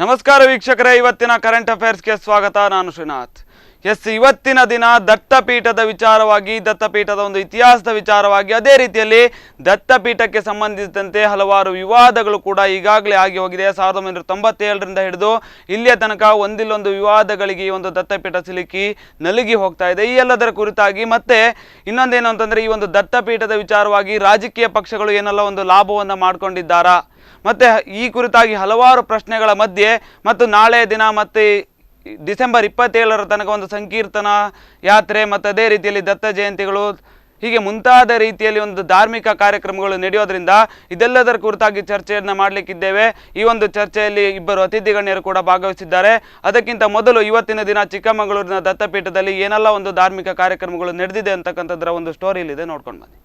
ನಮಸ್ಕಾರ ವೀಕ್ಷಕರೇ, ಇವತ್ತಿನ ಕರೆಂಟ್ ಅಫೇರ್ಸ್ಗೆ ಸ್ವಾಗತ. ನಾನು ಶ್ರೀನಾಥ್. ಇವತ್ತಿನ ದಿನ ದತ್ತಪೀಠದ ವಿಚಾರವಾಗಿ, ದತ್ತಪೀಠದ ಒಂದು ಇತಿಹಾಸದ ವಿಚಾರವಾಗಿ, ಅದೇ ರೀತಿಯಲ್ಲಿ ದತ್ತಪೀಠಕ್ಕೆ ಸಂಬಂಧಿಸಿದಂತೆ ಹಲವಾರು ವಿವಾದಗಳು ಕೂಡ ಈಗಾಗಲೇ ಆಗಿ ಹೋಗಿದೆ. 1997ರಿಂದ ಹಿಡಿದು ಇಲ್ಲಿಯ ತನಕ ಒಂದಿಲ್ಲೊಂದು ವಿವಾದಗಳಿಗೆ ಈ ಒಂದು ದತ್ತಪೀಠ ಸಿಲುಕಿ ನಲುಗಿ ಹೋಗ್ತಾ ಇದೆ. ಈ ಎಲ್ಲದರ ಕುರಿತಾಗಿ ಮತ್ತೆ ಇನ್ನೊಂದೇನು ಅಂತಂದರೆ, ಈ ಒಂದು ದತ್ತಪೀಠದ ವಿಚಾರವಾಗಿ ರಾಜಕೀಯ ಪಕ್ಷಗಳು ಏನೆಲ್ಲ ಒಂದು ಲಾಭವನ್ನು ಮಾಡ್ಕೊಂಡಿದ್ದಾರಾ, ಮತ್ತು ಈ ಕುರಿತಾಗಿ ಹಲವಾರು ಪ್ರಶ್ನೆಗಳ ಮಧ್ಯೆ ಮತ್ತು ನಾಳೆಯ ದಿನ ಮತ್ತು ಡಿಸೆಂಬರ್ 27ರ ತನಕ ಒಂದು ಸಂಕೀರ್ತನ ಯಾತ್ರೆ ಮತ್ತು ಅದೇ ರೀತಿಯಲ್ಲಿ ದತ್ತ ಜಯಂತಿಗಳು ಹೀಗೆ ಮುಂತಾದ ರೀತಿಯಲ್ಲಿ ಒಂದು ಧಾರ್ಮಿಕ ಕಾರ್ಯಕ್ರಮಗಳು ನಡೆಯೋದ್ರಿಂದ ಇದೆಲ್ಲದರ ಕುರಿತಾಗಿ ಚರ್ಚೆಯನ್ನು ಮಾಡಲಿಕ್ಕಿದ್ದೇವೆ. ಈ ಒಂದು ಚರ್ಚೆಯಲ್ಲಿ ಇಬ್ಬರು ಅತಿಥಿ ಗಣ್ಯರು ಕೂಡ ಭಾಗವಹಿಸಿದ್ದಾರೆ. ಅದಕ್ಕಿಂತ ಮೊದಲು ಇವತ್ತಿನ ದಿನ ಚಿಕ್ಕಮಗಳೂರಿನ ದತ್ತಪೀಠದಲ್ಲಿ ಏನೆಲ್ಲ ಒಂದು ಧಾರ್ಮಿಕ ಕಾರ್ಯಕ್ರಮಗಳು ನಡೆದಿದೆ ಅಂತಕ್ಕಂಥದ್ರ ಒಂದು ಸ್ಟೋರಿ ಇಲ್ಲಿದೆ, ನೋಡ್ಕೊಂಡು ಬನ್ನಿ.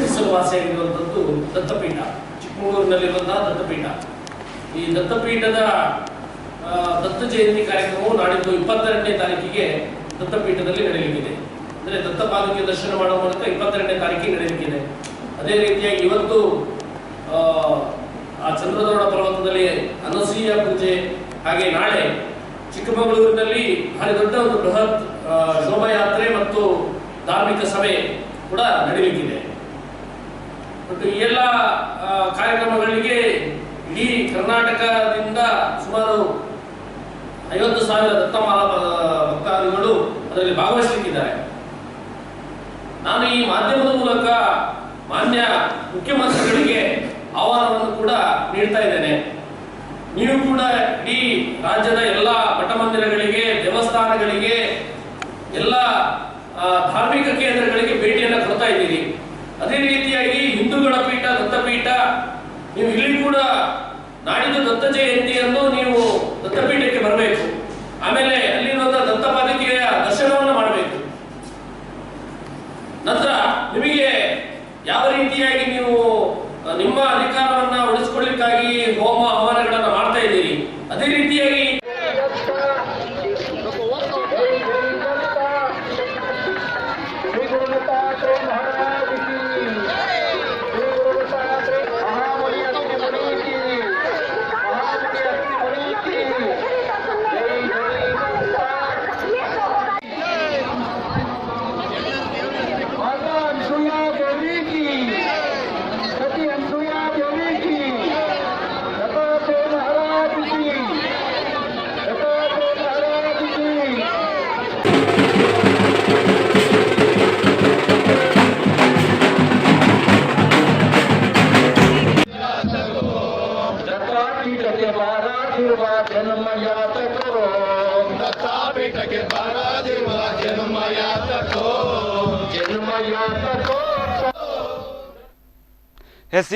ಹೆಸರುವಾಸಿಯಾಗಿರುವಂಥದ್ದು ದತ್ತಪೀಠ, ಚಿಕ್ಕಮಗಳೂರಿನಲ್ಲಿರುವಂತಹ ದತ್ತಪೀಠ. ಈ ದತ್ತಪೀಠದ ದತ್ತ ಜಯಂತಿ ಕಾರ್ಯಕ್ರಮವು ನಾಡಿದ್ದು 22ನೇ ತಾರೀಕಿಗೆ ದತ್ತಪೀಠದಲ್ಲಿ ನಡೆಯಲಿಕ್ಕಿದೆ. ಅಂದರೆ ದತ್ತಪಾದುಕೆ ದರ್ಶನ ಮಾಡುವ ಮೂಲಕ 22ನೇ ತಾರೀಕಿಗೆ ನಡೆಯಲಿಕ್ಕಿದೆ. ಅದೇ ರೀತಿಯಾಗಿ ಇವತ್ತು ಆ ಚಂದ್ರದ್ರೋಣ ಪರ್ವತದಲ್ಲಿ ಅನಸೂಯ ಪೂಜೆ, ಹಾಗೆ ನಾಳೆ ಚಿಕ್ಕಮಗಳೂರಿನಲ್ಲಿ ಭಾರಿ ದೊಡ್ಡ ಒಂದು ಬೃಹತ್ ಶೋಭಾಯಾತ್ರೆ ಮತ್ತು ಧಾರ್ಮಿಕ ಸಭೆ ಕೂಡ ನಡೆಯಲಿಕ್ಕಿದೆ. ಮತ್ತು ಈ ಎಲ್ಲ ಕಾರ್ಯಕ್ರಮಗಳಿಗೆ ಇಡೀ ಕರ್ನಾಟಕದಿಂದ ಸುಮಾರು 50,000 ದತ್ತಮಾಲಾ ಭಕ್ತಾದಿಗಳು ಅದರಲ್ಲಿ ಭಾಗವಹಿಸಲಿಕ್ಕಿದ್ದಾರೆ. ನಾನು ಈ ಮಾಧ್ಯಮದ ಮೂಲಕ ಮಾನ್ಯ ಮುಖ್ಯಮಂತ್ರಿಗಳಿಗೆ ಆಹ್ವಾನವನ್ನು ಕೂಡ ನೀಡ್ತಾ ಇದ್ದೇನೆ. ನೀವು ಕೂಡ ಇಡೀ ರಾಜ್ಯದ ಎಲ್ಲ ಮಠ ಮಂದಿರಗಳಿಗೆ, ದೇವಸ್ಥಾನಗಳಿಗೆ, ಎಲ್ಲ ಧಾರ್ಮಿಕ ಕೇಂದ್ರಗಳಿಗೆ ಭೇಟಿಯನ್ನು ಕೊಡ್ತಾ ಇದ್ದೀರಿ. ಅದೇ ರೀತಿಯಾಗಿ ಹಿಂದೂಗಳ ಪೀಠ ದತ್ತಪೀಠ, ನೀವು ಇಲ್ಲಿ ಕೂಡ ನಾಡಿದ್ದು ದತ್ತ ಜಯಂತಿಯನ್ನು ನೀವು ದತ್ತಪೀಠಕ್ಕೆ ಬರಬೇಕು. ಆಮೇಲೆ ಅಲ್ಲಿರುವಂತಹ ದತ್ತಪಾದುಕೆಯ ದರ್ಶನವನ್ನು ಮಾಡಬೇಕು. ನಂತರ ನಿಮಗೆ ಯಾವ ರೀತಿಯಾಗಿ ನೀವು ನಿಮ್ಮ ಅಧಿಕಾರವನ್ನ ಉಳಿಸಿಕೊಳ್ಳಿಕ್ಕಾಗಿ ಹೋಮ ಹವನಗಳನ್ನು ಮಾಡ್ತಾ ಇದ್ದೀರಿ, ಅದೇ ರೀತಿಯಾಗಿ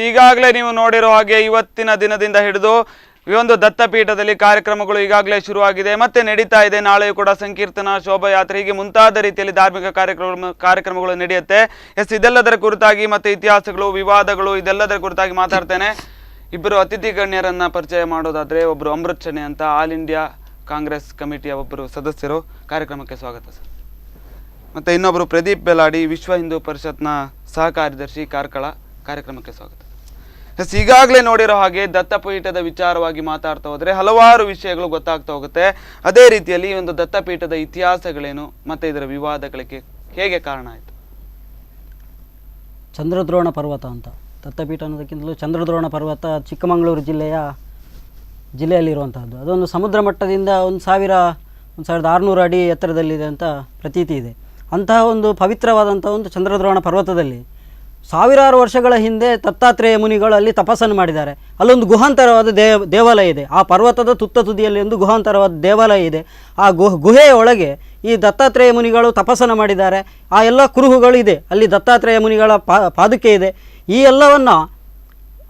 ಈಗಾಗಲೇ ನೀವು ನೋಡಿರೋ ಹಾಗೆ ಇವತ್ತಿನ ದಿನದಿಂದ ಹಿಡಿದು ಈ ಒಂದು ದತ್ತಪೀಠದಲ್ಲಿ ಕಾರ್ಯಕ್ರಮಗಳು ಈಗಾಗಲೇ ಶುರುವಾಗಿದೆ, ಮತ್ತೆ ನಡೀತಾ ಇದೆ. ನಾಳೆಯೂ ಕೂಡ ಸಂಕೀರ್ತನ, ಶೋಭಾಯಾತ್ರೆ, ಹೀಗೆ ಮುಂತಾದ ರೀತಿಯಲ್ಲಿ ಧಾರ್ಮಿಕ ಕಾರ್ಯಕ್ರಮಗಳು ನಡೆಯುತ್ತೆ. ಇದೆಲ್ಲದರ ಕುರಿತಾಗಿ ಮತ್ತೆ ಇತಿಹಾಸಗಳು, ವಿವಾದಗಳು, ಇದೆಲ್ಲದರ ಕುರಿತಾಗಿ ಮಾತಾಡ್ತೇನೆ. ಇಬ್ಬರು ಅತಿಥಿ ಗಣ್ಯರನ್ನ ಪರಿಚಯ ಮಾಡೋದಾದ್ರೆ, ಒಬ್ಬರು ಅಮೃತ್ ಶೆಣೆ ಅಂತ ಆಲ್ ಇಂಡಿಯಾ ಕಾಂಗ್ರೆಸ್ ಕಮಿಟಿಯ ಒಬ್ಬರು ಸದಸ್ಯರು, ಕಾರ್ಯಕ್ರಮಕ್ಕೆ ಸ್ವಾಗತ ಸರ್. ಮತ್ತು ಇನ್ನೊಬ್ಬರು ಪ್ರದೀಪ್ ಬೆಲಾಡಿ, ವಿಶ್ವ ಹಿಂದೂ ಪರಿಷತ್ನ ಸಹ ಕಾರ್ಯದರ್ಶಿ, ಕಾರ್ಕಳ, ಕಾರ್ಯಕ್ರಮಕ್ಕೆ ಸ್ವಾಗತ. ಈಗಾಗಲೇ ನೋಡಿರೋ ಹಾಗೆ ದತ್ತಪೀಠದ ವಿಚಾರವಾಗಿ ಮಾತಾಡ್ತಾ ಹೋದರೆ ಹಲವಾರು ವಿಷಯಗಳು ಗೊತ್ತಾಗ್ತಾ ಹೋಗುತ್ತೆ. ಅದೇ ರೀತಿಯಲ್ಲಿ ಈ ಒಂದು ದತ್ತಪೀಠದ ಇತಿಹಾಸಗಳೇನು ಮತ್ತು ಇದರ ವಿವಾದಗಳಿಗೆ ಹೇಗೆ ಕಾರಣ ಆಯಿತು? ಚಂದ್ರದ್ರೋಣ ಪರ್ವತ ಅಂತ, ದತ್ತಪೀಠ ಅನ್ನೋದಕ್ಕಿಂತಲೂ ಚಂದ್ರದ್ರೋಣ ಪರ್ವತ ಚಿಕ್ಕಮಗಳೂರು ಜಿಲ್ಲೆಯಲ್ಲಿರುವಂತಹದ್ದು. ಅದೊಂದು ಸಮುದ್ರ ಮಟ್ಟದಿಂದ 1,600 ಅಡಿ ಎತ್ತರದಲ್ಲಿದೆ ಅಂತ ಪ್ರತೀತಿ ಇದೆ. ಅಂತಹ ಒಂದು ಪವಿತ್ರವಾದಂಥ ಒಂದು ಚಂದ್ರದ್ರೋಣ ಪರ್ವತದಲ್ಲಿ ಸಾವಿರಾರು ವರ್ಷಗಳ ಹಿಂದೆ ದತ್ತಾತ್ರೇಯ ಮುನಿಗಳು ಅಲ್ಲಿ ತಪಸ್ಸನ್ನು ಮಾಡಿದ್ದಾರೆ. ಅಲ್ಲೊಂದು ಗುಹಾಂತರವಾದ ದೇವಾಲಯ ಇದೆ. ಆ ಪರ್ವತದ ತುದಿಯಲ್ಲಿ ಒಂದು ಗುಹಾಂತರವಾದ ದೇವಾಲಯ ಇದೆ. ಆ ಗುಹೆಯ ಒಳಗೆ ಈ ದತ್ತಾತ್ರೇಯ ಮುನಿಗಳು ತಪಸ್ಸನ್ನು ಮಾಡಿದ್ದಾರೆ. ಆ ಎಲ್ಲ ಕುರುಹುಗಳು ಇದೆ. ಅಲ್ಲಿ ದತ್ತಾತ್ರೇಯ ಮುನಿಗಳ ಪಾದುಕೆ ಇದೆ. ಈ ಎಲ್ಲವನ್ನು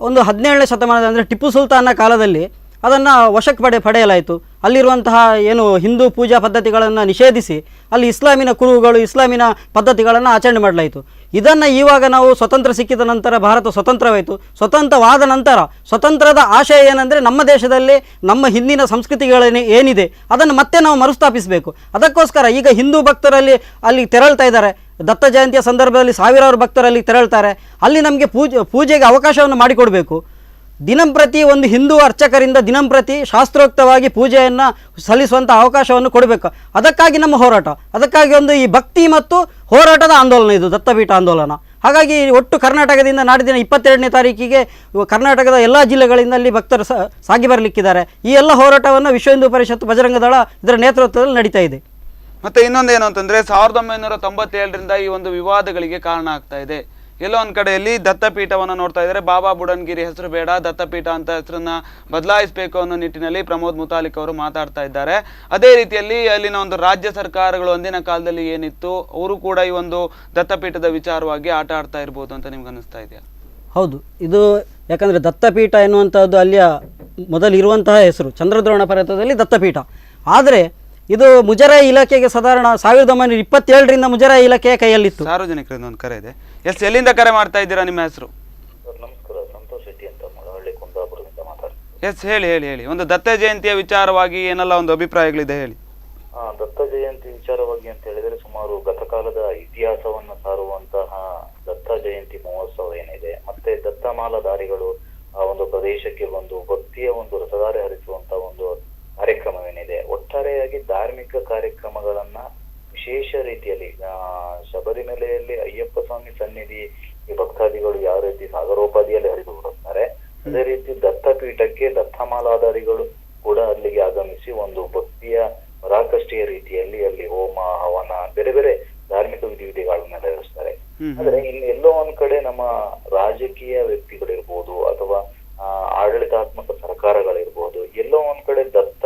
ಒಂದು 17ನೇ ಶತಮಾನದ, ಅಂದರೆ ಟಿಪ್ಪು ಸುಲ್ತಾನ್ನ ಕಾಲದಲ್ಲಿ ಅದನ್ನು ವಶಕ್ಕೆ ಪಡೆಯಲಾಯಿತು. ಅಲ್ಲಿರುವಂತಹ ಏನು ಹಿಂದೂ ಪೂಜಾ ಪದ್ಧತಿಗಳನ್ನು ನಿಷೇಧಿಸಿ ಅಲ್ಲಿ ಇಸ್ಲಾಮಿನ ಕುರುಹುಗಳು, ಇಸ್ಲಾಮಿನ ಪದ್ಧತಿಗಳನ್ನು ಆಚರಣೆ ಮಾಡಲಾಯಿತು. ಇದನ್ನು ಇವಾಗ ನಾವು ಸ್ವತಂತ್ರ ಸಿಕ್ಕಿದ ನಂತರ, ಭಾರತ ಸ್ವತಂತ್ರವಾಯಿತು. ಸ್ವತಂತ್ರವಾದ ನಂತರ ಸ್ವತಂತ್ರದ ಆಶಯ ಏನಂದರೆ, ನಮ್ಮ ದೇಶದಲ್ಲಿ ನಮ್ಮ ಹಿಂದಿನ ಸಂಸ್ಕೃತಿಗಳೇನೇ ಏನಿದೆ ಅದನ್ನು ಮತ್ತೆ ನಾವು ಮರುಸ್ಥಾಪಿಸಬೇಕು. ಅದಕ್ಕೋಸ್ಕರ ಈಗ ಹಿಂದೂ ಭಕ್ತರಲ್ಲಿ ಅಲ್ಲಿ ತೆರಳ್ತಾ ಇದ್ದಾರೆ. ದತ್ತ ಜಯಂತಿಯ ಸಂದರ್ಭದಲ್ಲಿ ಸಾವಿರಾರು ಭಕ್ತರಲ್ಲಿ ತೆರಳ್ತಾರೆ. ಅಲ್ಲಿ ನಮಗೆ ಪೂಜೆಗೆ ಅವಕಾಶವನ್ನು ಮಾಡಿಕೊಡಬೇಕು. ದಿನಂಪ್ರತಿ ಒಂದು ಹಿಂದೂ ಅರ್ಚಕರಿಂದ ದಿನಂಪ್ರತಿ ಶಾಸ್ತ್ರೋಕ್ತವಾಗಿ ಪೂಜೆಯನ್ನು ಸಲ್ಲಿಸುವಂಥ ಅವಕಾಶವನ್ನು ಕೊಡಬೇಕು. ಅದಕ್ಕಾಗಿ ನಮ್ಮ ಹೋರಾಟ, ಅದಕ್ಕಾಗಿ ಒಂದು ಈ ಭಕ್ತಿ ಮತ್ತು ಹೋರಾಟದ ಆಂದೋಲನ ಇದು ದತ್ತಪೀಠ ಆಂದೋಲನ. ಹಾಗಾಗಿ ಒಟ್ಟು ಕರ್ನಾಟಕದಿಂದ ನಾಡಿನ 22ನೇ ತಾರೀಕಿಗೆ ಕರ್ನಾಟಕದ ಎಲ್ಲ ಜಿಲ್ಲೆಗಳಿಂದ ಅಲ್ಲಿ ಭಕ್ತರು ಸಾಗಿ ಬರಲಿಕ್ಕಿದ್ದಾರೆ. ಈ ಎಲ್ಲ ಹೋರಾಟವನ್ನು ವಿಶ್ವ ಹಿಂದೂ ಪರಿಷತ್ ಬಜರಂಗ ದಳ ಇದರ ನೇತೃತ್ವದಲ್ಲಿ ನಡೀತಾ ಇದೆ. ಮತ್ತೆ ಇನ್ನೊಂದೇನು ಅಂತಂದರೆ 1997ರಿಂದ ಈ ಒಂದು ವಿವಾದಗಳಿಗೆ ಕಾರಣ ಆಗ್ತಾ ಇದೆ. ಎಲ್ಲೋ ಒಂದು ಕಡೆಯಲ್ಲಿ ದತ್ತಪೀಠವನ್ನು ನೋಡ್ತಾ ಇದ್ದಾರೆ. ಬಾಬಾ ಬುಡನ್ಗಿರಿ ಹೆಸರು ಬೇಡ, ದತ್ತಪೀಠ ಅಂತ ಹೆಸರನ್ನ ಬದಲಾಯಿಸಬೇಕು ಅನ್ನೋ ನಿಟ್ಟಿನಲ್ಲಿ ಪ್ರಮೋದ್ ಮುತಾಲಿಕ್ ಅವರು ಮಾತಾಡ್ತಾ ಇದ್ದಾರೆ. ಅದೇ ರೀತಿಯಲ್ಲಿ ಅಲ್ಲಿನ ಒಂದು ರಾಜ್ಯ ಸರ್ಕಾರಗಳು ಒಂದಿನ ಕಾಲದಲ್ಲಿ ಏನಿತ್ತು, ಅವರು ಕೂಡ ಈ ಒಂದು ದತ್ತಪೀಠದ ವಿಚಾರವಾಗಿ ಆಟ ಆಡ್ತಾ ಇರ್ಬೋದು ಅಂತ ನಿಮ್ಗೆ ಅನಿಸ್ತಾ ಇದೆಯಾ? ಹೌದು, ಇದು ಯಾಕಂದರೆ ದತ್ತಪೀಠ ಎನ್ನುವಂಥದ್ದು ಅಲ್ಲಿಯ ಮೊದಲಿರುವಂತಹ ಹೆಸರು ಚಂದ್ರದ್ರೋಣ ಪರ್ವತದಲ್ಲಿ ದತ್ತಪೀಠ. ಆದರೆ ಇದು ಮುಜರಾಯಿ ಇಲಾಖೆಗೆ ಸಾಧಾರಣ 1927ರಿಂದ ಮುಜರಾಯಿ ಇಲಾಖೆಯ ಕೈಯಲ್ಲಿತ್ತು. ಸಾರ್ವಜನಿಕರಿಂದ ಒಂದು ಕರೆ ಇದೆ. ಎಲ್ಲಿಂದ ಕರೆ ಮಾಡ್ತಾ ಇದ್ದೀರಾ? ನಿಮ್ಮ ಹೆಸರು? ನಮಸ್ಕಾರ, ಸಂತೋಷ್ ಶೆಟ್ಟಿ ಅಂತ ಮಳವಳ್ಳಿ ಕುಂದಾಪುರದಿಂದ ಮಾತಾಡ್ತೀನಿ. ಹೇಳಿ. ಒಂದು ದತ್ತ ಜಯಂತಿಯ ವಿಚಾರವಾಗಿ ಏನೆಲ್ಲ ಒಂದು ಅಭಿಪ್ರಾಯಗಳಿದೆ ಹೇಳಿ. ದತ್ತ ಜಯಂತಿ ವಿಚಾರವಾಗಿ ಅಂತ ಹೇಳಿದ್ರೆ, ಸುಮಾರು ಗತಕಾಲದ ಇತಿಹಾಸವನ್ನು ಸಾರುವಂತಹ ದತ್ತ ಜಯಂತಿ ಮಹೋತ್ಸವ ಏನಿದೆ, ಮತ್ತೆ ದತ್ತಮಾಲಾಧಾರಿಗಳು ಆ ಒಂದು ಪ್ರದೇಶಕ್ಕೆ ಬಂದು ಭಕ್ತಿಯ ಒಂದು ರಸಧಾರೆ ಹರಿಸುವಂತ ಒಂದು ಕಾರ್ಯಕ್ರಮವೇನಿದೆ, ಒಟ್ಟಾರೆಯಾಗಿ ಧಾರ್ಮಿಕ ಕಾರ್ಯಕ್ರಮಗಳನ್ನ ವಿಶೇಷ ರೀತಿಯಲ್ಲಿ ಶಬರಿಮಲೆಯಲ್ಲಿ ಅಯ್ಯಪ್ಪ ಸ್ವಾಮಿ ಸನ್ನಿಧಿ ಭಕ್ತಾದಿಗಳು ಯಾವ ರೀತಿ ಸಾಗರೋಪಾದಿಯಲ್ಲಿ ಹರಿದು ಬರುತ್ತಾರೆ, ಅದೇ ರೀತಿ ದತ್ತಪೀಠಕ್ಕೆ ದತ್ತಮಾಲಾಧಾರಿಗಳು ಕೂಡ ಅಲ್ಲಿಗೆ ಆಗಮಿಸಿ ಒಂದು ಭಕ್ತಿಯ ಪರಾಕಷ್ಠೆಯ ರೀತಿಯಲ್ಲಿ ಅಲ್ಲಿ ಹೋಮ ಹವನ ಬೇರೆ ಬೇರೆ ಧಾರ್ಮಿಕ ವಿಧಿವಿಧಿಗಳನ್ನ ನೆರವೇರಿಸ್ತಾರೆ. ಆದ್ರೆ ಎಲ್ಲೋ ಒಂದ್ ಕಡೆ ನಮ್ಮ ರಾಜಕೀಯ ವ್ಯಕ್ತಿಗಳಿರ್ಬೋದು ಅಥವಾ ಆಡಳಿತಾತ್ಮಕ ಸರ್ಕಾರಗಳಿರ್ಬೋದು, ಎಲ್ಲೋ ಒಂದ್ ಕಡೆ ದತ್ತ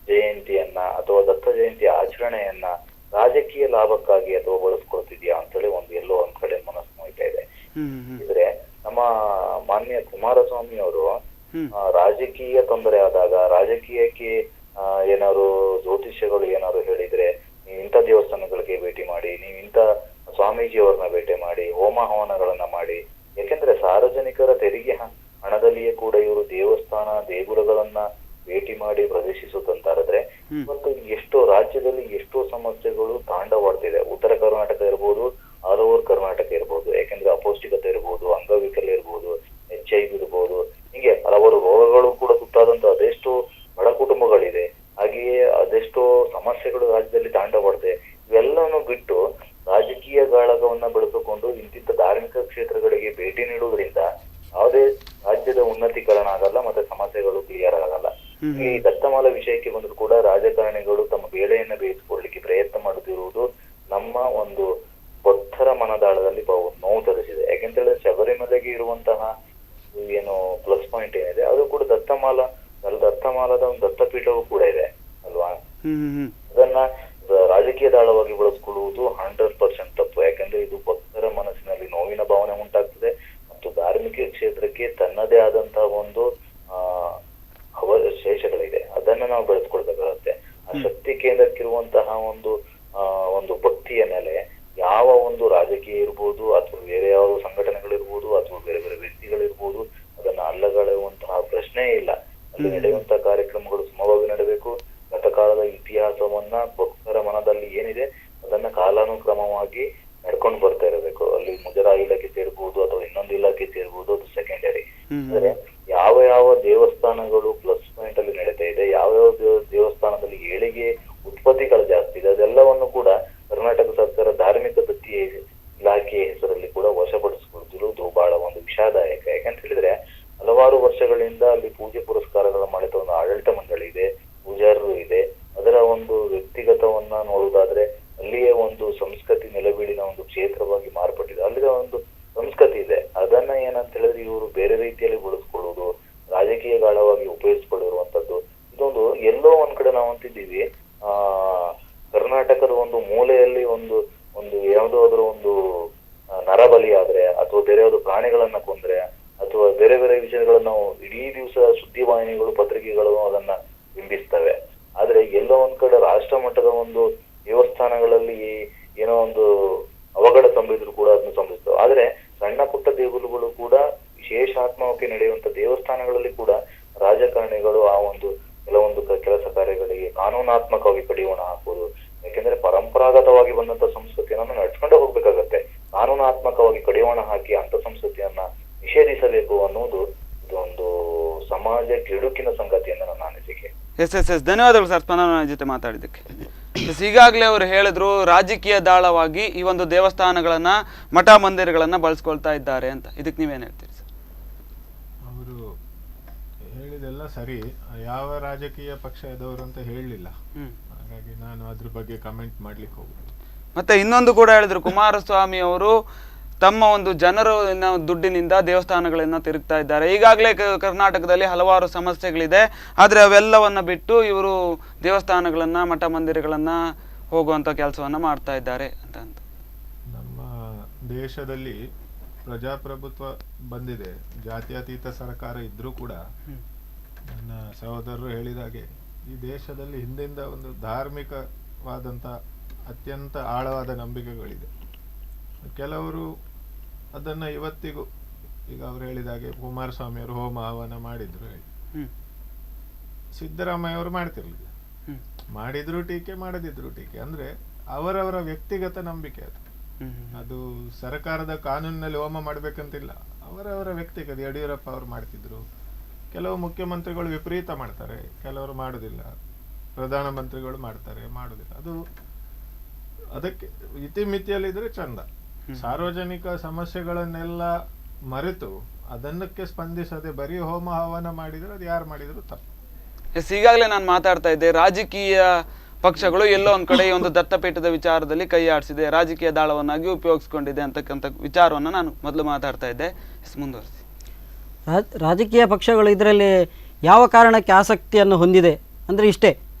ಜಯಂತಿಯನ್ನ ಅಥವಾ ದತ್ತ ಜಯಂತಿಯ ಆಚರಣೆಯನ್ನ ರಾಜಕೀಯ ಲಾಭಕ್ಕಾಗಿ ಅಥವಾ ಬಳಸ್ಕೊಳ್ತಿದ್ಯಾ ಅಂತೇಳಿ ಎಲ್ಲೋ ಒಂದ್ ಕಡೆ ಮನಸ್ಸು ನೋಯ್ತಾ ಇದೆ. ಇದ್ರೆ ನಮ್ಮ ಮಾನ್ಯ ಕುಮಾರಸ್ವಾಮಿ ಅವರು ರಾಜಕೀಯ ತೊಂದರೆ ಆದಾಗ, ರಾಜಕೀಯಕ್ಕೆ ಏನಾದ್ರು ಜ್ಯೋತಿಷ್ಯಗಳು ಏನಾದ್ರು ಹೇಳಿದ್ರೆ, ನೀವು ಇಂಥ ದೇವಸ್ಥಾನಗಳಿಗೆ ಭೇಟಿ ಮಾಡಿ, ನೀವು ಇಂಥ ಸ್ವಾಮೀಜಿಯವ್ರನ್ನ ಭೇಟಿ ಮಾಡಿ, ಹೋಮ ಹವನಗಳನ್ನ ಮಾಡಿ, ಯಾಕೆಂದ್ರೆ ಸಾರ್ವಜನಿಕರ ತೆರಿಗೆ ಹಣದಲ್ಲಿಯೇ ಕೂಡ ಇವರು ದೇವಸ್ಥಾನ ದೇಗುಲಗಳನ್ನ ಭೇಟಿ ಮಾಡಿ ಪ್ರದರ್ಶಿಸುತ್ತಂತಾದ್ರೆ ಇವತ್ತು ಎಷ್ಟೋ ರಾಜ್ಯದಲ್ಲಿ ಎಷ್ಟೋ ಸಮಸ್ಯೆಗಳು ತಾಂಡವಾಡ್ತಿದೆ. ಉತ್ತರ ಕರ್ನಾಟಕ ಇರ್ಬೋದು, ಆಲ್ ಓವರ್ ಕರ್ನಾಟಕ ಇರ್ಬೋದು, ಯಾಕೆಂದ್ರೆ ಅಪೌಷ್ಟಿಕತೆ ಇರ್ಬೋದು, ಅಂಗವಿಕಲ್ಯ ಇರ್ಬೋದು, HIV ಇರ್ಬೋದು, ಹೀಗೆ ಹಲವಾರು ರೋಗಗಳು ಕೂಡ ತುತ್ತಾದಂತ ಅದೆಷ್ಟೋ ಬಡ ಕುಟುಂಬಗಳಿದೆ. ಹಾಗೆಯೇ ಅದೆಷ್ಟೋ ಸಮಸ್ಯೆಗಳು ರಾಜ್ಯದಲ್ಲಿ ತಾಂಡವಾಡ್ತಿದೆ. ಇವೆಲ್ಲವನ್ನು ಬಿಟ್ಟು ರಾಜಕೀಯ ಗಾಳಗವನ್ನ ಬೆಳೆಸಿಕೊಂಡು ಇಂತಿಂತ ಧಾರ್ಮಿಕ ಕ್ಷೇತ್ರಗಳಿಗೆ ಭೇಟಿ ನೀಡುವುದರಿಂದ ಯಾವುದೇ ರಾಜ್ಯದ ಉನ್ನತೀಕರಣ ಆಗಲ್ಲ, ಮತ್ತೆ ಸಮಸ್ಯೆಗಳು ಕ್ಲಿಯರ್ ಆಗಲ್ಲ. ಈ ದತ್ತಮಾಲ ವಿಷಯಕ್ಕೆ ಬಂದರೂ ಕೂಡ ರಾಜಕಾರಣಿಗಳು ತಮ್ಮ ಬೇಳೆಯನ್ನ ಬೇಯಿಸಿಕೊಳ್ಳಲಿಕ್ಕೆ ಪ್ರಯತ್ನ ಮಾಡುತ್ತಿರುವುದು ನಮ್ಮ ಒಂದು ಭಕ್ತರ ಮನದಾಳದಲ್ಲಿ ನೋವು ತರಿಸಿದೆ. ಯಾಕೆಂತ ಹೇಳಿದ್ರೆ ಶಬರಿಮಲೆಗೆ ಇರುವಂತಹ ಏನು ಪ್ಲಸ್ ಪಾಯಿಂಟ್ ಏನಿದೆ, ಅದು ಕೂಡ ದತ್ತಮಾಲದ ಒಂದು ದತ್ತಪೀಠವೂ ಕೂಡ ಇದೆ ಅಲ್ವಾ. ಅದನ್ನ ರಾಜಕೀಯ ದಾಳವಾಗಿ ಬಳಸಿಕೊಳ್ಳುವುದು 100% ತಪ್ಪು. ಯಾಕಂದ್ರೆ ಇದು ಭಕ್ತರ ಮನಸ್ಸಿನಲ್ಲಿ ನೋವಿನ ಭಾವನೆ ಉಂಟಾಗ್ತದೆ ಮತ್ತು ಧಾರ್ಮಿಕ ಕ್ಷೇತ್ರಕ್ಕೆ ತನ್ನದೇ ಆದಂತಹ ಒಂದು ಅವಶೇಷಗಳಿದೆ, ಅದನ್ನ ನಾವು ಬೆಳೆಸ್ಕೊಳ್ಬೇಕಾಗತ್ತೆ. ಆ ಶಕ್ತಿ ಕೇಂದ್ರಕ್ಕಿರುವಂತಹ ಒಂದು ಭಕ್ತಿಯ ಮೇಲೆ ಯಾವ ಒಂದು ರಾಜಕೀಯ ಇರ್ಬೋದು ಅಥವಾ ಬೇರೆ ಯಾವ ಸಂಘಟನೆಗಳಿರ್ಬೋದು ಅಥವಾ ಬೇರೆ ಬೇರೆ ವ್ಯಕ್ತಿಗಳಿರ್ಬೋದು ಅದನ್ನ ಅಲ್ಲಗಳೆಯುವಂತಹ ಪ್ರಶ್ನೆ ಇಲ್ಲ. ಅಲ್ಲಿ ನಡೆಯುವಂತಹ ಕಾರ್ಯಕ್ರಮಗಳು ಸಮವಾಗಿ ನಡೆಯಬೇಕು. ಗತಕಾಲದ ಇತಿಹಾಸವನ್ನ ಭಕ್ತರ ಮನದಲ್ಲಿ ಏನಿದೆ ಅದನ್ನ ಕಾಲಾನುಕ್ರಮವಾಗಿ ನಡ್ಕೊಂಡು ಬರ್ತಾ ಇರಬೇಕು. ಅಲ್ಲಿ ಮುಜರಾಯಿ ಇಲಾಖೆ ಸೇರ್ಬೋದು ಅಥವಾ ಇನ್ನೊಂದು ಇಲಾಖೆ ಸೇರ್ಬೋದು, ಅದು ಸೆಕೆಂಡರಿ. ಅಂದ್ರೆ ಯಾವ ಯಾವ ದೇವಸ್ಥಾನಗಳು ಪ್ಲಸ್ ಪಾಯಿಂಟ್ ಅಲ್ಲಿ ನಡೀತಾ ಇದೆ, ಯಾವ ದೇವಸ್ಥಾನದಲ್ಲಿ ಏಳಿಗೆ ಉತ್ಪತ್ತಿಗಳು ಜಾಸ್ತಿ ಇದೆ, ಅದೆಲ್ಲವನ್ನು ಕೂಡ ಕರ್ನಾಟಕ ಸರ್ಕಾರ ಧಾರ್ಮಿಕ ದತ್ತಿ ಇಲಾಖೆಯ ಹೆಸರಲ್ಲಿ ಕೂಡ ವಶಪಡಿಸಿಕೊಳ್ಳುತ್ತಿರುವುದು ಬಹಳ ಒಂದು ವಿಷಾದಾಯಕ. ಯಾಕಂತ ಹೇಳಿದ್ರೆ ಹಲವಾರು ವರ್ಷಗಳಿಂದ ಅಲ್ಲಿ ಪೂಜೆ ಪುರಸ್ಕಾರಗಳ ಮಾಡಿದ ಒಂದು ಆಡಳಿತ ಮಂಡಳಿ ಇದೆ, ಪೂಜಾರರು ಇದೆ. ಅದರ ಒಂದು ವ್ಯಕ್ತಿಗತವನ್ನ ನೋಡುವುದಾದ್ರೆ ಅಲ್ಲಿಯೇ ಒಂದು ಸಂಸ್ಕೃತಿ ನೆಲೆಬೀಳಿನ ಒಂದು ಕ್ಷೇತ್ರವಾಗಿ ಮಾರ್ಪಟ್ಟಿದೆ. ಅಲ್ಲಿನ ಒಂದು ಸಂಸ್ಕೃತಿ ಇದೆ, ಅದನ್ನ ಏನಂತ ಹೇಳಿದ್ರೆ ಇವರು ಬೇರೆ ರೀತಿಯಲ್ಲಿ ಬಳಸ್ಕೊಳ್ಳುವುದು, ರಾಜಕೀಯ ಗಾಳವಾಗಿ ಉಪಯೋಗಿಸಿಕೊಂಡಿರುವಂತದ್ದು. ಇದೊಂದು ಎಲ್ಲೋ ಒಂದ್ ಕಡೆ ನಾವು ಅಂತಿದ್ದೀವಿ, ಕರ್ನಾಟಕದ ಒಂದು ಮೂಲೆಯಲ್ಲಿ ಒಂದು ಯಾವುದಾದ್ರೂ ಒಂದು ನರಬಲಿ ಆದ್ರೆ ಅಥವಾ ಬೇರೆ ಯಾವ್ದು ಪ್ರಾಣಿಗಳನ್ನ ಕೊಂದ್ರೆ ಅಥವಾ ಬೇರೆ ಬೇರೆ ವಿಷಯಗಳನ್ನ ನಾವು ಇಡೀ ದಿವಸ ಸುದ್ದಿವಾಹಿನಿಗಳು ಪತ್ರಿಕೆಗಳು ಅದನ್ನ ಬಿಂಬಿಸ್ತವೆ. ಆದ್ರೆ ಎಲ್ಲೋ ಒಂದ್ ಕಡೆ ರಾಷ್ಟ್ರ ಮಟ್ಟದ ಒಂದು ದೇವಸ್ಥಾನಗಳಲ್ಲಿ ಏನೋ ಒಂದು ಅವಘಡ ಸಂಭವಿದ್ರು ಕೂಡ ಅದನ್ನು ಸಂಭವಿಸ್ತವೆ. ಆದ್ರೆ ಸಣ್ಣ ಪುಟ್ಟ ದೇಗುಲಗಳು ಕೂಡ ವಿಶೇಷಾತ್ಮಕವಾಗಿ ನಡೆಯುವಂತ ದೇವಸ್ಥಾನಗಳಲ್ಲಿ ಕೂಡ ರಾಜಕಾರಣಿಗಳು ಆ ಒಂದು ಕೆಲವೊಂದು ಕೆಲಸ ಕಾರ್ಯಗಳಿಗೆ ಕಾನೂನಾತ್ಮಕವಾಗಿ ಕಡಿವಾಣ ಹಾಕುವುದು. ಯಾಕೆಂದ್ರೆ ಪರಂಪರಾಗತವಾಗಿ ಬಂದಂತ ಸಂಸ್ಕೃತಿಯನ್ನು ನಡ್ಸ್ಕೊಂಡೇ ಹೋಗ್ಬೇಕಾಗತ್ತೆ. ಕಾನೂನಾತ್ಮಕವಾಗಿ ಕಡಿವಾಣ ಹಾಕಿ ಅಂತ ಸಂಸ್ಕೃತಿಯನ್ನ ನಿಷೇಧಿಸಬೇಕು ಅನ್ನೋದು ಇದೊಂದು ಅತ್ಯಂತ ಕಿಡುಕಿನ ಸಂಗತಿ ಎಂದು ನನ್ನ ಅನಿಸಿಕೆ. ಎಸ್ ಧನ್ಯವಾದಗಳು ಸರ್ ಸ್ಪಂದನ ಜೊತೆ ಮಾತಾಡಿದ್ದಕ್ಕೆ. ಈಗಾಗಲೇ ಅವರು ಹೇಳಿದ್ರು ರಾಜಕೀಯ ದಾಳವಾಗಿ ಈ ಒಂದು ದೇವಸ್ಥಾನಗಳನ್ನ ಮಠ ಮಂದಿರಗಳನ್ನ ಬಳಸ್ಕೊಳ್ತಾ ಇದ್ದಾರೆ ಅಂತ. ಇದಕ್ಕೆ ನೀವೇನು ಹೇಳ್ತೀರಿ ಸರ್? ಅವರು ಹೇಳಿದೆಲ್ಲ ಸರಿ, ಯಾವ ರಾಜಕೀಯ ಪಕ್ಷದವರು ಅಂತ ಹೇಳಲಿಲ್ಲ, ಹಾಗಾಗಿ ನಾನು ಅದ್ರ ಬಗ್ಗೆ ಕಮೆಂಟ್ ಮಾಡ್ಲಿಕ್ಕೆ ಹೋಗುದು. ಮತ್ತೆ ಇನ್ನೊಂದು ಕೂಡ ಹೇಳಿದ್ರು, ಕುಮಾರಸ್ವಾಮಿ ಅವರು ತಮ್ಮ ಒಂದು ಜನರ ದುಡ್ಡಿನಿಂದ ದೇವಸ್ಥಾನಗಳನ್ನ ತಿರುಗ್ತಾ ಇದ್ದಾರೆ. ಈಗಾಗಲೇ ಕರ್ನಾಟಕದಲ್ಲಿ ಹಲವಾರು ಸಮಸ್ಯೆಗಳಿದೆ, ಆದರೆ ಅವೆಲ್ಲವನ್ನ ಬಿಟ್ಟು ಇವರು ದೇವಸ್ಥಾನಗಳನ್ನ ಮಠ ಮಂದಿರಗಳನ್ನ ಹೋಗುವಂತ ಕೆಲಸವನ್ನ ಮಾಡ್ತಾ ಇದ್ದಾರೆ ಅಂತ. ನಮ್ಮ ದೇಶದಲ್ಲಿ ಪ್ರಜಾಪ್ರಭುತ್ವ ಬಂದಿದೆ, ಜಾತ್ಯತೀತ ಸರ್ಕಾರ ಇದ್ರೂ ಕೂಡ ನನ್ನ ಸಹೋದರರು ಹೇಳಿದಾಗೆ ಈ ದೇಶದಲ್ಲಿ ಹಿಂದಿಂದ ಒಂದು ಧಾರ್ಮಿಕವಾದಂಥ ಅತ್ಯಂತ ಆಳವಾದ ನಂಬಿಕೆಗಳಿದೆ. ಕೆಲವರು ಅದನ್ನ ಇವತ್ತಿಗೂ, ಈಗ ಅವರು ಹೇಳಿದಾಗೆ ಕುಮಾರಸ್ವಾಮಿ ಅವರು ಹೋಮ ಹವನ ಮಾಡಿದ್ರು ಹೇಳಿ, ಸಿದ್ದರಾಮಯ್ಯ ಅವರು ಮಾಡ್ತಿರ್ಲಿಲ್ಲ, ಮಾಡಿದ್ರು ಟೀಕೆ ಮಾಡದಿದ್ರು ಟೀಕೆ. ಅಂದ್ರೆ ಅವರವರ ವ್ಯಕ್ತಿಗತ ನಂಬಿಕೆ ಅದು. ಅದು ಸರ್ಕಾರದ ಕಾನೂನಿನಲ್ಲಿ ಹೋಮ ಮಾಡ್ಬೇಕಂತಿಲ್ಲ, ಅವರವರ ವ್ಯಕ್ತಿಗತ. ಯಡಿಯೂರಪ್ಪ ಅವರು ಮಾಡ್ತಿದ್ರು, ಕೆಲವು ಮುಖ್ಯಮಂತ್ರಿಗಳು ವಿಪರೀತ ಮಾಡ್ತಾರೆ, ಕೆಲವರು ಮಾಡುದಿಲ್ಲ, ಪ್ರಧಾನಮಂತ್ರಿಗಳು ಮಾಡ್ತಾರೆ, ಮಾಡುದಿಲ್ಲ. ಅದು ಅದಕ್ಕೆ ಇತಿಮಿತಿಯಲ್ಲಿದ್ರೆ ಚಂದ. ಸಾರ್ವಜನಿಕ ಸಮಸ್ಯೆಗಳನ್ನೆಲ್ಲ ಮರೆತು ಅದನ್ನಕ್ಕೆ ಸ್ಪಂದಿಸದೆ ಬರೀ ಹೋಮ ಹವನ ಮಾಡಿದ್ರೆ ಅದು ಯಾರು ಮಾಡಿದ್ರು ತಪ್ಪು. ಈಗಾಗಲೇ ನಾನು ಮಾತಾಡ್ತಾ ಇದ್ದೆ, ರಾಜಕೀಯ ಪಕ್ಷಗಳು ಎಲ್ಲೋ ಒಂದ್ ಕಡೆ ಈ ಒಂದು ದತ್ತಪೀಠದ ವಿಚಾರದಲ್ಲಿ ಕೈ ಆಡಿಸಿದೆ, ರಾಜಕೀಯ ದಾಳವನ್ನಾಗಿ ಉಪಯೋಗಿಸ್ಕೊಂಡಿದೆ ಅಂತಕ್ಕಂಥ ವಿಚಾರವನ್ನು ನಾನು ಮೊದಲು ಮಾತಾಡ್ತಾ ಇದ್ದೆ. ಮುಂದುವರಿಸಿ. ರಾಜಕೀಯ ಪಕ್ಷಗಳು ಇದರಲ್ಲಿ ಯಾವ ಕಾರಣಕ್ಕೆ ಆಸಕ್ತಿಯನ್ನು ಹೊಂದಿದೆ ಅಂದರೆ ಇಷ್ಟೇ,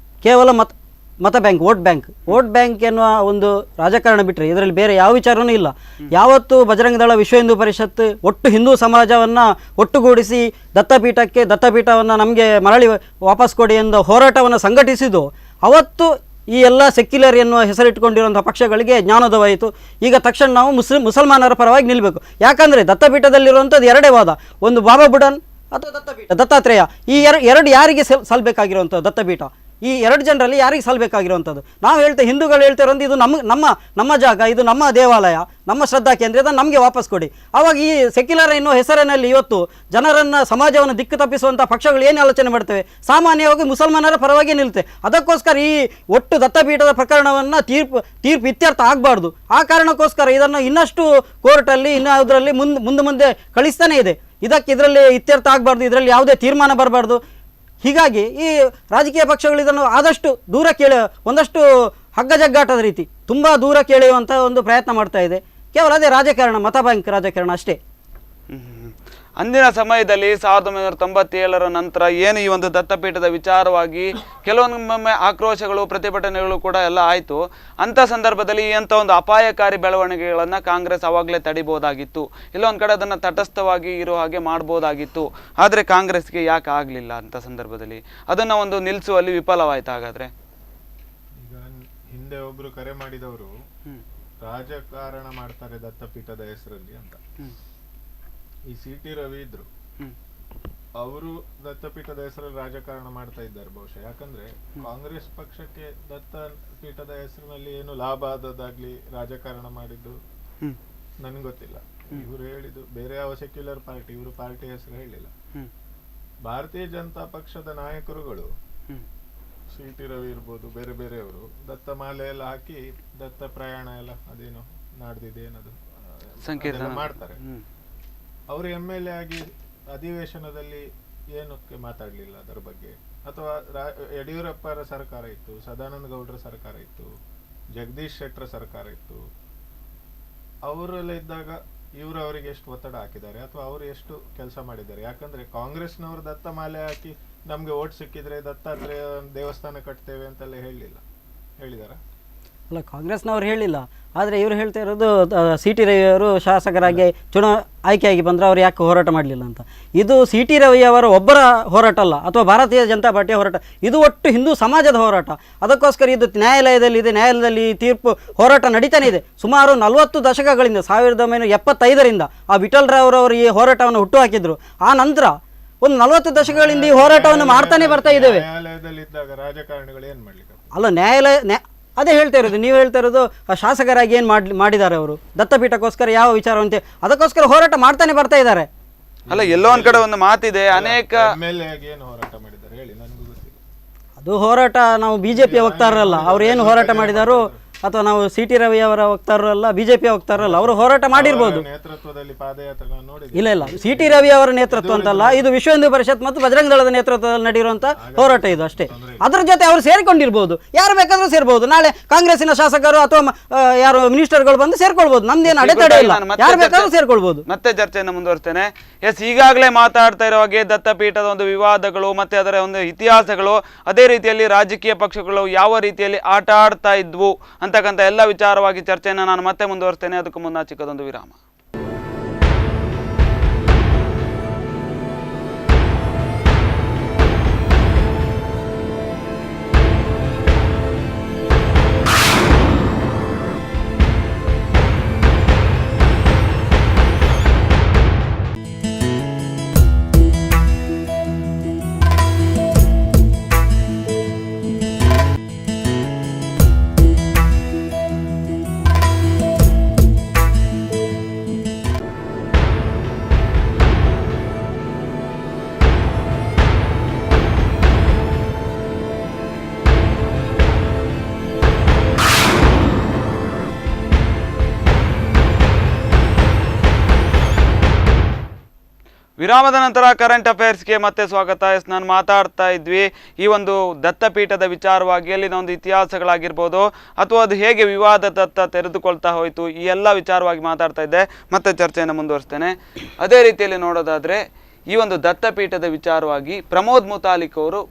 ಕೇವಲ ಮತ ಬ್ಯಾಂಕ್, ವೋಟ್ ಬ್ಯಾಂಕ್ ಎನ್ನುವ ಒಂದು ರಾಜಕಾರಣ ಬಿಟ್ಟರೆ ಇದರಲ್ಲಿ ಬೇರೆ ಯಾವ ವಿಚಾರವೂ ಇಲ್ಲ. ಯಾವತ್ತು ಬಜರಂಗ ದಳ, ವಿಶ್ವ ಹಿಂದೂ ಪರಿಷತ್ ಒಟ್ಟು ಹಿಂದೂ ಸಮಾಜವನ್ನು ಒಟ್ಟುಗೂಡಿಸಿ ದತ್ತಪೀಠವನ್ನು ನಮಗೆ ಮರಳಿ ವಾಪಸ್ ಕೊಡಿ ಎಂದು ಹೋರಾಟವನ್ನು ಸಂಘಟಿಸಿದ್ದು, ಅವತ್ತು ಈ ಎಲ್ಲ ಸೆಕ್ಯುಲರ್ ಎನ್ನುವ ಹೆಸರಿಟ್ಟುಕೊಂಡಿರುವಂಥ ಪಕ್ಷಗಳಿಗೆ ಜ್ಞಾನೋದಯವಾಯಿತು. ಈಗ ತಕ್ಷಣ ನಾವು ಮುಸಲ್ಮಾನರ ಪರವಾಗಿ ನಿಲ್ಲಬೇಕು. ಯಾಕಂದರೆ ದತ್ತಪೀಠದಲ್ಲಿರುವಂಥದ್ದು ಎರಡೇ ವಾದ, ಒಂದು ಬಾಬಾ ಬುಡನ್ ಅಥವಾ ದತ್ತಾತ್ರೇಯ. ಈ ಎರಡು ಯಾರಿಗೆ ಸಲ್ಲಬೇಕಾಗಿರುವಂಥದ್ದು ದತ್ತಪೀಠ? ಈ ಎರಡು ಜನರಲ್ಲಿ ಯಾರಿಗೆ ಸಲ್ಲಬೇಕಾಗಿರುವಂಥದ್ದು? ನಾವು ಹಿಂದೂಗಳು ಹೇಳ್ತಿರೋದು ಇದು ನಮ್ಮ ಜಾಗ, ಇದು ನಮ್ಮ ದೇವಾಲಯ, ನಮ್ಮ ಶ್ರದ್ಧಾ ಕೇಂದ್ರ, ಇದನ್ನು ನಮಗೆ ವಾಪಸ್ ಕೊಡಿ. ಆವಾಗ ಈ ಸೆಕ್ಯುಲರ್ ಎನ್ನುವ ಹೆಸರಿನಲ್ಲಿ ಇವತ್ತು ಜನರನ್ನು, ಸಮಾಜವನ್ನು ದಿಕ್ಕು ತಪ್ಪಿಸುವಂಥ ಪಕ್ಷಗಳು ಏನು ಆಲೋಚನೆ ಮಾಡ್ತೇವೆ? ಸಾಮಾನ್ಯವಾಗಿ ಮುಸಲ್ಮಾನರ ಪರವಾಗಿ ನಿಲ್ಲುತ್ತೆ. ಅದಕ್ಕೋಸ್ಕರ ಈ ಒಟ್ಟು ದತ್ತಪೀಠದ ಪ್ರಕರಣವನ್ನು ತೀರ್ಪು ಇತ್ಯರ್ಥ ಆಗಬಾರ್ದು. ಆ ಕಾರಣಕ್ಕೋಸ್ಕರ ಇದನ್ನು ಇನ್ನಷ್ಟು ಕೋರ್ಟಲ್ಲಿ ಇದರಲ್ಲಿ ಮುಂದೆ ಕಳಿಸ್ತಾನೆ ಇದೆ. ಇದರಲ್ಲಿ ಇತ್ಯರ್ಥ ಆಗಬಾರ್ದು, ಇದರಲ್ಲಿ ಯಾವುದೇ ತೀರ್ಮಾನ ಬರಬಾರ್ದು. ಹೀಗಾಗಿ ಈ ರಾಜಕೀಯ ಪಕ್ಷಗಳು ಇದನ್ನು ಆದಷ್ಟು ದೂರ ಒಂದಷ್ಟು ಹಗ್ಗಜಗ್ಗಾಟದ ರೀತಿ ತುಂಬ ದೂರ ಕೇಳೆಯುವಂಥ ಒಂದು ಪ್ರಯತ್ನ ಮಾಡ್ತಾ ಇದೆ. ಕೇವಲ ಅದೇ ರಾಜಕಾರಣ, ಮತ ಬ್ಯಾಂಕ್ ರಾಜಕಾರಣ ಅಷ್ಟೇ. ಅಂದಿನ ಸಮಯದಲ್ಲಿ 1997 ನಂತರ ಏನು ಈ ಒಂದು ದತ್ತಪೀಠದ ವಿಚಾರವಾಗಿ ಕೆಲವೊಮ್ಮೆ ಆಕ್ರೋಶಗಳು, ಪ್ರತಿಭಟನೆಗಳು ಕೂಡ ಎಲ್ಲ ಆಯಿತು. ಅಂಥ ಸಂದರ್ಭದಲ್ಲಿ ಎಂಥ ಒಂದು ಅಪಾಯಕಾರಿ ಬೆಳವಣಿಗೆಗಳನ್ನು ಕಾಂಗ್ರೆಸ್ ಆವಾಗಲೇ ತಡಿಬೋದಾಗಿತ್ತು, ಇಲ್ಲೊಂದು ಕಡೆ ಅದನ್ನು ತಟಸ್ಥವಾಗಿ ಇರೋ ಹಾಗೆ ಮಾಡ್ಬೋದಾಗಿತ್ತು. ಆದರೆ ಕಾಂಗ್ರೆಸ್ಗೆ ಯಾಕೆ ಆಗಲಿಲ್ಲ? ಅಂಥ ಸಂದರ್ಭದಲ್ಲಿ ಅದನ್ನು ಒಂದು ನಿಲ್ಲಿಸುವಲ್ಲಿ ವಿಫಲವಾಯ್ತು. ಹಾಗಾದರೆ ಈಗ ಹಿಂದೆ ಒಬ್ರು ಕರೆ ಮಾಡಿದವರು ರಾಜಕಾರಣ ಮಾಡ್ತಾರೆ ದತ್ತಪೀಠದ ಹೆಸರಲ್ಲಿ ಅಂತ. ಈ ಸಿ.ಟಿ. ರವಿ ಇದ್ರು, ಅವರು ದತ್ತಪೀಠದ ಹೆಸರಲ್ಲಿ ರಾಜಕಾರಣ ಮಾಡ್ತಾ ಇದ್ದಾರೆ ಬಹುಶಃ. ಯಾಕಂದ್ರೆ ಕಾಂಗ್ರೆಸ್ ಪಕ್ಷಕ್ಕೆ ದತ್ತಪೀಠದ ಹೆಸರಿನಲ್ಲಿ ಏನು ಲಾಭ ಆದದಾಗ್ಲಿ ರಾಜಕಾರಣ ಮಾಡಿದ್ದು ನನ್ಗೆ ಗೊತ್ತಿಲ್ಲ. ಇವರು ಹೇಳಿದ್ದು ಬೇರೆ ಯಾವ ಸೆಕ್ಯುಲರ್ ಪಾರ್ಟಿ, ಇವರು ಪಾರ್ಟಿ ಹೆಸರು ಹೇಳಿಲ್ಲ. ಭಾರತೀಯ ಜನತಾ ಪಕ್ಷದ ನಾಯಕರುಗಳು, ಸಿ.ಟಿ. ರವಿ ಇರ್ಬೋದು, ಬೇರೆ ಬೇರೆಯವರು ದತ್ತ ಮಾಲೆ ಎಲ್ಲ ಹಾಕಿ ದತ್ತ ಪ್ರಯಾಣ ಎಲ್ಲ ಅದೇನೋ ನಾಡ್ದಿದೆ ಏನದು ಸಂಕೀರ್ಣ ಮಾಡ್ತಾರೆ. ಅವರು MLA ಆಗಿ ಅಧಿವೇಶನದಲ್ಲಿ ಏನಕ್ಕೆ ಮಾತಾಡ್ಲಿಲ್ಲ ಅದರ ಬಗ್ಗೆ? ಅಥವಾ ಯಡಿಯೂರಪ್ಪರ ಸರ್ಕಾರ ಇತ್ತು, ಸದಾನಂದ ಗೌಡರ ಸರ್ಕಾರ ಇತ್ತು, ಜಗದೀಶ್ ಶೆಟ್ಟರ್ ಸರ್ಕಾರ ಇತ್ತು, ಅವರೆಲ್ಲ ಇದ್ದಾಗ ಇವರು ಅವರಿಗೆ ಎಷ್ಟು ಒತ್ತಡ ಹಾಕಿದ್ದಾರೆ ಅಥವಾ ಅವರು ಎಷ್ಟು ಕೆಲಸ ಮಾಡಿದ್ದಾರೆ? ಯಾಕಂದ್ರೆ ಕಾಂಗ್ರೆಸ್ನವರು ದತ್ತ ಮಾಲೆ ಹಾಕಿ ನಮ್ಗೆ ಓಟ್ ಸಿಕ್ಕಿದ್ರೆ ದತ್ತಾತ್ರೇಯ ದೇವಸ್ಥಾನ ಕಟ್ತೇವೆ ಅಂತೆಲ್ಲ ಹೇಳಿದಾರ? ಅಲ್ಲ, ಕಾಂಗ್ರೆಸ್ನವ್ರು ಹೇಳಿಲ್ಲ. ಆದರೆ ಇವರು ಹೇಳ್ತಾ ಇರೋದು ಸಿ.ಟಿ. ರವಿಯವರು ಶಾಸಕರಾಗಿ ಆಯ್ಕೆಯಾಗಿ ಬಂದರೆ ಅವರು ಯಾಕೆ ಹೋರಾಟ ಮಾಡಲಿಲ್ಲ ಅಂತ. ಇದು ಸಿ.ಟಿ. ರವಿಯವರ ಒಬ್ಬರ ಹೋರಾಟ ಅಲ್ಲ, ಅಥವಾ ಭಾರತೀಯ ಜನತಾ ಪಾರ್ಟಿಯ ಹೋರಾಟ, ಇದು ಒಟ್ಟು ಹಿಂದೂ ಸಮಾಜದ ಹೋರಾಟ. ಅದಕ್ಕೋಸ್ಕರ ಇದು ನ್ಯಾಯಾಲಯದಲ್ಲಿದೆ, ನ್ಯಾಯಾಲಯದಲ್ಲಿ ತೀರ್ಪು ಹೋರಾಟ ನಡೀತಾನೆ ಇದೆ. ಸುಮಾರು 40 ದಶಕಗಳಿಂದ 1975ರಿಂದ ಆ ವಿಠಲ್ ರಾವ್ರವರು ಈ ಹೋರಾಟವನ್ನು ಹುಟ್ಟುಹಾಕಿದ್ರು. ಆ ನಂತರ ಒಂದು 40 ದಶಕಗಳಿಂದ ಈ ಹೋರಾಟವನ್ನು ಮಾಡ್ತಾನೆ ಬರ್ತಾ ಇದ್ದೇವೆ. ರಾಜಕಾರಣಿಗಳು ಏನು ಮಾಡಲಿಕ್ಕೆ? ಅಲ್ಲ, ಅದೇ ಹೇಳ್ತಾ ಇರೋದು, ನೀವು ಹೇಳ್ತಾ ಇರೋದು ಶಾಸಕರಾಗಿ ಏನು ಮಾಡಿದ್ದಾರೆ ಅವರು ದತ್ತಪೀಠಕ್ಕೋಸ್ಕರ ಯಾವ ವಿಚಾರವಂತೆ, ಅದಕ್ಕೋಸ್ಕರ ಹೋರಾಟ ಮಾಡ್ತಾನೆ ಬರ್ತಾ ಇದ್ದಾರೆ. ಅಲ್ಲ, ಎಲ್ಲೋ ಒಂದ್ ಕಡೆ ಒಂದು ಮಾತಿದೆ, ಅನೇಕ MLA ಆಗಿ ಏನು ಹೋರಾಟ ಮಾಡಿದ್ದಾರೆ ಹೇಳಿ, ನನಗೂ ಗೊತ್ತಿಲ್ಲ. ಅದು ಹೋರಾಟ ನಾವು ಬಿಜೆಪಿ ವಕ್ತಾರರಲ್ಲ, ಅವ್ರು ಏನು ಹೋರಾಟ ಮಾಡಿದಾರೋ, ಅಥವಾ ನಾವು CT ರವಿ ಅವರ ವಕ್ತಾರರಲ್ಲ, ಬಿಜೆಪಿ ವಕ್ತಾರರಲ್ಲ, ಅವರು ಹೋರಾಟ ಮಾಡಿರ್ಬೋದು. ನೇತೃತ್ವದಲ್ಲಿ ಪಾದಯಾತ್ರೆ ನಾನು ನೋಡಿದ್ದೆ. ಇಲ್ಲ CT ರವಿ ಅವರ ನೇತೃತ್ವ ಅಂತಲ್ಲ, ಇದು ವಿಶ್ವ ಹಿಂದೂ ಪರಿಷತ್ ಮತ್ತು ಬಜರಂಗ ದಳದ ನೇತೃತ್ವದಲ್ಲಿ ನಡೆಯುವಂತ ಹೋರಾಟ ಇದು ಅಷ್ಟೇ. ಅದ್ರ ಜೊತೆ ಅವರು ಸೇರಿಕೊಂಡಿರ್ಬೋದು, ಯಾರು ಬೇಕಾದ್ರೂ ಸೇರ್ಬೋದು. ನಾಳೆ ಕಾಂಗ್ರೆಸ್ಸಿನ ಶಾಸಕರು ಅಥವಾ ಯಾರು ಮಿನಿಸ್ಟರ್ಗಳು ಬಂದು ಸೇರ್ಕೊಳ್ಬಹುದು, ನಮ್ದೇನು ಅಡೆತಡೆ ಇಲ್ಲ, ಯಾರು ಬೇಕಾದ್ರೂ ಸೇರ್ಕೊಳ್ಬಹುದು. ಮತ್ತೆ ಚರ್ಚೆಯನ್ನು ಮುಂದುವರಿಸ್ತೇನೆ. ಈಗಾಗಲೇ ಮಾತಾಡ್ತಾ ಇರೋ ಹಾಗೆ ದತ್ತಪೀಠದ ಒಂದು ವಿವಾದಗಳು ಮತ್ತೆ ಅದರ ಒಂದು ಇತಿಹಾಸಗಳು, ಅದೇ ರೀತಿಯಲ್ಲಿ ರಾಜಕೀಯ ಪಕ್ಷಗಳು ಯಾವ ರೀತಿಯಲ್ಲಿ ಆಟ ಆಡ್ತಾ ಇದ್ವು ಅಂತಕ್ಕಂಥ ಎಲ್ಲ ವಿಚಾರವಾಗಿ ಚರ್ಚೆಯನ್ನು ನಾನು ಮತ್ತೆ ಮುಂದುವರಿಸ್ತೇನೆ. ಅದಕ್ಕೂ ಮುನ್ನ ಚಿಕ್ಕದೊಂದು ವಿರಾಮ. ವಿರಾಮದ ನಂತರ ಕರೆಂಟ್ ಅಫೇರ್ಸ್ಗೆ ಮತ್ತೆ ಸ್ವಾಗತ. ನಾನು ಮಾತಾಡ್ತಾ ಇದ್ವಿ ಈ ಒಂದು ದತ್ತಪೀಠದ ವಿಚಾರವಾಗಿ, ಅಲ್ಲಿನ ಒಂದು ಇತಿಹಾಸಗಳಾಗಿರ್ಬೋದು ಅಥವಾ ಅದು ಹೇಗೆ ವಿವಾದದತ್ತ ತೆರೆದುಕೊಳ್ತಾ ಹೋಯಿತು, ಈ ಎಲ್ಲ ವಿಚಾರವಾಗಿ ಮಾತಾಡ್ತಾ ಇದ್ದೆ. ಮತ್ತೆ ಚರ್ಚೆಯನ್ನು ಮುಂದುವರಿಸ್ತೇನೆ. ಅದೇ ರೀತಿಯಲ್ಲಿ ನೋಡೋದಾದರೆ ಈ ಒಂದು ದತ್ತಪೀಠದ ವಿಚಾರವಾಗಿ ಪ್ರಮೋದ್ ಮುತಾಲಿಕ್ ಅವರು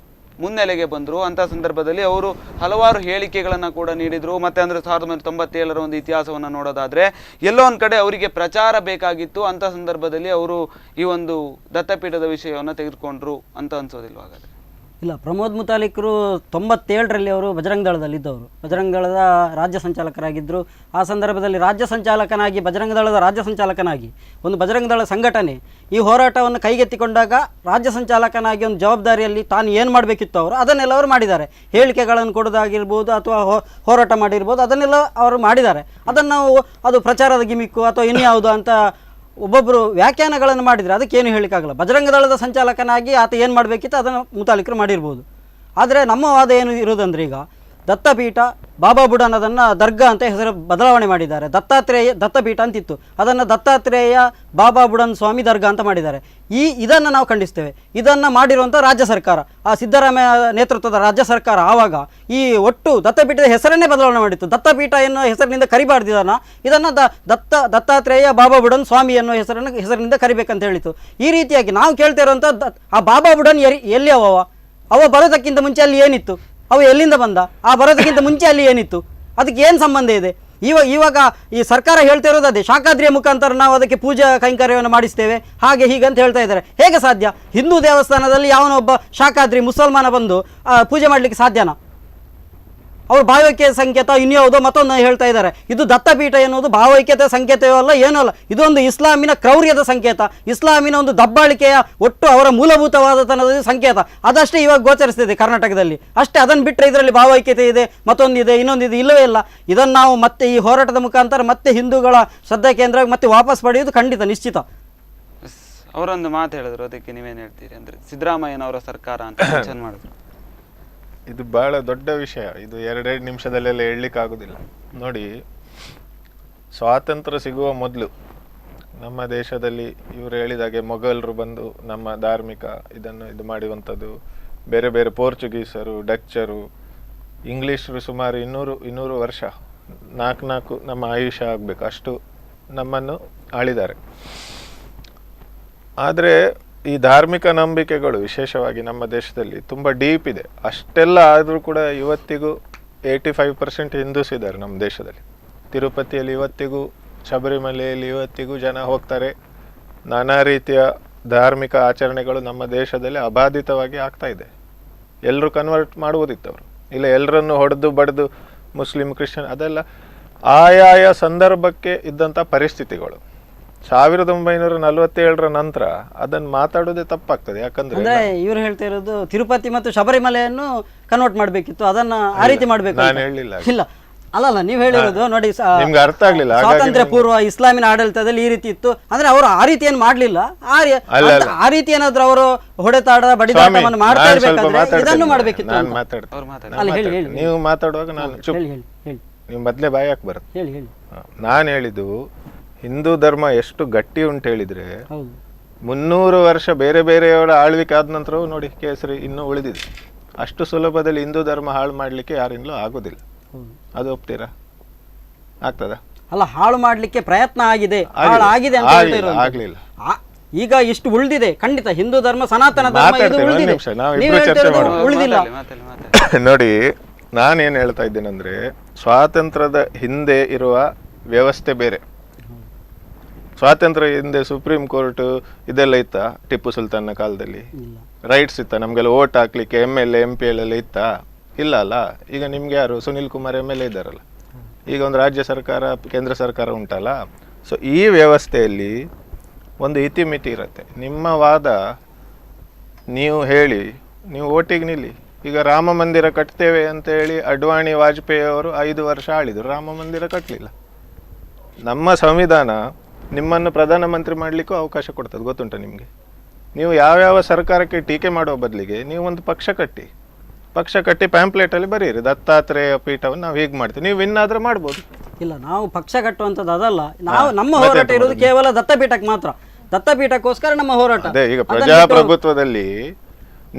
ಮುನ್ನೆಲೆಗೆ ಬಂದರು. ಅಂಥ ಸಂದರ್ಭದಲ್ಲಿ ಅವರು ಹಲವಾರು ಹೇಳಿಕೆಗಳನ್ನು ಕೂಡ ನೀಡಿದರು. ಮತ್ತು ಅಂದರೆ 1997ರ ಒಂದು ಇತಿಹಾಸವನ್ನು ನೋಡೋದಾದರೆ ಎಲ್ಲೋ ಒಂದು ಕಡೆ ಅವರಿಗೆ ಪ್ರಚಾರ ಬೇಕಾಗಿತ್ತು. ಅಂಥ ಸಂದರ್ಭದಲ್ಲಿ ಅವರು ಈ ಒಂದು ದತ್ತಪೀಠದ ವಿಷಯವನ್ನು ತೆಗೆದುಕೊಂಡ್ರು ಅಂತ ಅನ್ಸೋದಿಲ್ವ? ಹಾಗಾದರೆ ಇಲ್ಲ, ಪ್ರಮೋದ್ ಮುತಾಲಿಕರು 97ರಲ್ಲಿ ಅವರು ಬಜರಂಗ ದಳದಲ್ಲಿದ್ದವರು, ಬಜರಂಗ ದಳದ ರಾಜ್ಯ ಸಂಚಾಲಕರಾಗಿದ್ದರು. ಆ ಸಂದರ್ಭದಲ್ಲಿ ರಾಜ್ಯ ಸಂಚಾಲಕನಾಗಿ, ಬಜರಂಗ ದಳದ ರಾಜ್ಯ ಸಂಚಾಲಕನಾಗಿ ಒಂದು ಬಜರಂಗ ದಳ ಸಂಘಟನೆ ಈ ಹೋರಾಟವನ್ನು ಕೈಗೆತ್ತಿಕೊಂಡಾಗ ರಾಜ್ಯ ಸಂಚಾಲಕನಾಗಿ ಒಂದು ಜವಾಬ್ದಾರಿಯಲ್ಲಿ ತಾನು ಏನು ಮಾಡಬೇಕಿತ್ತು ಅವರು ಅದನ್ನೆಲ್ಲ ಅವರು ಮಾಡಿದ್ದಾರೆ. ಹೇಳಿಕೆಗಳನ್ನು ಕೊಡೋದಾಗಿರ್ಬೋದು ಅಥವಾ ಹೋರಾಟ ಮಾಡಿರ್ಬೋದು, ಅದನ್ನೆಲ್ಲ ಅವರು ಮಾಡಿದ್ದಾರೆ. ಅದನ್ನು ಅದು ಪ್ರಚಾರದ ಗಿಮಿಕ್ಕು ಅಥವಾ ಇನ್ಯಾವುದು ಅಂತ ಒಬ್ಬೊಬ್ಬರು ವ್ಯಾಖ್ಯಾನಗಳನ್ನು ಮಾಡಿದರೆ ಅದಕ್ಕೇನು ಹೇಳಲಿಕ್ಕಾಗಲ್ಲ. ಬಜರಂಗ ದಳದ ಸಂಚಾಲಕನಾಗಿ ಆತ ಏನು ಮಾಡಬೇಕಿತ್ತು ಅದನ್ನು ಮುತಾಲಿಕರು ಮಾಡಿರ್ಬೋದು. ಆದರೆ ನಮ್ಮ ವಾದ ಏನು ಇರೋದಂದ್ರೆ, ಈಗ ದತ್ತಪೀಠ ಬಾಬಾ ಬುಡನ್ ಅದನ್ನು ದರ್ಗಾ ಅಂತ ಹೆಸರು ಬದಲಾವಣೆ ಮಾಡಿದ್ದಾರೆ. ದತ್ತಪೀಠ ಅಂತಿತ್ತು, ಅದನ್ನು ದತ್ತಾತ್ರೇಯ ಬಾಬಾ ಬುಡನ್ ಸ್ವಾಮಿ ದರ್ಗಾ ಅಂತ ಮಾಡಿದ್ದಾರೆ. ಇದನ್ನು ನಾವು ಖಂಡಿಸ್ತೇವೆ. ಇದನ್ನು ಮಾಡಿರುವಂಥ ರಾಜ್ಯ ಸರ್ಕಾರ, ಆ ಸಿದ್ದರಾಮಯ್ಯ ನೇತೃತ್ವದ ರಾಜ್ಯ ಸರ್ಕಾರ ಆವಾಗ ಈ ಒಟ್ಟು ದತ್ತಪೀಠದ ಹೆಸರನ್ನೇ ಬದಲಾವಣೆ ಮಾಡಿತ್ತು. ದತ್ತಪೀಠ ಎನ್ನುವ ಹೆಸರಿನಿಂದ ಕರಿಬಾರ್ದಿದನ್ನು, ಇದನ್ನು ದತ್ತಾತ್ರೇಯ ಬಾಬಾ ಬುಡನ್ ಸ್ವಾಮಿ ಎನ್ನುವ ಹೆಸರಿನಿಂದ ಕರಿಬೇಕಂತ ಹೇಳಿತು. ಈ ರೀತಿಯಾಗಿ ನಾವು ಕೇಳ್ತಾ ಇರುವಂಥ ಆ ಬಾಬಾ ಬುಡನ್ ಎಲ್ಲಿ ಅವ ಬರೋದಕ್ಕಿಂತ ಮುಂಚೆ ಅಲ್ಲಿ ಏನಿತ್ತು, ಅವು ಎಲ್ಲಿಂದ ಬಂದ, ಆ ಬರೋದಕ್ಕಿಂತ ಮುಂಚೆ ಅಲ್ಲಿ ಏನಿತ್ತು, ಅದಕ್ಕೆ ಏನು ಸಂಬಂಧ ಇದೆ? ಇವಾಗ ಈ ಸರ್ಕಾರ ಹೇಳ್ತಾ ಇರೋದು ಅದೇ, ಶಾಖಾದ್ರಿಯ ಮುಖಾಂತರ ನಾವು ಅದಕ್ಕೆ ಪೂಜಾ ಕೈಂಕರ್ಯವನ್ನು ಮಾಡಿಸ್ತೇವೆ ಹಾಗೆ ಹೀಗೆ ಅಂತ ಹೇಳ್ತಾ ಇದ್ದಾರೆ. ಹೇಗೆ ಸಾಧ್ಯ? ಹಿಂದೂ ದೇವಸ್ಥಾನದಲ್ಲಿ ಯಾವನೊಬ್ಬ ಶಾಖಾದ್ರಿ ಮುಸಲ್ಮಾನ ಬಂದು ಪೂಜೆ ಮಾಡಲಿಕ್ಕೆ ಸಾಧ್ಯನಾ? ಅವರು ಭಾವೈಕ್ಯತೆ ಸಂಕೇತ ಇನ್ಯಾವುದೋ ಮತ್ತೊಂದು ಹೇಳ್ತಾ ಇದ್ದಾರೆ. ಇದು ದತ್ತಪೀಠ ಎನ್ನುವುದು ಭಾವೈಕ್ಯತೆ ಸಂಕೇತವೂ ಅಲ್ಲ, ಏನೂ ಅಲ್ಲ. ಇದೊಂದು ಇಸ್ಲಾಮಿನ ಕ್ರೌರ್ಯದ ಸಂಕೇತ, ಇಸ್ಲಾಮಿನ ಒಂದು ದಬ್ಬಾಳಿಕೆಯ ಒಟ್ಟು ಅವರ ಮೂಲಭೂತವಾದತನದ ಸಂಕೇತ. ಅದಷ್ಟೇ ಇವಾಗ ಗೋಚರಿಸ್ತಿದೆ ಕರ್ನಾಟಕದಲ್ಲಿ ಅಷ್ಟೇ. ಅದನ್ನು ಬಿಟ್ಟರೆ ಇದರಲ್ಲಿ ಭಾವೈಕ್ಯತೆ ಇದೆ, ಮತ್ತೊಂದಿದೆ, ಇನ್ನೊಂದಿದೆ, ಇಲ್ಲವೇ ಇಲ್ಲ. ಇದನ್ನು ನಾವು ಮತ್ತೆ ಈ ಹೋರಾಟದ ಮುಖಾಂತರ ಮತ್ತೆ ಹಿಂದೂಗಳ ಶ್ರದ್ಧಾ ಕೇಂದ್ರ ಮತ್ತೆ ವಾಪಸ್ ಪಡೆಯುವುದು ಖಂಡಿತ ನಿಶ್ಚಿತ. ಅವರೊಂದು ಮಾತು ಹೇಳಿದ್ರು, ಅದಕ್ಕೆ ನೀವೇನು ಹೇಳ್ತೀರಿ? ಅಂದರೆ ಸಿದ್ದರಾಮಯ್ಯನವರ ಸರ್ಕಾರ ಅಂತ ಮೆನ್ಷನ್ ಮಾಡಿದ್ರು. ಇದು ಬಹಳ ದೊಡ್ಡ ವಿಷಯ. ಇದು 2 ನಿಮಿಷದಲ್ಲೆಲ್ಲ ಹೇಳಲಿಕ್ಕಾಗೋದಿಲ್ಲ. ನೋಡಿ, ಸ್ವಾತಂತ್ರ್ಯ ಸಿಗುವ ಮೊದಲು ನಮ್ಮ ದೇಶದಲ್ಲಿ ಇವರು ಹೇಳಿದಾಗೆ ಮೊಘಲರು ಬಂದು ನಮ್ಮ ಧಾರ್ಮಿಕ ಇದನ್ನು ಇದು ಮಾಡುವಂಥದ್ದು, ಬೇರೆ ಬೇರೆ ಪೋರ್ಚುಗೀಸರು, ಡಚ್ಚರು, ಇಂಗ್ಲೀಷರು ಸುಮಾರು 200 ವರ್ಷ 4 ನಮ್ಮ ಆಯುಷ್ಯ ಆಗಬೇಕು ಅಷ್ಟು ನಮ್ಮನ್ನು ಆಳಿದ್ದಾರೆ. ಆದರೆ ಈ ಧಾರ್ಮಿಕ ನಂಬಿಕೆಗಳು ವಿಶೇಷವಾಗಿ ನಮ್ಮ ದೇಶದಲ್ಲಿ ತುಂಬ ಡೀಪ್ ಇದೆ. ಅಷ್ಟೆಲ್ಲ ಆದರೂ ಕೂಡ ಇವತ್ತಿಗೂ 85% ಹಿಂದೂಸ್ ಇದ್ದಾರೆ ನಮ್ಮ ದೇಶದಲ್ಲಿ. ತಿರುಪತಿಯಲ್ಲಿ ಇವತ್ತಿಗೂ, ಶಬರಿಮಲೆಯಲ್ಲಿ ಇವತ್ತಿಗೂ ಜನ ಹೋಗ್ತಾರೆ. ನಾನಾ ರೀತಿಯ ಧಾರ್ಮಿಕ ಆಚರಣೆಗಳು ನಮ್ಮ ದೇಶದಲ್ಲಿ ಅಬಾಧಿತವಾಗಿ ಆಗ್ತಾ ಇದೆ. ಎಲ್ಲರೂ ಕನ್ವರ್ಟ್ ಮಾಡುವುದಿತ್ತವರು, ಇಲ್ಲ ಎಲ್ಲರನ್ನು ಹೊಡೆದು ಬಡಿದು ಮುಸ್ಲಿಂ ಕ್ರಿಶ್ಚಿಯನ್, ಅದೆಲ್ಲ ಆಯಾಯ ಸಂದರ್ಭಕ್ಕೆ ಇದ್ದಂಥ ಪರಿಸ್ಥಿತಿಗಳು. 1947ರ ನಂತರ ಅದನ್ನು ಮಾತಾಡೋದೇ ತಪ್ಪಾಗ್ತದೆ. ಯಾಕಂದ್ರೆ ಇವರು ಹೇಳ್ತಾ ಇರೋದು ತಿರುಪತಿ ಮತ್ತು ಶಬರಿಮಲೆಯನ್ನು ಕನ್ವರ್ಟ್ ಮಾಡಬೇಕಿತ್ತು, ಅದನ್ನ ಆ ರೀತಿ ಮಾಡಬೇಕು. ನಾನು ಹೇಳಿಲ್ಲ. ಇಲ್ಲ, ಅಲ್ಲಲ್ಲ ನೀವು ಹೇಳಿರೋದು ನೋಡಿ ನಿಮ್ಗೆ ಅರ್ಥ ಆಗ್ಲಿಲ್ಲ, ಹಾಗಾಗಿ ಸ್ವಾತಂತ್ರ್ಯ ಪೂರ್ವ ಇಸ್ಲಾಮಿನ ಆಡಳಿತದಲ್ಲಿ ಈ ರೀತಿ ಇತ್ತು ಅಂದ್ರೆ ಅವರು ಆ ರೀತಿ ಏನು ಮಾಡ್ಲಿಲ್ಲ. ಆ ರೀತಿ ಏನಾದ್ರು ಅವರು ಹೊಡೆತಾಡ ಬಡಿದಾಟವನ್ನು ಮಾಡ್ತಾ ಇರ್ಬೇಕಾದ್ರೆ ಇದನ್ನು ಮಾಡ್ಬೇಕಿತ್ತು. ನಾನು ಮಾತಾಡ್ತೀನಿ, ಅಲ್ಲ ಹೇಳಿ ಹೇಳಿ ನೀವು ಮಾತಾಡುವಾಗ ನಾನು ಚುಪ್. ಹೇಳಿ ಹೇಳಿ ಹೇಳಿ ನೀವು ಮೊದ್ಲೇ ಬಾಯಿ ಹಾಕಿ ಬರುತ್ತೆ. ಹೇಳಿ ಹೇಳಿ. ನಾನು ಹೇಳಿದ್ದು ಹಿಂದೂ ಧರ್ಮ ಎಷ್ಟು ಗಟ್ಟಿ ಉಂಟು ಹೇಳಿದ್ರೆ, ಹೌದು 300 ವರ್ಷ ಬೇರೆ ಬೇರೆಯವರ ಆಳ್ವಿಕೆ ಆದ ನಂತರವೂ ನೋಡಿ ಕೇಸರಿ ಇನ್ನೂ ಉಳಿದಿದೆ. ಅಷ್ಟು ಸುಲಭದಲ್ಲಿ ಹಿಂದೂ ಧರ್ಮ ಹಾಳು ಮಾಡ್ಲಿಕ್ಕೆ ಯಾರಿಂದಲೂ ಆಗೋದಿಲ್ಲ. ಅದು ಒಪ್ತೀರಾ? ಆಗ್ತದ? ಅಲ್ಲ, ಹಾಳು ಮಾಡ್ಲಿಕ್ಕೆ ಪ್ರಯತ್ನ ಆಗಿದೆ, ಹಾಳು ಆಗಿದೆ ಅಂತ ಹೇಳ್ತಾ ಇರೋದು. ಆಗ್ಲಿಲ್ಲ. ಈಗ ಇಷ್ಟು ಉಳಿದಿದೆ. ಖಂಡಿತ ಹಿಂದೂ ಧರ್ಮ ಸನಾತನ ಧರ್ಮ ಇದು ಉಳಿದಿದೆ. ನೀವು ಹೇಳ್ತಾ ಇರೋದು ಉಳಿದಿಲ್ಲ. ನೋಡಿ, ನಾನೇನ್ ಹೇಳ್ತಾ ಇದ್ದೇನೆಂದ್ರೆ, ಸ್ವಾತಂತ್ರ್ಯದ ಹಿಂದೆ ಇರುವ ವ್ಯವಸ್ಥೆ ಬೇರೆ. ಸ್ವಾತಂತ್ರ್ಯ ಹಿಂದೆ ಸುಪ್ರೀಂ ಕೋರ್ಟ್ ಇದೆಲ್ಲ ಇತ್ತಾ? ಟಿಪ್ಪು ಸುಲ್ತಾನ್ನ ಕಾಲದಲ್ಲಿ ರೈಟ್ಸ್ ಇತ್ತ? ನಮ್ಗೆಲ್ಲ ಓಟ್ ಹಾಕ್ಲಿಕ್ಕೆ MLA MP ಎಲ್ಲ ಇತ್ತಾ? ಇಲ್ಲ ಅಲ್ಲ. ಈಗ ನಿಮ್ಗೆ ಯಾರು ಸುನಿಲ್ ಕುಮಾರ್ MLA ಇದ್ದಾರಲ್ಲ, ಈಗ ಒಂದು ರಾಜ್ಯ ಸರ್ಕಾರ ಕೇಂದ್ರ ಸರ್ಕಾರ ಉಂಟಲ್ಲ. ಸೊ ಈ ವ್ಯವಸ್ಥೆಯಲ್ಲಿ ಒಂದು ಇತಿಮಿತಿ ಇರುತ್ತೆ. ನಿಮ್ಮ ವಾದ ನೀವು ಹೇಳಿ, ನೀವು ಓಟಿಗೆ ನಿಲ್ಲಿ. ಈಗ ರಾಮ ಮಂದಿರ ಕಟ್ತೇವೆ ಅಂತ ಹೇಳಿ ಅಡ್ವಾಣಿ ವಾಜಪೇಯಿ ಅವರು 5 ವರ್ಷ ಆಳಿದ್ರು, ರಾಮ ಮಂದಿರ ಕಟ್ಟಲಿಲ್ಲ. ನಮ್ಮ ಸಂವಿಧಾನ ನಿಮ್ಮನ್ನು ಪ್ರಧಾನಮಂತ್ರಿ ಮಾಡಲಿಕ್ಕೂ ಅವಕಾಶ ಕೊಡ್ತದೆ, ಗೊತ್ತುಂಟ ನಿಮಗೆ? ನೀವು ಯಾವ್ಯಾವ ಸರ್ಕಾರಕ್ಕೆ ಟೀಕೆ ಮಾಡೋ ಬದಲಿಗೆ ನೀವು ಒಂದು ಪಕ್ಷ ಕಟ್ಟಿ ಪ್ಯಾಂಪ್ಲೆಟಲ್ಲಿ ಬರೀರಿ, ದತ್ತಾತ್ರೇಯ ಪೀಠವನ್ನು ನಾವು ಹೀಗೆ ಮಾಡ್ತೀವಿ, ನೀವು ವಿನ್ ಆದ್ರೆ ಮಾಡ್ಬೋದು. ಇಲ್ಲ, ನಾವು ಪಕ್ಷ ಕಟ್ಟುವಂಥದ್ದು ಅದಲ್ಲ. ನಾವು ನಮ್ಮ ಹೋರಾಟ ಇರೋದು ಕೇವಲ ದತ್ತಪೀಠಕ್ಕೆ ಮಾತ್ರ. ದತ್ತಪೀಠಕ್ಕೋಸ್ಕರ ನಮ್ಮ ಹೋರಾಟ. ಅದೇ ಈಗ ಪ್ರಜಾಪ್ರಭುತ್ವದಲ್ಲಿ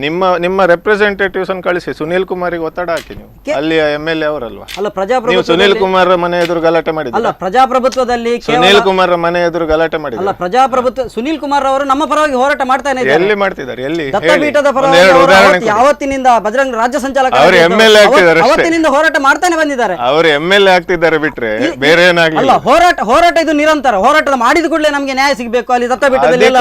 ನಿಮ್ಮ ರೆಪ್ರೆಸೆಂಟೇಟಿವ್ಸ್ ಅನ್ನು ಕಳಿಸಿ, ಸುನೀಲ್ ಕುಮಾರಿಗೆ ಒತ್ತಡ ಹಾಕಿ. ನೀವು ಅಲ್ಲಿ MLA ಅವರಲ್ವಾ? ಅಲ್ಲ, ನೀವು ಸುನೀಲ್ ಕುಮಾರ್ ಮನೆ ಎದುರು ಗಲಾಟೆ ಮಾಡಿದ್ರಿ. ಅಲ್ಲ, ಪ್ರಜಾಪ್ರಭುತ್ವದಲ್ಲಿ ಸುನೀಲ್ ಕುಮಾರ್ ಮನೆ ಎದುರು ಗಲಾಟೆ ಮಾಡಿದ್ರಿ. ಅಲ್ಲ, ಪ್ರಜಾಪ್ರಭುತ್ವ ಸುನೀಲ್ ಕುಮಾರ್ ಅವರು ನಮ್ಮ ಪರವಾಗಿ ಹೋರಾಟ ಮಾಡ್ತಾನೆ ಇದ್ದಾರೆ. ಎಲ್ಲಿ ಮಾಡ್ತಿದ್ದಾರೆ? ಎಲ್ಲಿ? ದತ್ತಪೀಠದ ಪರವಾಗಿ ಯಾವತ್ತಿನಿಂದ ಬಜರಂಗ ರಾಜ್ಯ ಸಂಚಾಲಕ ಅವರು MLA ಆಗ್ತಿದ್ದಾರೆ, ಅವತ್ತಿನಿಂದ ಹೋರಾಟ ಮಾಡ್ತಾನೆ ಬಂದಿದ್ದಾರೆ. ಅವರು MLA ಆಗ್ತಿದ್ದಾರೆ ಬಿಟ್ರೆ ಬೇರೆ ಏನಾಗಿಲ್ಲ. ಅಲ್ಲ, ಹೋರಾಟ ಇದು ನಿರಂತರ. ಹೋರಾಟ ಮಾಡಿದ ಕೂಡಲೇ ನಮಗೆ ನ್ಯಾಯ ಸಿಗಬೇಕು. ಅಲ್ಲಿ ದತ್ತಪೀಠದಲ್ಲಿ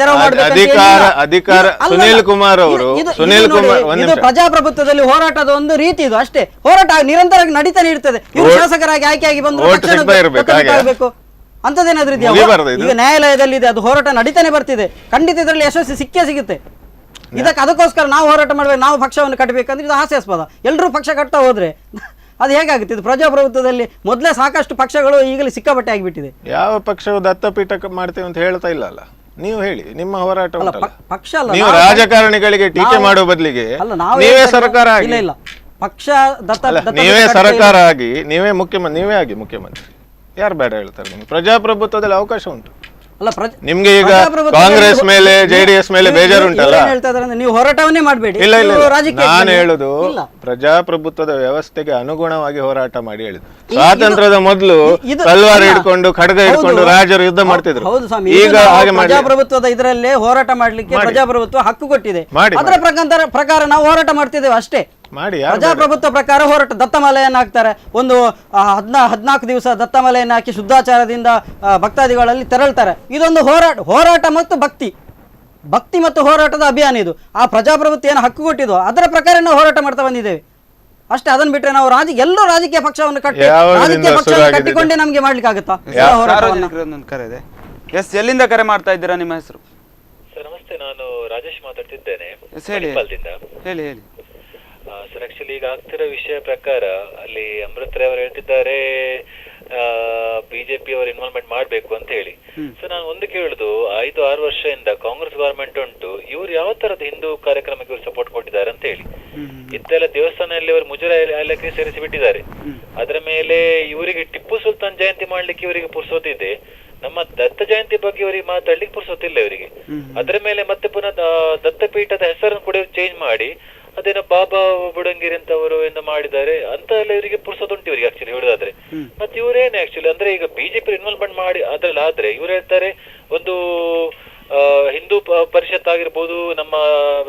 ತೆರವು ಮಾಡಬೇಕು. ಅಧಿಕಾರ ಸುನೀಲ್ ಕುಮಾರ್ ಅವರು, ಸುನೀಲ್ ಕುಮಾರ್ ಇದು ಪ್ರಜಾಪ್ರಭುತ್ವದಲ್ಲಿ ಹೋರಾಟದ ಒಂದು ರೀತಿ. ಇದು ಅಷ್ಟೇ. ಹೋರಾಟ ನಿರಂತರವಾಗಿ ನಡೀತಾನೆ ಇರ್ತದೆ. ಇವರು ಶಾಸಕರಾಗಿ ಆಯ್ಕೆಯಾಗಿ ಬಂದು ಅಂತದೇನಾದ್ರೂ ಇದೆಯಾ? ಈಗ ನ್ಯಾಯಾಲಯದಲ್ಲಿ ಇದೆ, ಅದು ಹೋರಾಟ ನಡೀತಾನೆ ಬರ್ತಿದೆ. ಖಂಡಿತ ಇದರಲ್ಲಿ ಯಶಸ್ಸು ಸಿಕ್ಕೇ ಸಿಗುತ್ತೆ. ಅದಕ್ಕೋಸ್ಕರ ನಾವು ಹೋರಾಟ ಮಾಡ್ಬೇಕು, ನಾವು ಪಕ್ಷವನ್ನು ಕಟ್ಟಬೇಕಂದ್ರೆ ಇದು ಹಾಸ್ಯಾಸ್ಪದ. ಎಲ್ಲರೂ ಪಕ್ಷ ಕಟ್ತಾ ಹೋದ್ರೆ ಅದು ಹೇಗಾಗುತ್ತೆ? ಇದು ಪ್ರಜಾಪ್ರಭುತ್ವದಲ್ಲಿ ಮೊದಲೇ ಸಾಕಷ್ಟು ಪಕ್ಷಗಳು ಈಗಲೇ ಸಿಕ್ಕಾಪಟ್ಟೆ ಆಗಿಬಿಟ್ಟಿದೆ. ಯಾವ ಪಕ್ಷವು ದತ್ತಪೀಠ ಮಾಡ್ತೇವೆ ಅಂತ ಹೇಳ್ತಾ ಇಲ್ಲ ಅಲ್ಲ. ನೀವು ಹೇಳಿ, ನಿಮ್ಮ ಹೋರಾಟ ಪಕ್ಷ ಅಲ್ಲ. ನೀವು ರಾಜಕಾರಣಿಗಳಿಗೆ ಟೀಕೆ ಮಾಡೋ ಬದಲಿಗೆ ನೀವೇ ಸರ್ಕಾರ ಆಗಿ, ಇಲ್ಲ ಪಕ್ಷ ನೀವೇ ಸರ್ಕಾರ ಆಗಿ, ನೀವೇ ಮುಖ್ಯಮಂತ್ರಿ, ನೀವೇ ಆಗಿ ಮುಖ್ಯಮಂತ್ರಿ. ಯಾರು ಬೇಡ ಹೇಳ್ತಾರೆ? ನಿಮ್ಗೆ ಪ್ರಜಾಪ್ರಭುತ್ವದಲ್ಲಿ ಅವಕಾಶ ಉಂಟು. ಅಲ್ಲ, ನಿಮ್ಗೆ ಈಗ ಕಾಂಗ್ರೆಸ್ ಮೇಲೆ JDS ಮೇಲೆ ಬೇಜಾರು ಉಂಟಲ್ಲ, ನೀವು ಹೋರಾಟವನ್ನೇ ಮಾಡಬೇಡಿ. ಇಲ್ಲ, ನಾನು ಹೇಳುದು ಪ್ರಜಾಪ್ರಭುತ್ವದ ವ್ಯವಸ್ಥೆಗೆ ಅನುಗುಣವಾಗಿ ಹೋರಾಟ ಮಾಡಿ ಹೇಳಿದ್ರು. ಸ್ವಾತಂತ್ರ್ಯದ ಮೊದಲು ತಲ್ವಾರ ಹಿಡ್ಕೊಂಡು ಖಡ್ಗ ಹಿಡ್ಕೊಂಡು ರಾಜರು ಯುದ್ಧ ಮಾಡ್ತಿದ್ರು. ಈಗ ಹಾಗೆ ಪ್ರಜಾಪ್ರಭುತ್ವದ ಇದರಲ್ಲೇ ಹೋರಾಟ ಮಾಡ್ಲಿಕ್ಕೆ ಪ್ರಜಾಪ್ರಭುತ್ವ ಹಕ್ಕು ಕೊಟ್ಟಿದೆ. ಅದರ ಪ್ರಕಾರ ನಾವು ಹೋರಾಟ ಮಾಡ್ತಿದ್ದೇವೆ ಅಷ್ಟೇ. ಪ್ರಜಾಪ್ರಭುತ್ವ ಪ್ರಕಾರ ಹೋರಾಟ. ದತ್ತಮಾಲೆಯನ್ನು ಹಾಕ್ತಾರೆ. ಒಂದು 14 ದಿವಸ ದತ್ತಮಾಲೆಯನ್ನು ಹಾಕಿ ಶುದ್ಧಾಚಾರದಿಂದ ಭಕ್ತಾದಿಗಳಲ್ಲಿ ತೆರಳ್ತಾರೆ. ಇದೊಂದು ಹೋರಾಟ ಮತ್ತು ಭಕ್ತಿ ಮತ್ತು ಹೋರಾಟದ ಅಭಿಯಾನ ಇದು. ಆ ಪ್ರಜಾಪ್ರಭುತ್ವ ಏನು ಹಕ್ಕು ಕೊಟ್ಟಿದ್ದು ಅದರ ಪ್ರಕಾರ ನಾವು ಹೋರಾಟ ಮಾಡ್ತಾ ಬಂದಿದ್ದೇವೆ ಅಷ್ಟೇ. ಅದನ್ನ ಬಿಟ್ಟರೆ ನಾವು ಎಲ್ಲರೂ ರಾಜಕೀಯ ಪಕ್ಷವನ್ನು ಕಟ್ಟಿಕೊಂಡೇ ನಮ್ಗೆ ಮಾಡ್ಲಿಕ್ಕೆ ಆಗುತ್ತಾ? ಎಸ್, ಎಲ್ಲಿಂದ ಕರೆ ಮಾಡ್ತಾ ಇದ್ದೀರಾ? ನಿಮ್ಮ ಹೆಸರು? ಸರ್ ನಮಸ್ತೆ, ನಾನು ರಾಜೇಶ್ ಮಾತಾಡ್ತಿದ್ದೇನೆ. ಹೇಳಿ ಹೇಳಿ. ಸರ್ ಆಕ್ಚುಲಿ ಈಗ ಆಗ್ತಿರೋ ವಿಷಯ ಪ್ರಕಾರ ಅಲ್ಲಿ ಅಮೃತ್ ರೈ ಅವರು ಹೇಳ್ತಿದ್ದಾರೆ ಬಿಜೆಪಿ ಅವರು ಇನ್ವಾಲ್ವ್ಮೆಂಟ್ ಮಾಡ್ಬೇಕು ಅಂತ ಹೇಳಿ. ಸೊ ನಾನು ಒಂದು ಕೇಳುದು, 5-6 ವರ್ಷದಿಂದ ಕಾಂಗ್ರೆಸ್ ಗವರ್ಮೆಂಟ್ ಉಂಟು, ಇವ್ರು ಯಾವ ತರದ ಹಿಂದೂ ಕಾರ್ಯಕ್ರಮಕ್ಕೆ ಇವರು ಸಪೋರ್ಟ್ ಕೊಟ್ಟಿದ್ದಾರೆ ಅಂತ ಹೇಳಿ. ಇತ್ತೆಲ್ಲ ದೇವಸ್ಥಾನದಲ್ಲಿ ಅವರು ಮುಜರಾ ಇಲಾಖೆ ಸೇರಿಸಿ ಬಿಟ್ಟಿದ್ದಾರೆ. ಅದರ ಮೇಲೆ ಇವರಿಗೆ ಟಿಪ್ಪು ಸುಲ್ತಾನ್ ಜಯಂತಿ ಮಾಡ್ಲಿಕ್ಕೆ ಇವರಿಗೆ ಪುರ್ಸೋತಿದೆ, ನಮ್ಮ ದತ್ತ ಜಯಂತಿ ಬಗ್ಗೆ ಇವರಿಗೆ ಮಾತಾಡ್ಲಿಕ್ಕೆ ಪುರ್ಸೋತಿಲ್ಲ ಇವರಿಗೆ. ಅದರ ಮೇಲೆ ಮತ್ತೆ ಪುನಃ ದತ್ತಪೀಠದ ಹೆಸರನ್ನು ಕೂಡ ಚೇಂಜ್ ಮಾಡಿ ಅದೇನೋ ಬಾಬಾ ಬುಡಂಗಿರಿ ಅಂತ ಅವರು ಏನು ಮಾಡಿದ್ದಾರೆ ಅಂತ ಎಲ್ಲ ಇವರಿಗೆ ಪುರ್ಸೋದುಂಟು ಇವರಿಗೆ ಆಕ್ಚುಲಿ ಹೇಳೋದಾದ್ರೆ. ಮತ್ತೆ ಇವರೇನು ಆಕ್ಚುಲಿ ಅಂದ್ರೆ ಈಗ ಬಿಜೆಪಿ ಇನ್ವಾಲ್ವ್ಮೆಂಟ್ ಮಾಡಿ ಅದ್ರಲ್ಲಿ ಆದ್ರೆ ಇವ್ರು ಹೇಳ್ತಾರೆ ಒಂದು ಹಿಂದೂ ಪರಿಷತ್ ಆಗಿರ್ಬೋದು, ನಮ್ಮ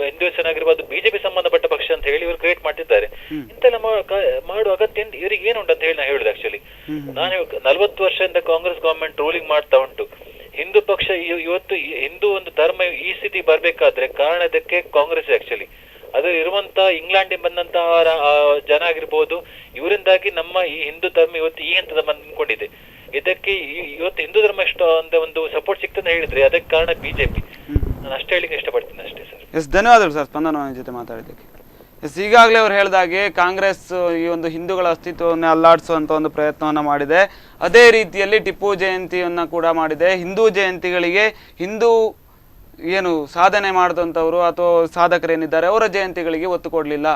ಹಿಂದೂಸನ್ ಆಗಿರ್ಬೋದು, ಬಿಜೆಪಿ ಸಂಬಂಧಪಟ್ಟ ಪಕ್ಷ ಅಂತ ಹೇಳಿ ಇವರು ಕ್ರಿಯೇಟ್ ಮಾಡ್ತಿದ್ದಾರೆ. ಇಂತೆಲ್ಲ ಮಾಡುವ ಅಗತ್ಯ ಇವರಿಗೆ ಏನುಂಟು ಅಂತ ಹೇಳಿ ನಾ ಹೇಳುದು. ಆಕ್ಚುಲಿ ನಾನು 40 ವರ್ಷದಿಂದ ಕಾಂಗ್ರೆಸ್ ಗವರ್ಮೆಂಟ್ ರೂಲಿಂಗ್ ಮಾಡ್ತಾ ಉಂಟು. ಹಿಂದೂ ಪಕ್ಷ ಇವತ್ತು ಹಿಂದೂ ಒಂದು ಧರ್ಮ ಈ ಸ್ಥಿತಿ ಬರ್ಬೇಕಾದ್ರೆ ಕಾರಣ ಇದಕ್ಕೆ ಕಾಂಗ್ರೆಸ್ ಆಕ್ಚುಲಿ. ಅದು ಇರುವಂತ ಇಂಗ್ಲೆಂಡ್ ಬಂದಂತಹ ಜನ ಆಗಿರ್ಬೋದು, ಇವರಿಂದಾಗಿ ನಮ್ಮ ಈ ಹಿಂದೂ ಧರ್ಮ ಇವತ್ತು ಈ ಹಂತದ ಬಂದ್ಕೊಂಡಿದೆ. ಇದಕ್ಕೆ ಇವತ್ತು ಹಿಂದೂ ಧರ್ಮ ಎಷ್ಟು ಅಂತ ಒಂದು ಸಪೋರ್ಟ್ ಸಿಗ್ತದೆ ಹೇಳಿದ್ರೆ ಅದಕ್ಕೆ ಕಾರಣ ಬಿಜೆಪಿ. ನಾನು ಅಷ್ಟೇ ಹೇಳಿಕ್ಕೆ ಇಷ್ಟಪಡ್ತೀನಿ ಅಷ್ಟೇ ಸರ್. ಎಸ್, ಧನ್ಯವಾದಗಳು ಸರ್ ಸ್ಪಂದನ ಜೊತೆ ಮಾತಾಡಿದ್ದಕ್ಕೆ. ಈಗಾಗಲೇ ಅವ್ರು ಹೇಳಿದಾಗೆ ಕಾಂಗ್ರೆಸ್ ಈ ಒಂದು ಹಿಂದೂಗಳ ಅಸ್ತಿತ್ವವನ್ನು ಅಲ್ಲಾಡಿಸುವಂಥ ಒಂದು ಪ್ರಯತ್ನವನ್ನು ಮಾಡಿದೆ. ಅದೇ ರೀತಿಯಲ್ಲಿ ಟಿಪ್ಪು ಜಯಂತಿಯನ್ನು ಕೂಡ ಮಾಡಿದೆ. ಹಿಂದೂ ಜಯಂತಿಗಳಿಗೆ ಹಿಂದೂ ಏನು ಸಾಧನೆ ಮಾಡಿದಂಥವ್ರು ಅಥವಾ ಸಾಧಕರೇನಿದ್ದಾರೆ ಅವರ ಜಯಂತಿಗಳಿಗೆ ಒತ್ತು ಕೊಡಲಿಲ್ಲ,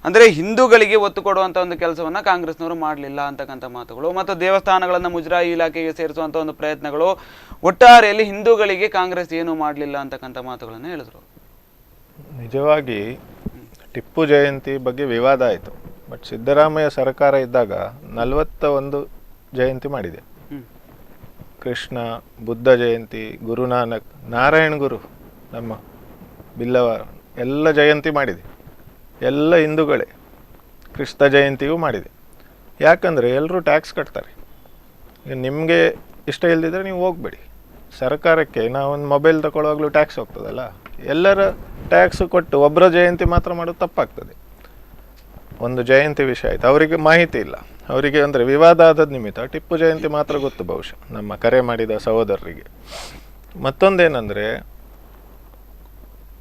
ಅಂದರೆ ಹಿಂದೂಗಳಿಗೆ ಒತ್ತು ಕೊಡುವಂಥ ಒಂದು ಕೆಲಸವನ್ನು ಕಾಂಗ್ರೆಸ್ನವರು ಮಾಡಲಿಲ್ಲ ಅಂತಕ್ಕಂಥ ಮಾತುಗಳು ಮತ್ತು ದೇವಸ್ಥಾನಗಳನ್ನು ಮುಜರಾಯಿ ಇಲಾಖೆಗೆ ಸೇರಿಸುವಂಥ ಒಂದು ಪ್ರಯತ್ನಗಳು, ಒಟ್ಟಾರೆಯಲ್ಲಿ ಹಿಂದೂಗಳಿಗೆ ಕಾಂಗ್ರೆಸ್ ಏನೂ ಮಾಡಲಿಲ್ಲ ಅಂತಕ್ಕಂಥ ಮಾತುಗಳನ್ನು ಹೇಳಿದ್ರು. ನಿಜವಾಗಿ ಟಿಪ್ಪು ಜಯಂತಿ ಬಗ್ಗೆ ವಿವಾದ ಆಯಿತು. ಬಟ್ ಸಿದ್ದರಾಮಯ್ಯ ಸರ್ಕಾರ ಇದ್ದಾಗ 41 ಜಯಂತಿ ಮಾಡಿದೆ. ಕೃಷ್ಣ, ಬುದ್ಧ ಜಯಂತಿ, ಗುರುನಾನಕ್, ನಾರಾಯಣ ಗುರು, ನಮ್ಮ ಬಿಲ್ಲವ ಎಲ್ಲ ಜಯಂತಿ ಮಾಡಿದೆ. ಎಲ್ಲ ಹಿಂದೂಗಳೇ. ಕ್ರಿಸ್ತ ಜಯಂತಿಯೂ ಮಾಡಿದೆ. ಯಾಕಂದರೆ ಎಲ್ಲರೂ ಟ್ಯಾಕ್ಸ್ ಕಟ್ತಾರೆ. ಈಗ ನಿಮಗೆ ಇಷ್ಟ ಇಲ್ಲದಿದ್ದರೆ ನೀವು ಹೋಗಬೇಡಿ. ಸರ್ಕಾರಕ್ಕೆ ನಾವೊಂದು ಮೊಬೈಲ್ ತಗೊಳ್ಳುವಾಗಲೂ ಟ್ಯಾಕ್ಸ್ ಹೋಗ್ತದಲ್ಲ, ಎಲ್ಲರ ಟ್ಯಾಕ್ಸ್ ಕೊಟ್ಟು ಒಬ್ಬರ ಜಯಂತಿ ಮಾತ್ರ ಮಾಡೋದು ತಪ್ಪಾಗ್ತದೆ. ಒಂದು ಜಯಂತಿ ವಿಷಯ ಆಯಿತು, ಅವರಿಗೆ ಮಾಹಿತಿ ಇಲ್ಲ. ಅವರಿಗೆ ಅಂದರೆ ವಿವಾದ ಆದದ ನಿಮಿತ್ತ ಟಿಪ್ಪು ಜಯಂತಿ ಮಾತ್ರ ಗೊತ್ತು ಬಹುಶಃ ನಮ್ಮ ಕರೆ ಮಾಡಿದ ಸಹೋದರರಿಗೆ. ಮತ್ತೊಂದೇನೆಂದರೆ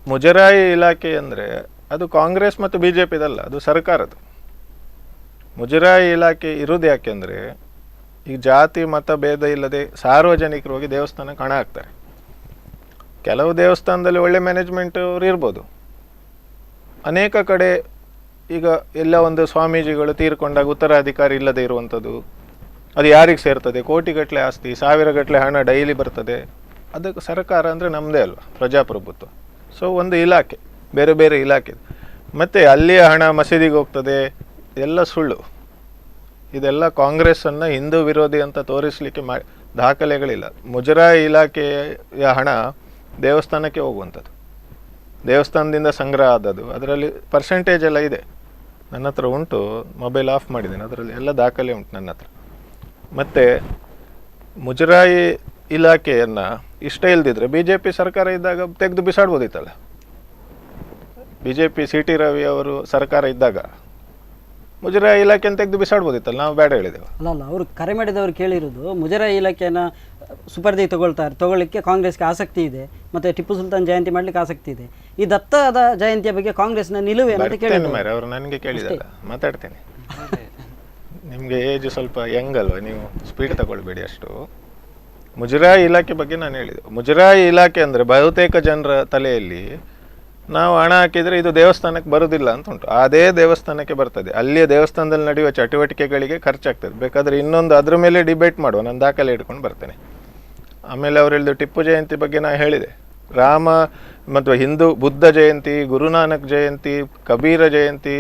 ಮುಜರಾಯಿ ಇಲಾಖೆ ಅಂದರೆ ಅದು ಕಾಂಗ್ರೆಸ್ ಮತ್ತು ಬಿ ಜೆ ಪಿದಲ್ಲ, ಅದು ಸರ್ಕಾರದ್ದು. ಮುಜರಾಯಿ ಇಲಾಖೆ ಇರೋದು ಯಾಕೆಂದರೆ ಈಗ ಜಾತಿ ಮತ ಭೇದ ಇಲ್ಲದೆ ಸಾರ್ವಜನಿಕರು ಹೋಗಿ ದೇವಸ್ಥಾನಕ್ಕೆ ಹಣ ಹಾಕ್ತಾರೆ. ಕೆಲವು ದೇವಸ್ಥಾನದಲ್ಲಿ ಒಳ್ಳೆ ಮ್ಯಾನೇಜ್ಮೆಂಟ್ ಅವ್ರು ಇರ್ಬೋದು. ಅನೇಕ ಕಡೆ ಈಗ ಎಲ್ಲ ಒಂದು ಸ್ವಾಮೀಜಿಗಳು ತೀರ್ಕೊಂಡಾಗ ಉತ್ತರಾಧಿಕಾರಿ ಇಲ್ಲದೆ ಇರುವಂಥದ್ದು, ಅದು ಯಾರಿಗೆ ಸೇರ್ತದೆ? ಕೋಟಿಗಟ್ಟಲೆ ಆಸ್ತಿ, ಸಾವಿರಗಟ್ಟಲೆ ಹಣ ಡೈಲಿ ಬರ್ತದೆ. ಅದಕ್ಕೆ ಸರ್ಕಾರ ಅಂದರೆ ನಮ್ಮದೇ ಅಲ್ವಾ, ಪ್ರಜಾಪ್ರಭುತ್ವ. ಸೊ ಒಂದು ಇಲಾಖೆ, ಬೇರೆ ಬೇರೆ ಇಲಾಖೆ. ಮತ್ತು ಅಲ್ಲಿಯ ಹಣ ಮಸೀದಿಗೆ ಹೋಗ್ತದೆ, ಎಲ್ಲ ಸುಳ್ಳು. ಇದೆಲ್ಲ ಕಾಂಗ್ರೆಸ್ಸನ್ನು ಹಿಂದೂ ವಿರೋಧಿ ಅಂತ ತೋರಿಸಲಿಕ್ಕೆ ದಾಖಲೆಗಳಿಲ್ಲ. ಮುಜರಾಯಿ ಇಲಾಖೆಯ ಹಣ ದೇವಸ್ಥಾನಕ್ಕೆ ಹೋಗುವಂಥದ್ದು, ದೇವಸ್ಥಾನದಿಂದ ಸಂಗ್ರಹ ಆದದ್ದು. ಅದರಲ್ಲಿ ಪರ್ಸೆಂಟೇಜ್ ಎಲ್ಲ ಇದೆ, ನನ್ನ ಹತ್ರ ಉಂಟು. ಮೊಬೈಲ್ ಆಫ್ ಮಾಡಿದ್ದೇನೆ, ಅದರಲ್ಲಿ ಎಲ್ಲ ದಾಖಲೆ ಉಂಟು ನನ್ನ ಹತ್ರ. ಮತ್ತು ಮುಜರಾಯಿ ಇಲಾಖೆಯನ್ನು ಇಷ್ಟ ಇಲ್ದಿದ್ರೆ ಬಿ ಜೆ ಪಿ ಸರ್ಕಾರ ಇದ್ದಾಗ ತೆಗೆದು ಬಿಸಾಡ್ಬೋದಿತ್ತಲ್ಲ. B J P C T Ravi ಅವರು ಸರ್ಕಾರ ಇದ್ದಾಗ ಮುಜರಾಯಿ ಇಲಾಖೆಯನ್ನು ತೆಗೆದು ಬಿಸಾಡ್ಬೋದಿತ್ತಲ್ಲ, ನಾವು ಬೇಡ ಹೇಳಿದೆವು. ಅಲ್ಲ, ಅವರು ಕರೆ ಮಾಡಿದವರು ಕೇಳಿರೋದು ಮುಜರಾಯಿ ಇಲಾಖೆಯನ್ನು ಸುಪರ್ದಿ ತಗೊಳ್ಳಿಕ್ಕೆ ಕಾಂಗ್ರೆಸ್ಗೆ ಆಸಕ್ತಿ ಇದೆ, ಮತ್ತು ಟಿಪ್ಪು ಸುಲ್ತಾನ್ ಜಯಂತಿ ಮಾಡಲಿಕ್ಕೆ ಆಸಕ್ತಿ ಇದೆ. ಈ ದತ್ತದ ಜಯಂತಿಯ ಬಗ್ಗೆ ಕಾಂಗ್ರೆಸ್ನ ನಿಲುವೇನಂತ ಕೇಳಿದ್ರು. ಅವರು ನನಗೆ ಕೇಳಿದಲ್ಲ, ಮಾತಾಡ್ತೇನೆ. ನಿಮಗೆ ಏಜ್ ಸ್ವಲ್ಪ ಯಂಗ್ ಅಲ್ವಾ, ನೀವು ಸ್ಪೀಡ್ ತಗೊಳ್ಬೇಡಿ ಅಷ್ಟು. ಮುಜರಾಯಿ ಇಲಾಖೆ ಬಗ್ಗೆ ನಾನು ಹೇಳಿದೆ. ಮುಜರಾಯಿ ಇಲಾಖೆ ಅಂದರೆ ಬಹುತೇಕ ಜನರ ತಲೆಯಲ್ಲಿ ನಾವು ಹಣ ಹಾಕಿದರೆ ಇದು ದೇವಸ್ಥಾನಕ್ಕೆ ಬರೋದಿಲ್ಲ ಅಂತ ಉಂಟು. ಅದೇ ದೇವಸ್ಥಾನಕ್ಕೆ ಬರ್ತದೆ. ಅಲ್ಲಿಯ ದೇವಸ್ಥಾನದಲ್ಲಿ ನಡೆಯುವ ಚಟುವಟಿಕೆಗಳಿಗೆ ಖರ್ಚಾಗ್ತದೆ. ಬೇಕಾದರೆ ಇನ್ನೊಂದು ಅದ್ರ ಮೇಲೆ ಡಿಬೇಟ್ ಮಾಡುವ, ನಾನು ದಾಖಲೆ ಇಟ್ಕೊಂಡು ಬರ್ತೇನೆ. ಆಮೇಲೆ ಅವ್ರು ಹೇಳಿದ್ರು ಟಿಪ್ಪು ಜಯಂತಿ ಬಗ್ಗೆ ನಾನು ಹೇಳಿದೆ. ರಾಮ ಮತ್ತು ಹಿಂದೂ ಬುದ್ಧ ಜಯಂತಿ, ಗುರುನಾನಕ್ ಜಯಂತಿ, ಕಬೀರ ಜಯಂತಿ,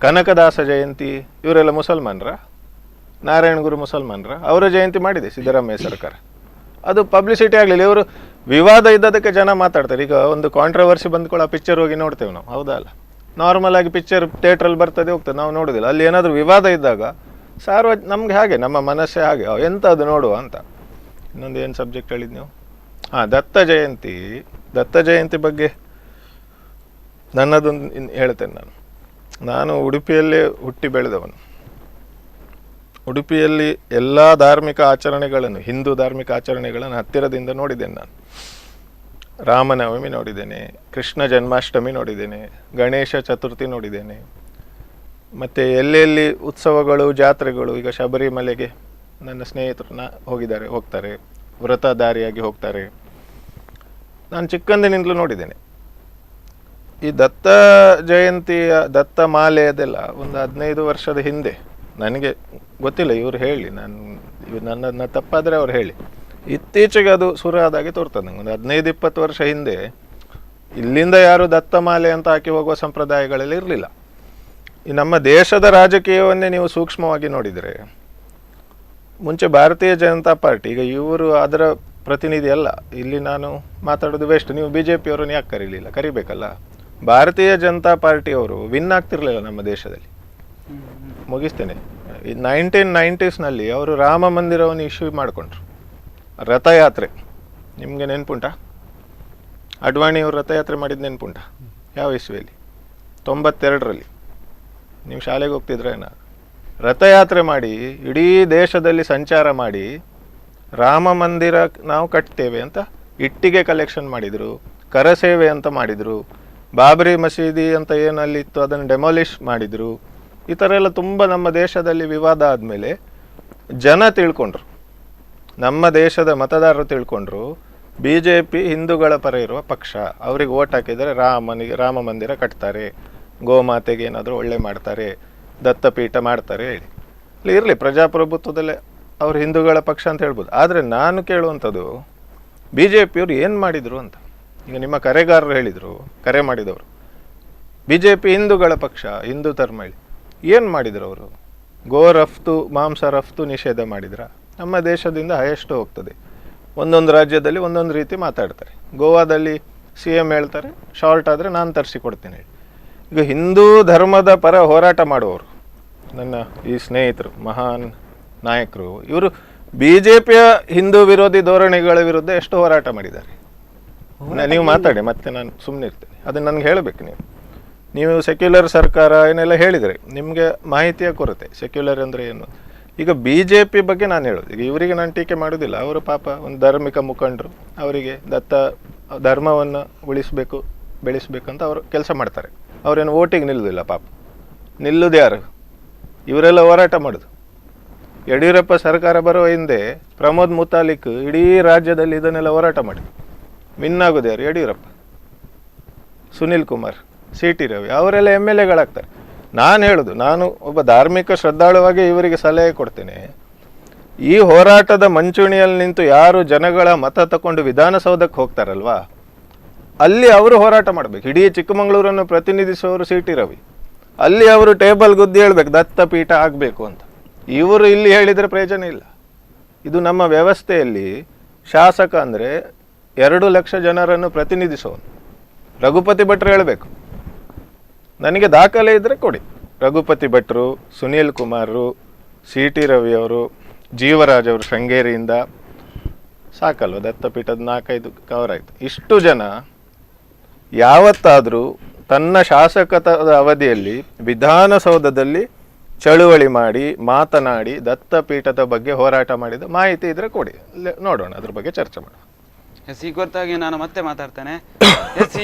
ಕನಕದಾಸ ಜಯಂತಿ, ಇವರೆಲ್ಲ ಮುಸಲ್ಮಾನರ, ನಾರಾಯಣ ಗುರು ಮುಸಲ್ಮಾನರ, ಅವರ ಜಯಂತಿ ಮಾಡಿದೆ ಸಿದ್ದರಾಮಯ್ಯ ಸರ್ಕಾರ. ಅದು ಪಬ್ಲಿಸಿಟಿ ಆಗಲಿಲ್ಲ. ಇವರು ವಿವಾದ ಇದ್ದದಕ್ಕೆ ಜನ ಮಾತಾಡ್ತಾರೆ. ಈಗ ಒಂದು ಕಾಂಟ್ರವರ್ಸಿ ಬಂದ್ಕೊಳ್ಳೋ ಪಿಕ್ಚರ್ ಹೋಗಿ ನೋಡ್ತೇವೆ ನಾವು, ಹೌದಾ ಅಲ್ಲ? ನಾರ್ಮಲ್ ಆಗಿ ಪಿಕ್ಚರ್ ಥಿಯೇಟ್ರಲ್ಲಿ ಬರ್ತದೆ, ಹೋಗ್ತದೆ, ನಾವು ನೋಡೋದಿಲ್ಲ. ಅಲ್ಲಿ ಏನಾದರೂ ವಿವಾದ ಇದ್ದಾಗ ನಮಗೆ ಹಾಗೆ, ನಮ್ಮ ಮನಸ್ಸೇ ಹಾಗೆ, ಎಂತ ಅದು ನೋಡುವ ಅಂತ. ಇನ್ನೊಂದು ಏನು ಸಬ್ಜೆಕ್ಟ್ ಹೇಳಿದ್ದು ನೀವು? ದತ್ತ ಜಯಂತಿ ಬಗ್ಗೆ ನನ್ನದೊಂದು ಹೇಳ್ತೇನೆ. ನಾನು ಉಡುಪಿಯಲ್ಲೇ ಹುಟ್ಟಿ ಬೆಳೆದವನು. ಉಡುಪಿಯಲ್ಲಿ ಎಲ್ಲ ಧಾರ್ಮಿಕ ಆಚರಣೆಗಳನ್ನು, ಹಿಂದೂ ಧಾರ್ಮಿಕ ಆಚರಣೆಗಳನ್ನು ಹತ್ತಿರದಿಂದ ನೋಡಿದ್ದೇನೆ ನಾನು. ರಾಮನವಮಿ ನೋಡಿದ್ದೇನೆ, ಕೃಷ್ಣ ಜನ್ಮಾಷ್ಟಮಿ ನೋಡಿದ್ದೇನೆ, ಗಣೇಶ ಚತುರ್ಥಿ ನೋಡಿದ್ದೇನೆ. ಮತ್ತು ಎಲ್ಲೆಲ್ಲಿ ಉತ್ಸವಗಳು, ಜಾತ್ರೆಗಳು, ಈಗ ಶಬರಿಮಲೆಗೆ ನನ್ನ ಸ್ನೇಹಿತರು ಹೋಗ್ತಾರೆ, ವ್ರತಧಾರಿಯಾಗಿ ಹೋಗ್ತಾರೆ. ನಾನು ಚಿಕ್ಕಂದಿನಿಂದಲೂ ನೋಡಿದ್ದೇನೆ. ಈ ದತ್ತ ಜಯಂತಿಯ ದತ್ತ ಮಾಲೆ ಅದೆಲ್ಲ ಒಂದು 15 ವರ್ಷದ ಹಿಂದೆ, ನನಗೆ ಗೊತ್ತಿಲ್ಲ, ಇವರು ಹೇಳಿ, ನನ್ನ ತಪ್ಪಾದರೆ ಅವ್ರು ಹೇಳಿ, ಇತ್ತೀಚೆಗೆ ಅದು ಶುರು ಆದಾಗೆ ತೋರ್ತದೆ ನಂಗೆ. ಒಂದು 15-20 ವರ್ಷ ಹಿಂದೆ ಇಲ್ಲಿಂದ ಯಾರು ದತ್ತಮಾಲೆ ಅಂತ ಹಾಕಿ ಹೋಗುವ ಸಂಪ್ರದಾಯಗಳೆಲ್ಲ ಇರಲಿಲ್ಲ. ಈ ನಮ್ಮ ದೇಶದ ರಾಜಕೀಯವನ್ನೇ ನೀವು ಸೂಕ್ಷ್ಮವಾಗಿ ನೋಡಿದರೆ, ಮುಂಚೆ ಭಾರತೀಯ ಜನತಾ ಪಾರ್ಟಿ, ಈಗ ಇವರು ಅದರ ಪ್ರತಿನಿಧಿ ಅಲ್ಲ. ಇಲ್ಲಿ ನಾನು ಮಾತಾಡೋದು ವೇಸ್ಟ್. ನೀವು ಬಿ ಜೆ ಪಿಯವರನ್ನು ಯಾಕೆ ಕರೀಲಿಲ್ಲ? ಕರಿಬೇಕಲ್ಲ. ಭಾರತೀಯ ಜನತಾ ಪಾರ್ಟಿಯವರು ವಿನ್ ಆಗ್ತಿರ್ಲಿಲ್ಲ ನಮ್ಮ ದೇಶದಲ್ಲಿ. ಮುಗಿಸ್ತೇನೆ. 1990s ಅವರು ರಾಮ ಮಂದಿರವನ್ನು ಇಶ್ಯೂ ಮಾಡಿಕೊಂಡ್ರು. ರಥಯಾತ್ರೆ ನಿಮಗೆ ನೆನಪುಂಟಾ? ಅಡ್ವಾಣಿಯವರು ರಥಯಾತ್ರೆ ಮಾಡಿದ ನೆನಪುಂಟಾ? ಯಾವ ಇಸ್ವಿಯಲ್ಲಿ? 92ರಲ್ಲಿ. ನೀವು ಶಾಲೆಗೆ ಹೋಗ್ತಿದ್ರೇನ? ರಥಯಾತ್ರೆ ಮಾಡಿ ಇಡೀ ದೇಶದಲ್ಲಿ ಸಂಚಾರ ಮಾಡಿ ರಾಮ ಮಂದಿರ ನಾವು ಕಟ್ತೇವೆ ಅಂತ ಇಟ್ಟಿಗೆ ಕಲೆಕ್ಷನ್ ಮಾಡಿದರು, ಕರಸೇವೆ ಅಂತ ಮಾಡಿದರು, ಬಾಬರಿ ಮಸೀದಿ ಅಂತ ಏನು ಅಲ್ಲಿ ಇತ್ತು ಅದನ್ನು ಡೆಮಾಲಿಷ್ ಮಾಡಿದರು. ಈ ಥರ ಎಲ್ಲ ತುಂಬ ನಮ್ಮ ದೇಶದಲ್ಲಿ ವಿವಾದ ಆದಮೇಲೆ ಜನ ತಿಳ್ಕೊಂಡ್ರು, ನಮ್ಮ ದೇಶದ ಮತದಾರರು ತಿಳ್ಕೊಂಡ್ರು BJP ಹಿಂದೂಗಳ ಪರ ಇರುವ ಪಕ್ಷ, ಅವ್ರಿಗೆ ಓಟ್ ಹಾಕಿದರೆ ರಾಮ ಮಂದಿರ ಕಟ್ತಾರೆ, ಗೋಮಾತೆಗೆ ಏನಾದರೂ ಒಳ್ಳೆ ಮಾಡ್ತಾರೆ, ದತ್ತಪೀಠ ಮಾಡ್ತಾರೆ ಹೇಳಿ. ಇಲ್ಲಿ ಇರಲಿ, ಪ್ರಜಾಪ್ರಭುತ್ವದಲ್ಲೇ ಅವ್ರು ಹಿಂದೂಗಳ ಪಕ್ಷ ಅಂತ ಹೇಳ್ಬೋದು. ಆದರೆ ನಾನು ಕೇಳುವಂಥದ್ದು BJP ಅವ್ರು ಏನು ಮಾಡಿದರು ಅಂತ. ಈಗ ನಿಮ್ಮ ಕರೆಗಾರರು ಹೇಳಿದರು, ಕರೆ ಮಾಡಿದವರು BJP ಹಿಂದೂಗಳ ಪಕ್ಷ, ಹಿಂದೂ ಧರ್ಮ ಹೇಳಿ. ಏನು ಮಾಡಿದರು ಅವರು? ಗೋ ರಫ್ತು, ಮಾಂಸ ರಫ್ತು ನಿಷೇಧ ಮಾಡಿದ್ರ? ನಮ್ಮ ದೇಶದಿಂದ ಹೈಯೆಸ್ಟ್ ಹೋಗ್ತದೆ. ಒಂದೊಂದು ರಾಜ್ಯದಲ್ಲಿ ಒಂದೊಂದು ರೀತಿ ಮಾತಾಡ್ತಾರೆ. ಗೋವಾದಲ್ಲಿ CM ಹೇಳ್ತಾರೆ, ಶಾರ್ಟ್ ಆದರೆ ನಾನು ತರಿಸಿಕೊಡ್ತೀನಿ ಹೇಳಿ. ಈಗ ಹಿಂದೂ ಧರ್ಮದ ಪರ ಹೋರಾಟ ಮಾಡುವವರು ನನ್ನ ಈ ಸ್ನೇಹಿತರು, ಮಹಾನ್ ನಾಯಕರು, ಇವರು BJPಯ ಹಿಂದೂ ವಿರೋಧಿ ಧೋರಣೆಗಳ ವಿರುದ್ಧ ಎಷ್ಟು ಹೋರಾಟ ಮಾಡಿದ್ದಾರೆ. ನೀವು ಮಾತಾಡಿ, ಮತ್ತೆ ನಾನು ಸುಮ್ಮನೆ ಇರ್ತೇನೆ. ಅದನ್ನು ನನಗೆ ಹೇಳಬೇಕು. ನೀವು ಸೆಕ್ಯುಲರ್ ಸರ್ಕಾರ ಏನೆಲ್ಲ ಹೇಳಿದರೆ ನಿಮಗೆ ಮಾಹಿತಿಯ ಕೊರತೆ. ಸೆಕ್ಯುಲರ್ ಅಂದರೆ ಏನು? ಈಗ BJP ಬಗ್ಗೆ ನಾನು ಹೇಳೋದು, ಈಗ ಇವರಿಗೆ ನಾನು ಟೀಕೆ ಮಾಡೋದಿಲ್ಲ. ಅವರು ಪಾಪ ಒಂದು ಧಾರ್ಮಿಕ ಮುಖಂಡರು, ಅವರಿಗೆ ದತ್ತ ಧರ್ಮವನ್ನು ಉಳಿಸಬೇಕು, ಬೆಳೆಸಬೇಕಂತ ಅವರು ಕೆಲಸ ಮಾಡ್ತಾರೆ. ಅವರೇನು ವೋಟಿಗೆ ನಿಲ್ಲೋದಿಲ್ಲ ಪಾಪ. ನಿಲ್ಲೋದು ಯಾರು? ಇವರೆಲ್ಲ ಹೋರಾಟ ಮಾಡೋದು. ಯಡಿಯೂರಪ್ಪ ಸರ್ಕಾರ ಬರುವ ಹಿಂದೆ ಪ್ರಮೋದ್ ಮುತಾಲಿಕ್ ಇಡೀ ರಾಜ್ಯದಲ್ಲಿ ಇದನ್ನೆಲ್ಲ ಹೋರಾಟ ಮಾಡಿ ವಿನ್ ಆಗೋದು ಯಾರು? ಯಡಿಯೂರಪ್ಪ, ಸುನಿಲ್ ಕುಮಾರ್, CT ರವಿ, ಅವರೆಲ್ಲ MLAಗಳಾಗ್ತಾರೆ. ನಾನು ಹೇಳೋದು, ನಾನು ಒಬ್ಬ ಧಾರ್ಮಿಕ ಶ್ರದ್ಧಾಳುವಾಗಿ ಇವರಿಗೆ ಸಲಹೆ ಕೊಡ್ತೇನೆ. ಈ ಹೋರಾಟದ ಮಂಚೂಣಿಯಲ್ಲಿ ನಿಂತು ಯಾರು ಜನಗಳ ಮತ ತಗೊಂಡು ವಿಧಾನಸೌಧಕ್ಕೆ ಹೋಗ್ತಾರಲ್ವಾ, ಅಲ್ಲಿ ಅವರು ಹೋರಾಟ ಮಾಡಬೇಕು. ಇಡೀ ಚಿಕ್ಕಮಗಳೂರನ್ನು ಪ್ರತಿನಿಧಿಸುವವರು CT ರವಿ, ಅಲ್ಲಿ ಅವರು ಟೇಬಲ್ ಗುದ್ದಿ ಹೇಳ್ಬೇಕು ದತ್ತಪೀಠ ಆಗಬೇಕು ಅಂತ. ಇವರು ಇಲ್ಲಿ ಹೇಳಿದರೆ ಪ್ರಯೋಜನ ಇಲ್ಲ. ಇದು ನಮ್ಮ ವ್ಯವಸ್ಥೆಯಲ್ಲಿ ಶಾಸಕ ಅಂದರೆ 2 ಲಕ್ಷ ಜನರನ್ನು ಪ್ರತಿನಿಧಿಸೋನು. ರಘುಪತಿ ಭಟ್ರು ಹೇಳಬೇಕು, ನನಗೆ ದಾಖಲೆ ಇದ್ದರೆ ಕೊಡಿ. ರಘುಪತಿ ಭಟ್ರು, ಸುನೀಲ್ ಕುಮಾರು, CT ರವಿಯವರು, ಜೀವರಾಜ್ ಅವರು ಶೃಂಗೇರಿಯಿಂದ, ಸಾಕಲ್ವ ದತ್ತಪೀಠದ 4-5 ಕವರ್ ಆಯಿತು. ಇಷ್ಟು ಜನ ಯಾವತ್ತಾದರೂ ತನ್ನ ಶಾಸಕತ್ವದ ಅವಧಿಯಲ್ಲಿ ವಿಧಾನಸೌಧದಲ್ಲಿ ಚಳುವಳಿ ಮಾಡಿ ಮಾತನಾಡಿ ದತ್ತಪೀಠದ ಬಗ್ಗೆ ಹೋರಾಟ ಮಾಡಿದ ಮಾಹಿತಿ ಇದ್ರೆ ಕೊಡಿ, ನೋಡೋಣ, ಅದ್ರ ಬಗ್ಗೆ ಚರ್ಚೆ ಮಾಡೋಣ. ಈ ಕುರಿತಾಗಿ ನಾನು ಮತ್ತೆ ಮಾತಾಡ್ತೇನೆ.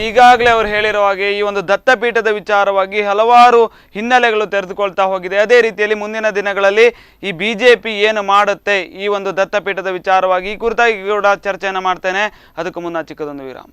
ಈಗಾಗಲೇ ಅವರು ಹೇಳಿರೋ ಹಾಗೆ ಈ ಒಂದು ದತ್ತಪೀಠದ ವಿಚಾರವಾಗಿ ಹಲವಾರು ಹಿನ್ನೆಲೆಗಳು ತೆರೆದುಕೊಳ್ತಾ ಹೋಗಿದೆ. ಅದೇ ರೀತಿಯಲ್ಲಿ ಮುಂದಿನ ದಿನಗಳಲ್ಲಿ ಈ BJP ಏನು ಮಾಡುತ್ತೆ ಈ ಒಂದು ದತ್ತಪೀಠದ ವಿಚಾರವಾಗಿ, ಈ ಕುರಿತಾಗಿ ಕೂಡ ಚರ್ಚೆಯನ್ನು ಮಾಡ್ತೇನೆ. ಅದಕ್ಕೂ ಮುನ್ನ ಚಿಕ್ಕದೊಂದು ವಿರಾಮ.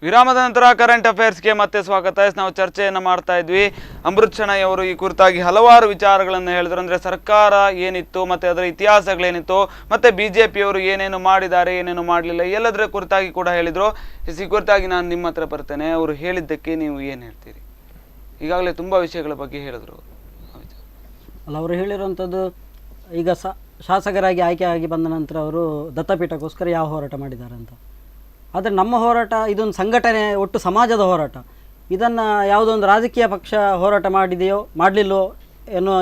ವಿರಾಮದ ನಂತರ ಕರೆಂಟ್ ಅಫೇರ್ಸ್ಗೆ ಮತ್ತೆ ಸ್ವಾಗತ. ನಾವು ಚರ್ಚೆಯನ್ನು ಮಾಡ್ತಾ ಇದ್ವಿ. ಅಮೃತ್ ಶೆಣೈ ಅವರು ಈ ಕುರಿತಾಗಿ ಹಲವಾರು ವಿಚಾರಗಳನ್ನು ಹೇಳಿದ್ರು. ಅಂದರೆ ಸರ್ಕಾರ ಏನಿತ್ತು, ಮತ್ತು ಅದರ ಇತಿಹಾಸಗಳೇನಿತ್ತು, ಮತ್ತು BJP ಅವರು ಏನೇನು ಮಾಡಿದ್ದಾರೆ, ಏನೇನು ಮಾಡಲಿಲ್ಲ, ಎಲ್ಲದರ ಕುರಿತಾಗಿ ಕೂಡ ಹೇಳಿದರು. ಈ ಕುರಿತಾಗಿ ನಾನು ನಿಮ್ಮ ಹತ್ರ ಬರ್ತೇನೆ. ಅವರು ಹೇಳಿದ್ದಕ್ಕೆ ನೀವು ಏನು ಹೇಳ್ತೀರಿ? ಈಗಾಗಲೇ ತುಂಬ ವಿಷಯಗಳ ಬಗ್ಗೆ ಹೇಳಿದ್ರು. ಅಲ್ಲ, ಅವರು ಹೇಳಿರುವಂಥದ್ದು, ಈಗ ಶಾಸಕರಾಗಿ ಆಯ್ಕೆ ಆಗಿ ಬಂದ ನಂತರ ಅವರು ದತ್ತಪೀಠಕ್ಕೋಸ್ಕರ ಯಾವ ಹೋರಾಟ ಮಾಡಿದ್ದಾರೆ ಅಂತ. ಆದರೆ ನಮ್ಮ ಹೋರಾಟ ಇದೊಂದು ಸಂಘಟನೆ, ಒಟ್ಟು ಸಮಾಜದ ಹೋರಾಟ. ಇದನ್ನು ಯಾವುದೋ ಒಂದು ರಾಜಕೀಯ ಪಕ್ಷ ಹೋರಾಟ ಮಾಡಿದೆಯೋ ಮಾಡಲಿಲ್ಲೋ ಎನ್ನುವ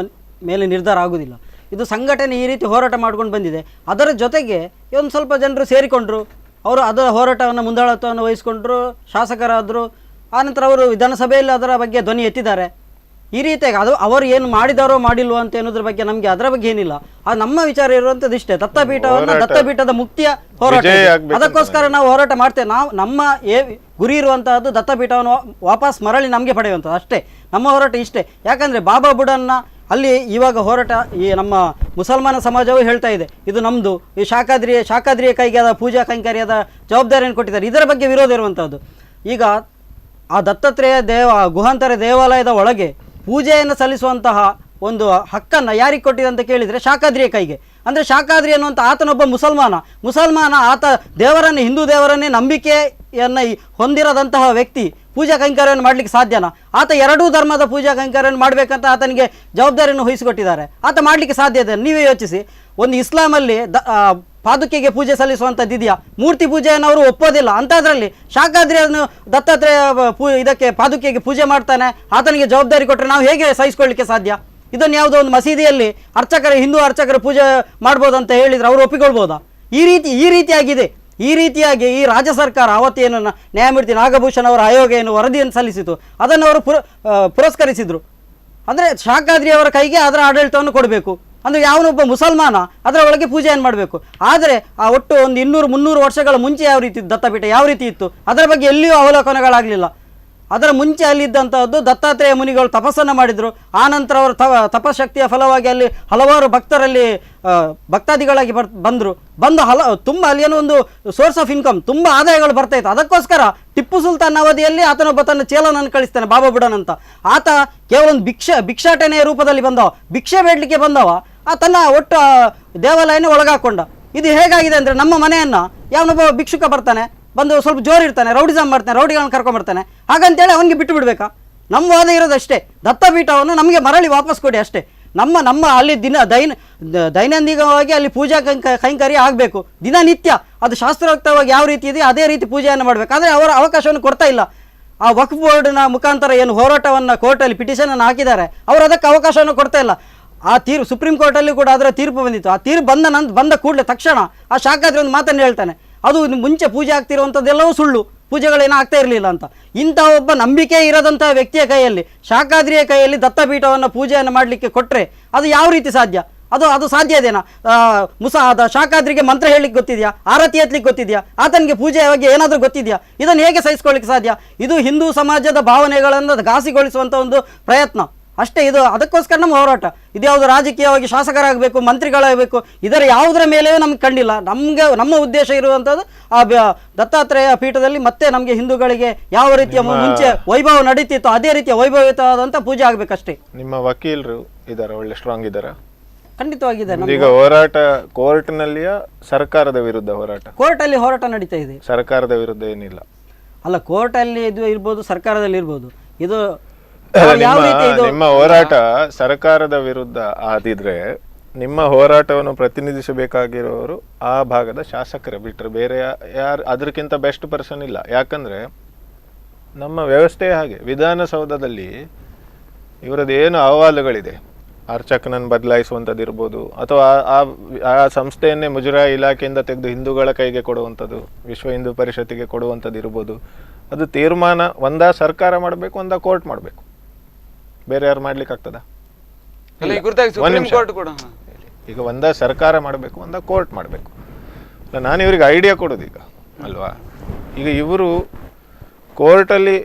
ಮೇಲೆ ನಿರ್ಧಾರ ಆಗೋದಿಲ್ಲ. ಇದು ಸಂಘಟನೆ ಈ ರೀತಿ ಹೋರಾಟ ಮಾಡ್ಕೊಂಡು ಬಂದಿದೆ. ಅದರ ಜೊತೆಗೆ ಒಂದು ಸ್ವಲ್ಪ ಜನರು ಸೇರಿಕೊಂಡ್ರು, ಅವರು ಅದರ ಹೋರಾಟವನ್ನು ಮುಂದಾಳತ್ವವನ್ನು ವಹಿಸ್ಕೊಂಡ್ರು, ಶಾಸಕರಾದರು. ಆನಂತರ ಅವರು ವಿಧಾನಸಭೆಯಲ್ಲಿ ಅದರ ಬಗ್ಗೆ ಧ್ವನಿ ಎತ್ತಿದ್ದಾರೆ. ಈ ರೀತಿಯಾಗಿ ಅದು ಅವರು ಏನು ಮಾಡಿದಾರೋ ಮಾಡಿಲ್ವೋ ಅಂತ ಅನ್ನೋದ್ರ ಬಗ್ಗೆ ನಮಗೆ ಅದರ ಬಗ್ಗೆ ಏನಿಲ್ಲ. ಅದು ನಮ್ಮ ವಿಚಾರ ಇರುವಂಥದ್ದು ಇಷ್ಟೇ, ದತ್ತಪೀಠವನ್ನು, ದತ್ತಪೀಠದ ಮುಕ್ತಿಯ ಹೋರಾಟ. ಅದಕ್ಕೋಸ್ಕರ ನಾವು ಹೋರಾಟ ಮಾಡ್ತೇವೆ. ನಮ್ಮ ಗುರಿ ಇರುವಂತಹದ್ದು ದತ್ತಪೀಠವನ್ನು ವಾಪಸ್ ಮರಳಿ ನಮಗೆ ಪಡೆಯುವಂಥದ್ದು ಅಷ್ಟೇ. ನಮ್ಮ ಹೋರಾಟ ಇಷ್ಟೇ. ಯಾಕಂದರೆ ಬಾಬಾ ಬುಡನ್ನ ಅಲ್ಲಿ ಇವಾಗ ಹೋರಾಟ ಈ ನಮ್ಮ ಮುಸಲ್ಮಾನ ಸಮಾಜವೂ ಹೇಳ್ತಾ ಇದೆ, ಇದು ನಮ್ಮದು, ಈ ಶಾಖಾದ್ರಿಯ ಕೈಗೆ ಆದ ಪೂಜಾ ಕೈಂಕರ್ಯದ ಜವಾಬ್ದಾರಿಯನ್ನು ಕೊಟ್ಟಿದ್ದಾರೆ. ಇದರ ಬಗ್ಗೆ ವಿರೋಧ ಇರುವಂಥದ್ದು. ಈಗ ಆ ದತ್ತಾತ್ರೇಯ ಗುಹಾಂತರ ದೇವಾಲಯದ ಒಳಗೆ ಪೂಜೆಯನ್ನು ಸಲ್ಲಿಸುವಂತಹ ಒಂದು ಹಕ್ಕನ್ನು ಯಾರಿಗೆ ಕೊಟ್ಟಿದೆ ಅಂತ ಕೇಳಿದರೆ ಶಾಖಾದ್ರಿಯ ಕೈಗೆ. ಅಂದರೆ ಶಾಖಾದ್ರಿ ಅನ್ನುವಂಥ ಆತನೊಬ್ಬ ಮುಸಲ್ಮಾನ ಆತ ದೇವರನ್ನೇ, ಹಿಂದೂ ದೇವರನ್ನೇ ನಂಬಿಕೆಯನ್ನು ಹೊಂದಿರದಂತಹ ವ್ಯಕ್ತಿ ಪೂಜಾ ಕೈಂಕರ್ಯವನ್ನು ಮಾಡಲಿಕ್ಕೆ ಸಾಧ್ಯನಾ? ಆತ ಎರಡೂ ಧರ್ಮದ ಪೂಜಾ ಕೈಂಕರ್ಯವನ್ನು ಮಾಡಬೇಕಂತ ಆತನಿಗೆ ಜವಾಬ್ದಾರಿಯನ್ನು ವಹಿಸಿಕೊಟ್ಟಿದ್ದಾರೆ. ಆತ ಮಾಡಲಿಕ್ಕೆ ಸಾಧ್ಯ ಇದೆ? ನೀವೇ ಯೋಚಿಸಿ. ಒಂದು ಇಸ್ಲಾಮಲ್ಲಿ ಪಾದುಕೆಗೆ ಪೂಜೆ ಸಲ್ಲಿಸುವಂಥದ್ದು ಇದೆಯಾ? ಮೂರ್ತಿ ಪೂಜೆಯನ್ನು ಅವರು ಒಪ್ಪೋದಿಲ್ಲ. ಅಂಥದ್ರಲ್ಲಿ ಶಾಖಾದ್ರಿಯನ್ನು ದತ್ತಾತ್ರೇಯ ಇದಕ್ಕೆ ಪಾದುಕೆಗೆ ಪೂಜೆ ಮಾಡ್ತಾನೆ, ಆತನಿಗೆ ಜವಾಬ್ದಾರಿ ಕೊಟ್ಟರೆ ನಾವು ಹೇಗೆ ಸಹಿಸ್ಕೊಳ್ಳಿಕ್ಕೆ ಸಾಧ್ಯ? ಇದನ್ನು ಯಾವುದೋ ಒಂದು ಮಸೀದಿಯಲ್ಲಿ ಹಿಂದೂ ಅರ್ಚಕರು ಪೂಜೆ ಮಾಡ್ಬೋದು ಅಂತ ಹೇಳಿದರೆ ಅವರು ಒಪ್ಪಿಕೊಳ್ಬೋದಾ? ಈ ರೀತಿಯಾಗಿದೆ. ಈ ರೀತಿಯಾಗಿ ಈ ರಾಜ್ಯ ಸರ್ಕಾರ ಅವತ್ತೇನು ನ್ಯಾಯಮೂರ್ತಿ ನಾಗಭೂಷಣ್ ಅವರ ಆಯೋಗ ಏನು ವರದಿಯನ್ನು ಸಲ್ಲಿಸಿತು ಅದನ್ನು ಅವರು ಪುರಸ್ಕರಿಸಿದರು. ಅಂದರೆ ಶಾಖಾದ್ರಿ ಅವರ ಕೈಗೆ ಅದರ ಆಡಳಿತವನ್ನು ಕೊಡಬೇಕು. ಅಂದರೆ ಯಾವನೊಬ್ಬ ಮುಸಲ್ಮಾನ ಅದರ ಒಳಗೆ ಪೂಜೆಯನ್ನು ಮಾಡಬೇಕು. ಆದರೆ ಆ ಒಟ್ಟು ಒಂದು 200-300 ವರ್ಷಗಳ ಮುಂಚೆ ಯಾವ ರೀತಿ ದತ್ತಪೀಠ ಯಾವ ರೀತಿ ಇತ್ತು ಅದರ ಬಗ್ಗೆ ಎಲ್ಲಿಯೂ ಅವಲೋಕನಗಳಾಗಲಿಲ್ಲ. ಅದರ ಮುಂಚೆ ಅಲ್ಲಿದ್ದಂಥದ್ದು ದತ್ತಾತ್ರೇಯ ಮುನಿಗಳು ತಪಸ್ಸನ್ನು ಮಾಡಿದರು. ಆನಂತರ ಅವರು ತಪಶಕ್ತಿಯ ಫಲವಾಗಿ ಅಲ್ಲಿ ಹಲವಾರು ಭಕ್ತರಲ್ಲಿ ಭಕ್ತಾದಿಗಳಾಗಿ ಬಂದು ತುಂಬ ಅಲ್ಲಿ ಏನೋ ಒಂದು ಸೋರ್ಸ್ ಆಫ್ ಇನ್ಕಮ್, ತುಂಬ ಆದಾಯಗಳು ಬರ್ತಾಯಿತ್ತು. ಅದಕ್ಕೋಸ್ಕರ ಟಿಪ್ಪು ಸುಲ್ತಾನ್ ಅವಧಿಯಲ್ಲಿ ಆತನೊಬ್ಬ ತನ್ನ ಚೇಲನನ್ನು ಕಳಿಸ್ತಾನೆ, ಬಾಬಾ ಬುಡನ್ ಅಂತ. ಆತ ಕೇವಲ ಒಂದು ಭಿಕ್ಷಾಟನೆಯ ರೂಪದಲ್ಲಿ ಬಂದವ, ಭಿಕ್ಷೆ ಬೇಡಲಿಕ್ಕೆ ಬಂದವ. ತನ್ನ ಒಟ್ಟು ದೇವಾಲಯನೇ ಒಳಗಾಕೊಂಡ. ಇದು ಹೇಗಾಗಿದೆ ಅಂದರೆ, ನಮ್ಮ ಮನೆಯನ್ನು ಯಾವನೊಬ್ಬ ಭಿಕ್ಷುಕ ಬರ್ತಾನೆ, ಬಂದು ಸ್ವಲ್ಪ ಜೋರು ಇರ್ತಾನೆ, ರೌಡಿಸಮ್ ಮಾಡ್ತಾನೆ, ರೌಡಿಗಳನ್ನು ಕರ್ಕೊಂಡ್ಬರ್ತಾನೆ, ಹಾಗಂತೇಳಿ ಅವನಿಗೆ ಬಿಟ್ಟು ಬಿಡಬೇಕಾ? ನಮ್ಮ ವಾದ ಇರೋದಷ್ಟೇ, ದತ್ತಪೀಠವನ್ನು ನಮಗೆ ಮರಳಿ ವಾಪಸ್ ಕೊಡಿ ಅಷ್ಟೇ. ನಮ್ಮ ಅಲ್ಲಿ ದೈನಂದಿನವಾಗಿ ಅಲ್ಲಿ ಪೂಜಾ ಕೈಂಕರ್ಯ ಆಗಬೇಕು, ದಿನನಿತ್ಯ ಅದು ಶಾಸ್ತ್ರೋಕ್ತವಾಗಿ ಯಾವ ರೀತಿ ಇದೆ ಅದೇ ರೀತಿ ಪೂಜೆಯನ್ನು ಮಾಡಬೇಕು. ಆದರೆ ಅವರ ಅವಕಾಶವನ್ನು ಕೊಡ್ತಾ ಇಲ್ಲ. ಆ ವಕ್ಫ್ ಬೋರ್ಡ್ನ ಮುಖಾಂತರ ಏನು ಹೋರಾಟವನ್ನು ಕೋರ್ಟಲ್ಲಿ ಪಿಟಿಷನನ್ನು ಹಾಕಿದ್ದಾರೆ, ಅವರು ಅದಕ್ಕೆ ಅವಕಾಶವನ್ನು ಕೊಡ್ತಾ ಇಲ್ಲ. ಆ ಸುಪ್ರೀಂ ಕೋರ್ಟಲ್ಲಿ ಕೂಡ ಅದರ ತೀರ್ಪು ಬಂದಿತ್ತು. ಆ ತೀರ್ಪು ಬಂದ ಕೂಡಲೇ ತಕ್ಷಣ ಆ ಶಾಖಾದ್ರಿ ಒಂದು ಮಾತನ್ನು ಹೇಳ್ತಾನೆ, ಅದು ಮುಂಚೆ ಪೂಜೆ ಆಗ್ತಿರುವಂಥದ್ದೆಲ್ಲವೂ ಸುಳ್ಳು, ಪೂಜೆಗಳೇನೂ ಆಗ್ತಾ ಇರಲಿಲ್ಲ ಅಂತ. ಇಂಥ ಒಬ್ಬ ನಂಬಿಕೆ ಇರದಂಥ ವ್ಯಕ್ತಿಯ ಕೈಯಲ್ಲಿ, ಶಾಖಾದ್ರಿಯ ಕೈಯಲ್ಲಿ ದತ್ತಪೀಠವನ್ನು ಪೂಜೆಯನ್ನು ಮಾಡಲಿಕ್ಕೆ ಕೊಟ್ಟರೆ ಅದು ಯಾವ ರೀತಿ ಸಾಧ್ಯ? ಅದು ಸಾಧ್ಯ ಇದೆನಾ? ಶಾಖಾದ್ರಿಗೆ ಮಂತ್ರ ಹೇಳಲಿಕ್ಕೆ ಗೊತ್ತಿದೆಯಾ? ಆರತಿ ಎತ್ತಲಿಕ್ಕೆ ಗೊತ್ತಿದೆಯಾ? ಆತನಿಗೆ ಪೂಜೆಯ ಬಗ್ಗೆ ಏನಾದರೂ ಗೊತ್ತಿದೆಯಾ? ಇದನ್ನು ಹೇಗೆ ಸಹಿಸ್ಕೊಳ್ಳಿಕ್ಕೆ ಸಾಧ್ಯ? ಇದು ಹಿಂದೂ ಸಮಾಜದ ಭಾವನೆಗಳನ್ನು ಘಾಸಿಗೊಳಿಸುವಂಥ ಒಂದು ಪ್ರಯತ್ನ ಅಷ್ಟೇ. ಇದು ಅದಕ್ಕೋಸ್ಕರ ನಮ್ಮ ಹೋರಾಟ. ಇದ್ಯಾವುದು ರಾಜಕೀಯವಾಗಿ ಶಾಸಕರಾಗಬೇಕು, ಮಂತ್ರಿಗಳಾಗಬೇಕು, ಇದರ ಯಾವುದರ ಮೇಲೆಯೂ ನಮ್ಗೆ ಕಂಡಿಲ್ಲ. ನಮ್ಮ ಉದ್ದೇಶ ಇರುವಂಥದ್ದು ಆ ದತ್ತಾತ್ರೇಯ ಪೀಠದಲ್ಲಿ ಮತ್ತೆ ನಮಗೆ ಹಿಂದೂಗಳಿಗೆ ಯಾವ ರೀತಿಯ ಮುಂಚೆ ವೈಭವ ನಡೀತಿತ್ತು ಅದೇ ರೀತಿಯ ವೈಭವಿತವಾದಂಥ ಪೂಜೆ ಆಗಬೇಕಷ್ಟೇ. ನಿಮ್ಮ ವಕೀಲರು ಇದ್ದಾರೆ, ಒಳ್ಳೆ ಸ್ಟ್ರಾಂಗ್ ಇದ್ದಾರಾ? ಖಂಡಿತವಾಗಿದೆ. ಈಗ ಹೋರಾಟ ಕೋರ್ಟ್ನಲ್ಲಿಯ ಸರ್ಕಾರದ ವಿರುದ್ಧ ಹೋರಾಟ? ಕೋರ್ಟಲ್ಲಿ ಹೋರಾಟ ನಡೀತಾ ಇದೆ. ಸರ್ಕಾರದ ವಿರುದ್ಧ ಏನಿಲ್ಲ ಅಲ್ಲ, ಕೋರ್ಟಲ್ಲಿ ಇದು ಇರ್ಬೋದು, ಸರ್ಕಾರದಲ್ಲಿ ಇರ್ಬೋದು. ಇದು ನಿಮ್ಮ ಹೋರಾಟ ಸರ್ಕಾರದ ವಿರುದ್ಧ ಆದಿದ್ರೆ ನಿಮ್ಮ ಹೋರಾಟವನ್ನು ಪ್ರತಿನಿಧಿಸಬೇಕಾಗಿರೋರು ಆ ಭಾಗದ ಶಾಸಕರೇ ಬಿಟ್ಟರೆ ಬೇರೆ ಯಾರು ಅದಕ್ಕಿಂತ ಬೆಸ್ಟ್ ಪರ್ಸನ್ ಇಲ್ಲ. ಯಾಕಂದ್ರೆ ನಮ್ಮ ವ್ಯವಸ್ಥೆ ಹಾಗೆ. ವಿಧಾನಸೌಧದಲ್ಲಿ ಇವರದ್ದು ಏನು ಅಹವಾಲುಗಳಿದೆ, ಅರ್ಚಕನನ್ನು ಬದಲಾಯಿಸುವಂಥದ್ದು ಇರ್ಬೋದು, ಅಥವಾ ಆ ಸಂಸ್ಥೆಯನ್ನೇ ಮುಜರಾಯಿ ಇಲಾಖೆಯಿಂದ ತೆಗೆದು ಹಿಂದೂಗಳ ಕೈಗೆ ಕೊಡುವಂಥದ್ದು, ವಿಶ್ವ ಹಿಂದೂ ಪರಿಷತ್ತಿಗೆ ಕೊಡುವಂಥದ್ದು ಇರ್ಬೋದು, ಅದು ತೀರ್ಮಾನ ಒಂದಾ ಸರ್ಕಾರ ಮಾಡಬೇಕು, ಒಂದಾ ಕೋರ್ಟ್ ಮಾಡಬೇಕು. ಬೇರೆ ಯಾರು ಮಾಡ್ಲಿಕ್ಕೆ ಆಗ್ತದ? ಈಗ ಒಂದಾ ಸರ್ಕಾರ ಮಾಡಬೇಕು, ಒಂದಾ ಕೋರ್ಟ್ ಮಾಡಬೇಕು. ನಾನು ಇವ್ರಿಗೆ ಐಡಿಯಾ ಕೊಡೋದು ಈಗ ಅಲ್ವಾ. ಈಗ ಇವರು ಕೋರ್ಟಲ್ಲಿ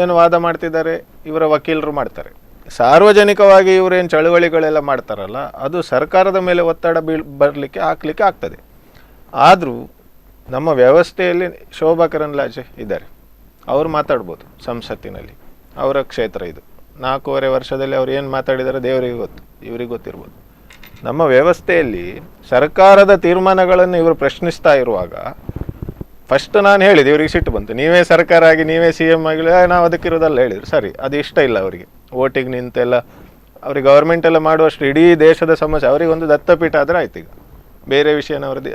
ಏನು ವಾದ ಮಾಡ್ತಿದ್ದಾರೆ, ಇವರ ವಕೀಲರು ಮಾಡ್ತಾರೆ. ಸಾರ್ವಜನಿಕವಾಗಿ ಇವರೇನು ಚಳುವಳಿಗಳೆಲ್ಲ ಮಾಡ್ತಾರಲ್ಲ, ಅದು ಸರ್ಕಾರದ ಮೇಲೆ ಒತ್ತಡ ಹಾಕ್ಲಿಕ್ಕೆ ಆಗ್ತದೆ. ಆದರೂ ನಮ್ಮ ವ್ಯವಸ್ಥೆಯಲ್ಲಿ ಶೋಭಾ ಕರಂದ್ಲಾಜೆ ಇದ್ದಾರೆ, ಅವರು ಮಾತಾಡ್ಬೋದು ಸಂಸತ್ತಿನಲ್ಲಿ, ಅವರ ಕ್ಷೇತ್ರ ಇದು. 4.5 ವರ್ಷದಲ್ಲಿ ಅವ್ರು ಏನು ಮಾತಾಡಿದ್ದಾರೆ ದೇವರಿಗೆ ಗೊತ್ತು, ಇವರಿಗೆ ಗೊತ್ತಿರ್ಬೋದು. ನಮ್ಮ ವ್ಯವಸ್ಥೆಯಲ್ಲಿ ಸರ್ಕಾರದ ತೀರ್ಮಾನಗಳನ್ನು ಇವರು ಪ್ರಶ್ನಿಸ್ತಾ ಇರುವಾಗ ಫಸ್ಟ್ ನಾನು ಹೇಳಿದೆ, ಇವರಿಗೆ ಸಿಟ್ಟು ಬಂತು. ನೀವೇ ಸರ್ಕಾರ ಆಗಿ ನೀವೇ CM ಆಗಿ ನಾವು ಅದಕ್ಕಿರೋದಲ್ಲ ಹೇಳಿದ್ರು. ಸರಿ, ಅದು ಇಷ್ಟ ಇಲ್ಲ ಅವರಿಗೆ. ವೋಟಿಗೆ ನಿಂತೆಲ್ಲ ಅವ್ರಿಗೆ ಗೌರ್ಮೆಂಟ್ ಎಲ್ಲ ಮಾಡುವಷ್ಟು ಇಡೀ ದೇಶದ ಸಮಸ್ಯೆ. ಅವರಿಗೆ ಒಂದು ದತ್ತಪೀಠ ಆದರೆ ಆಯ್ತು. ಈಗ ಬೇರೆ ವಿಷಯನ ಅವ್ರದ್ದು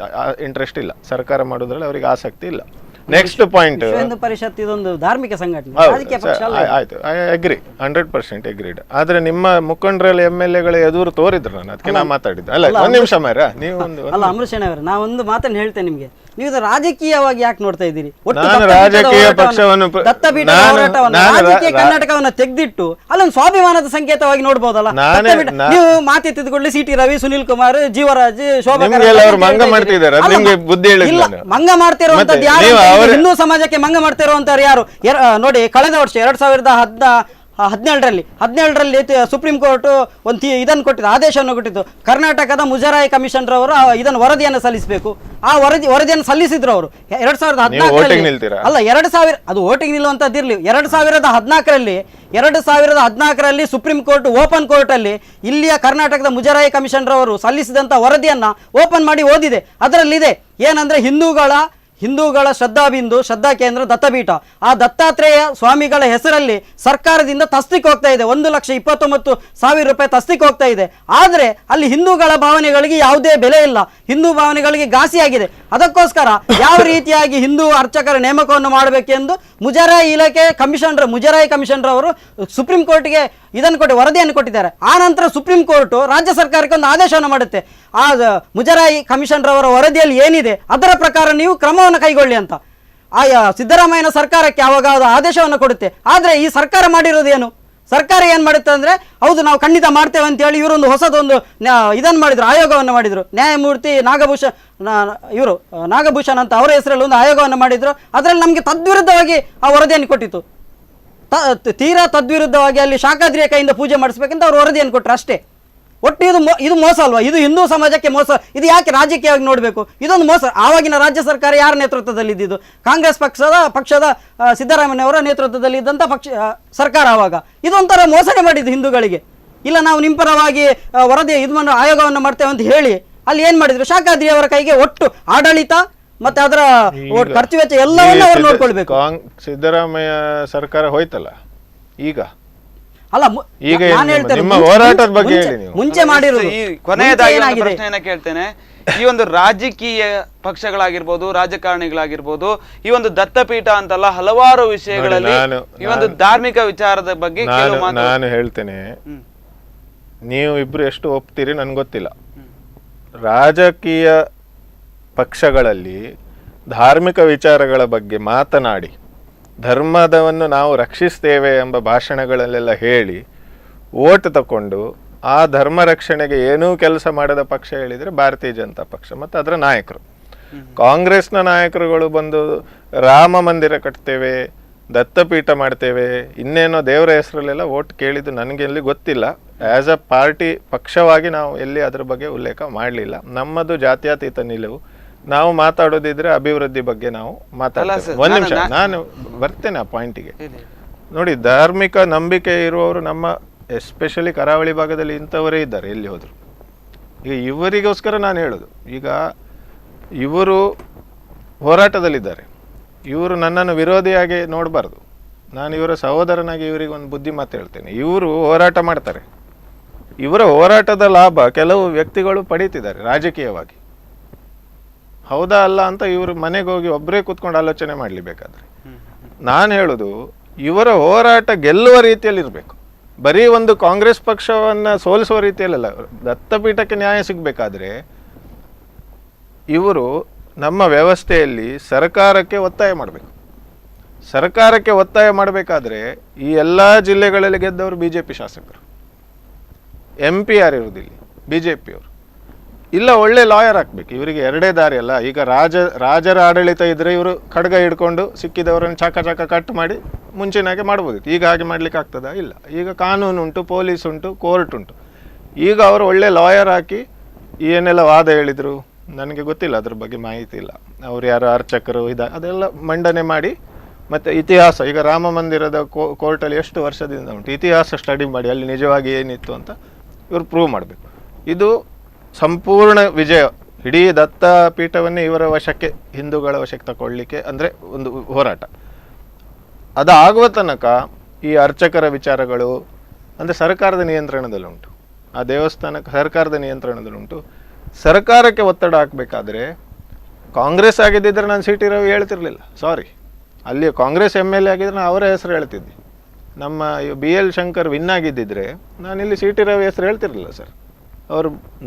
ಇಂಟ್ರೆಸ್ಟ್ ಇಲ್ಲ, ಸರ್ಕಾರ ಮಾಡೋದ್ರಲ್ಲಿ ಅವರಿಗೆ ಆಸಕ್ತಿ ಇಲ್ಲ. ನೆಕ್ಸ್ಟ್ ಪಾಯಿಂಟ್, ಹಿಂದೂ ಪರಿಷತ್ ಇದೊಂದು ಧಾರ್ಮಿಕ ಸಂಘಟನೆ. ಆಯ್ತು, ಐ ಅಗ್ರಿ, 100% ಅಗ್ರೀಡ್. ಆದ್ರೆ ನಿಮ್ಮ ಮುಖಂಡರಲ್ಲಿ MLA ಎದುರು ತೋರಿದ್ರು, ನಾನು ಅದಕ್ಕೆ ನಾ ಮಾತಾಡಿದ್ದೆ. ಅಲ್ಲ, ಒಂದ್ ನಿಮಿಷ ಮಾರ, ನೀವು ಅಲ್ಲ ಅಮೃಷೇಣ ಅವರೇ, ನಾ ಒಂದು ಮಾತನ್ನು ಹೇಳ್ತೇನೆ ನಿಮ್ಗೆ. ನೀವು ರಾಜಕೀಯವಾಗಿ ಯಾಕೆ ನೋಡ್ತಾ ಇದ್ದೀರಿ? ನಾನು ರಾಜಕೀಯ ಪಕ್ಷವನ್ನು ದತ್ತಪೀಠ ಹೋರಾಟವನ್ನು ರಾಜಕೀಯ ಕರ್ನಾಟಕವನ್ನು ತೆಗೆದಿಟ್ಟು ಅಲ್ಲೊಂದು ಸ್ವಾಭಿಮಾನದ ಸಂಕೇತವಾಗಿ ನೋಡ್ಬೋದಲ್ಲ. ನೀವು ಮಾತೆತ್ತಿದ ಕೂಡಲೇ CT ರವಿ, ಸುನಿಲ್ ಕುಮಾರ್, ಜೀವರಾಜ್, ಶೋಭಾ ಮಂಗ ಮಾಡ್ತಿದ್ದಾರೆ. ನಿಮ್ಗೆ ಬುದ್ಧಿ ಹೇಳಿಲ್ಲ. ಮಂಗ ಮಾಡ್ತಿರುವಂತದ್ದು ಯಾರು? ಹಿಂದೂ ಸಮಾಜಕ್ಕೆ ಮಂಗ ಮಾಡ್ತಿರುವಂತವ್ರು ಯಾರು ನೋಡಿ? ಕಳೆದ ವರ್ಷ ಹದಿನೇಳರಲ್ಲಿ ಸುಪ್ರೀಂ ಕೋರ್ಟ್ ಒಂದು ಇದನ್ನು ಕೊಟ್ಟಿದ್ದು, ಆದೇಶವನ್ನು ಕೊಟ್ಟಿತ್ತು. ಕರ್ನಾಟಕದ ಮುಜರಾಯಿ ಕಮಿಷನರ್ ಅವರು ಇದನ್ನು ವರದಿಯನ್ನು ಸಲ್ಲಿಸಬೇಕು. ಆ ವರದಿಯನ್ನು ಸಲ್ಲಿಸಿದ್ರು ಅವರು 2014 ಅಲ್ಲ 2000, ಅದು ವೋಟಿಂಗ್ ನಿಲ್ಲುವಂಥದ್ದಿರಲಿ. 2014ರಲ್ಲಿ ಸುಪ್ರೀಂ ಕೋರ್ಟ್ ಓಪನ್ ಕೋರ್ಟಲ್ಲಿ ಇಲ್ಲಿಯ ಕರ್ನಾಟಕದ ಮುಜರಾಯಿ ಕಮಿಷನರ್ ಅವರು ಸಲ್ಲಿಸಿದಂಥ ವರದಿಯನ್ನು ಓಪನ್ ಮಾಡಿ ಓದಿದೆ. ಅದರಲ್ಲಿದೆ ಏನಂದರೆ ಹಿಂದೂಗಳ ಶ್ರದ್ಧಾಬಿಂದು ಶ್ರದ್ಧಾ ಕೇಂದ್ರ ದತ್ತಪೀಠ, ಆ ದತ್ತಾತ್ರೇಯ ಸ್ವಾಮಿಗಳ ಹೆಸರಲ್ಲಿ ಸರ್ಕಾರದಿಂದ ತಸ್ತಿಕ್ ಹೋಗ್ತಾ ಇದೆ. 1,29,000 ರೂಪಾಯಿ ತಸ್ತಿಕ್ ಹೋಗ್ತಾ ಇದೆ. ಆದರೆ ಅಲ್ಲಿ ಹಿಂದೂಗಳ ಭಾವನೆಗಳಿಗೆ ಯಾವುದೇ ಬೆಲೆ ಇಲ್ಲ, ಹಿಂದೂ ಭಾವನೆಗಳಿಗೆ ಘಾಸಿಯಾಗಿದೆ. ಅದಕ್ಕೋಸ್ಕರ ಯಾವ ರೀತಿಯಾಗಿ ಹಿಂದೂ ಅರ್ಚಕರ ನೇಮಕವನ್ನು ಮಾಡಬೇಕೆಂದು ಮುಜರಾಯಿ ಕಮಿಷನರ್ ಅವರು ಸುಪ್ರೀಂ ಕೋರ್ಟ್ಗೆ ವರದಿಯನ್ನು ಕೊಟ್ಟಿದ್ದಾರೆ. ಆ ನಂತರ ಸುಪ್ರೀಂ ಕೋರ್ಟ್ ರಾಜ್ಯ ಸರ್ಕಾರಕ್ಕೆ ಒಂದು ಆದೇಶವನ್ನು ಮಾಡುತ್ತೆ. ಆ ಮುಜರಾಯಿ ಕಮಿಷನರ್ ಅವರ ವರದಿಯಲ್ಲಿ ಏನಿದೆ ಅದರ ಪ್ರಕಾರ ನೀವು ಕ್ರಮವನ್ನು ಕೈಗೊಳ್ಳಿ ಅಂತ. ಸಿದ್ದರಾಮಯ್ಯನ ಸರ್ಕಾರಕ್ಕೆ ಆವಾಗ ಆದೇಶವನ್ನು ಕೊಡುತ್ತೆ. ಆದರೆ ಈ ಸರ್ಕಾರ ಮಾಡಿರೋದೇನು? ಸರ್ಕಾರ ಏನು ಮಾಡುತ್ತೆ ಅಂದರೆ, ಹೌದು ನಾವು ಖಂಡಿತ ಮಾಡ್ತೇವೆ ಅಂತೇಳಿ ಇವರೊಂದು ಹೊಸದೊಂದು ಇದನ್ನು ಮಾಡಿದರು, ಆಯೋಗವನ್ನು ಮಾಡಿದರು. ನ್ಯಾಯಮೂರ್ತಿ ನಾಗಭೂಷಣ್ ಅಂತ ಅವರ ಹೆಸರಲ್ಲಿ ಒಂದು ಆಯೋಗವನ್ನು ಮಾಡಿದರು. ಅದರಲ್ಲಿ ನಮಗೆ ತದ್ವಿರುದ್ಧವಾಗಿ ಆ ವರದಿಯನ್ನು ಕೊಟ್ಟಿತ್ತು. ತೀರಾ ತದ್ವಿರುದ್ಧವಾಗಿ ಅಲ್ಲಿ ಶಾಖಾದ್ರಿಯ ಕೈಯಿಂದ ಪೂಜೆ ಮಾಡಿಸ್ಬೇಕಂತ ಅವರು ವರದಿಯನ್ನು ಕೊಟ್ಟರು ಅಷ್ಟೇ. ಒಟ್ಟು ಇದು ಮೋಸ ಅಲ್ವಾ? ಇದು ಹಿಂದೂ ಸಮಾಜಕ್ಕೆ ಮೋಸ. ಇದು ಯಾಕೆ ರಾಜಕೀಯವಾಗಿ ನೋಡಬೇಕು? ಇದೊಂದು ಮೋಸ. ಆವಾಗಿನ ರಾಜ್ಯ ಸರ್ಕಾರ ಯಾರ ನೇತೃತ್ವದಲ್ಲಿ ಇದ್ದಿದ್ದು? ಕಾಂಗ್ರೆಸ್ ಪಕ್ಷದ ಸಿದ್ದರಾಮಯ್ಯ ಅವರ ನೇತೃತ್ವದಲ್ಲಿ ಇದ್ದಂಥ ಸರ್ಕಾರ. ಆವಾಗ ಇದೊಂಥರ ಮೋಸನೆ ಮಾಡಿದ್ದು ಹಿಂದೂಗಳಿಗೆ. ಇಲ್ಲ ನಾವು ನಿಮ್ಮ ಪರವಾಗಿ ವರದಿ ಇದನ್ನು ಆಯೋಗವನ್ನು ಮಾಡ್ತೇವೆ ಅಂತ ಹೇಳಿ ಅಲ್ಲಿ ಏನು ಮಾಡಿದ್ರು, ಶಾಖಾದ್ರಿ ಅವರ ಕೈಗೆ ಒಟ್ಟು ಆಡಳಿತ ಮತ್ತೆ ಅದರ ಖರ್ಚು ವೆಚ್ಚ ಎಲ್ಲವನ್ನೂ ಅವರು ನೋಡ್ಕೊಳ್ಬೇಕು. ಸಿದ್ದರಾಮಯ್ಯ ಸರ್ಕಾರ ಹೋಯ್ತಲ್ಲ ಈಗ. ಅಲ್ಲ ಈಗ ನಿಮ್ಮ ಹೋರಾಟದ ಬಗ್ಗೆ ಹೇಳಿ ನೀವು. ಮುಂಚೆ ಮಾಡಿರೋದು. ಕೊನೆಯದಾಗಿ ಒಂದು ಪ್ರಶ್ನೆಯನ್ನ ಕೇಳ್ತೇನೆ. ಈ ಒಂದು ರಾಜಕೀಯ ಪಕ್ಷಗಳಾಗಿರ್ಬೋದು, ರಾಜಕಾರಣಿಗಳಾಗಿರ್ಬೋದು, ಈ ಒಂದು ದತ್ತಪೀಠ ಅಂತಲ್ಲ ಹಲವಾರು ವಿಷಯಗಳಲ್ಲಿ ಈ ಒಂದು ಧಾರ್ಮಿಕ ವಿಚಾರದ ಬಗ್ಗೆ ನಾನು ಹೇಳ್ತೇನೆ, ನೀವು ಇಬ್ರು ಎಷ್ಟು ಒಪ್ತೀರಿ ನನ್ಗೆ ಗೊತ್ತಿಲ್ಲ. ರಾಜಕೀಯ ಪಕ್ಷಗಳಲ್ಲಿ ಧಾರ್ಮಿಕ ವಿಚಾರಗಳ ಬಗ್ಗೆ ಮಾತನಾಡಿ ಧರ್ಮದವನ್ನು ನಾವು ರಕ್ಷಿಸ್ತೇವೆ ಎಂಬ ಭಾಷಣಗಳಲ್ಲೆಲ್ಲ ಹೇಳಿ ಓಟ್ ತಕೊಂಡು ಆ ಧರ್ಮ ರಕ್ಷಣೆಗೆ ಏನೂ ಕೆಲಸ ಮಾಡದ ಪಕ್ಷ ಹೇಳಿದರೆ ಭಾರತೀಯ ಜನತಾ ಪಕ್ಷ ಮತ್ತು ಅದರ ನಾಯಕರು. ಕಾಂಗ್ರೆಸ್ನ ನಾಯಕರುಗಳು ಬಂದು ರಾಮ ಮಂದಿರ ಕಟ್ತೇವೆ, ದತ್ತಪೀಠ ಮಾಡ್ತೇವೆ, ಇನ್ನೇನೋ ದೇವರ ಹೆಸರಲ್ಲೆಲ್ಲ ಓಟ್ ಕೇಳಿದ್ದು ನನಗೆ ಎಲ್ಲಿ ಗೊತ್ತಿಲ್ಲ. ಆ್ಯಸ್ ಅ ಪಾರ್ಟಿ ಪಕ್ಷವಾಗಿ ನಾವು ಎಲ್ಲಿ ಅದ್ರ ಬಗ್ಗೆ ಉಲ್ಲೇಖ ಮಾಡಲಿಲ್ಲ. ನಮ್ಮದು ಜಾತ್ಯತೀತ ನಿಲುವು. ನಾವು ಮಾತಾಡೋದಿದ್ರೆ ಅಭಿವೃದ್ಧಿ ಬಗ್ಗೆ ನಾವು ಮಾತಾಡ್ತೇವೆ. ಒಂದು ನಿಮಿಷ, ನಾನು ಬರ್ತೇನೆ ಆ ಪಾಯಿಂಟಿಗೆ. ನೋಡಿ, ಧಾರ್ಮಿಕ ನಂಬಿಕೆ ಇರುವವರು ನಮ್ಮ ಎಸ್ಪೆಷಲಿ ಕರಾವಳಿ ಭಾಗದಲ್ಲಿ ಇಂಥವರೇ ಇದ್ದಾರೆ ಎಲ್ಲಿ ಹೋದ್ರು. ಈಗ ಇವರಿಗೋಸ್ಕರ ನಾನು ಹೇಳೋದು, ಈಗ ಇವರು ಹೋರಾಟದಲ್ಲಿದ್ದಾರೆ. ಇವರು ನನ್ನನ್ನು ವಿರೋಧಿಯಾಗಿ ನೋಡಬಾರ್ದು. ನಾನು ಇವರ ಸಹೋದರನಾಗಿ ಇವರಿಗೆ ಒಂದು ಬುದ್ಧಿ ಮಾತು ಹೇಳ್ತೇನೆ. ಇವರು ಹೋರಾಟ ಮಾಡ್ತಾರೆ, ಇವರ ಹೋರಾಟದ ಲಾಭ ಕೆಲವು ವ್ಯಕ್ತಿಗಳು ಪಡೀತಿದ್ದಾರೆ ರಾಜಕೀಯವಾಗಿ. ಹೌದಾ ಅಲ್ಲ ಅಂತ ಇವರು ಮನೆಗೆ ಹೋಗಿ ಒಬ್ಬರೇ ಕೂತ್ಕೊಂಡು ಆಲೋಚನೆ ಮಾಡಲಿ ಬೇಕಾದ್ರೆ. ನಾನು ಹೇಳೋದು, ಇವರ ಹೋರಾಟ ಗೆಲ್ಲುವ ರೀತಿಯಲ್ಲಿ ಇರಬೇಕು, ಬರೀ ಒಂದು ಕಾಂಗ್ರೆಸ್ ಪಕ್ಷವನ್ನು ಸೋಲಿಸುವ ರೀತಿಯಲ್ಲ. ದತ್ತಪೀಠಕ್ಕೆ ನ್ಯಾಯ ಸಿಗಬೇಕಾದ್ರೆ ಇವರು ನಮ್ಮ ವ್ಯವಸ್ಥೆಯಲ್ಲಿ ಸರ್ಕಾರಕ್ಕೆ ಒತ್ತಾಯ ಮಾಡಬೇಕು. ಸರ್ಕಾರಕ್ಕೆ ಒತ್ತಾಯ ಮಾಡಬೇಕಾದ್ರೆ ಈ ಎಲ್ಲ ಜಿಲ್ಲೆಗಳಲ್ಲಿ ಗೆದ್ದವರು BJP ಶಾಸಕರು, MP ಯಾರಿರುವುದಿಲ್ಲ BJPಯವರು. ಇಲ್ಲ, ಒಳ್ಳೆ ಲಾಯರ್ ಹಾಕ್ಬೇಕು. ಇವರಿಗೆ ಎರಡೇ ದಾರಿ ಅಲ್ಲ. ಈಗ ರಾಜರ ಆಡಳಿತ ಇದ್ರೆ ಇವರು ಖಡ್ಗ ಹಿಡ್ಕೊಂಡು ಸಿಕ್ಕಿದವರನ್ನು ಚಾಕ ಕಟ್ ಮಾಡಿ ಮುಂಚಿನಾಗೆ ಮಾಡ್ಬೋದಿತ್ತು. ಈಗ ಹಾಗೆ ಮಾಡ್ಲಿಕ್ಕೆ ಆಗ್ತದಾ? ಇಲ್ಲ. ಈಗ ಕಾನೂನು ಉಂಟು, ಪೊಲೀಸ್ ಉಂಟು, ಕೋರ್ಟ್ ಉಂಟು. ಈಗ ಅವರು ಒಳ್ಳೆ ಲಾಯರ್ ಹಾಕಿ ಏನೆಲ್ಲ ವಾದ ಹೇಳಿದರು ನನಗೆ ಗೊತ್ತಿಲ್ಲ, ಅದ್ರ ಬಗ್ಗೆ ಮಾಹಿತಿ ಇಲ್ಲ. ಅವ್ರು ಯಾರು ಅರ್ಚಕರು ಅದೆಲ್ಲ ಮಂಡನೆ ಮಾಡಿ, ಮತ್ತು ಇತಿಹಾಸ, ಈಗ ರಾಮ ಮಂದಿರದ ಕೋರ್ಟಲ್ಲಿ ಎಷ್ಟು ವರ್ಷದಿಂದ ಉಂಟು, ಇತಿಹಾಸ ಸ್ಟಡಿ ಮಾಡಿ ಅಲ್ಲಿ ನಿಜವಾಗಿ ಏನಿತ್ತು ಅಂತ ಇವರು ಪ್ರೂವ್ ಮಾಡಬೇಕು. ಇದು ಸಂಪೂರ್ಣ ವಿಜಯ. ಇಡೀ ದತ್ತಪೀಠವನ್ನೇ ಇವರ ವಶಕ್ಕೆ, ಹಿಂದೂಗಳ ವಶಕ್ಕೆ ತಗೊಳ್ಳಿಕ್ಕೆ ಅಂದರೆ ಒಂದು ಹೋರಾಟ. ಅದು ಆಗುವ ತನಕ ಈ ಅರ್ಚಕರ ವಿಚಾರಗಳು ಅಂದರೆ ಸರ್ಕಾರದ ನಿಯಂತ್ರಣದಲ್ಲುಂಟು, ಆ ದೇವಸ್ಥಾನಕ್ಕೆ ಸರ್ಕಾರದ ನಿಯಂತ್ರಣದಲ್ಲುಂಟು. ಸರ್ಕಾರಕ್ಕೆ ಒತ್ತಡ ಹಾಕಬೇಕಾದ್ರೆ ಕಾಂಗ್ರೆಸ್ ಆಗಿದ್ದಿದ್ರೆ ನಾನು CT ರವಿ ಹೇಳ್ತಿರ್ಲಿಲ್ಲ, ಸಾರಿ. ಅಲ್ಲಿ ಕಾಂಗ್ರೆಸ್ MLA ಆಗಿದ್ರೆ ನಾನು ಅವರ ಹೆಸರು ಹೇಳ್ತಿದ್ದೆ. ನಮ್ಮ BL ಶಂಕರ್ ವಿನ್ ಆಗಿದ್ದಿದ್ರೆ ನಾನಿಲ್ಲಿ CT ರವಿ ಹೆಸರು ಹೇಳ್ತಿರ್ಲಿಲ್ಲ ಸರ್.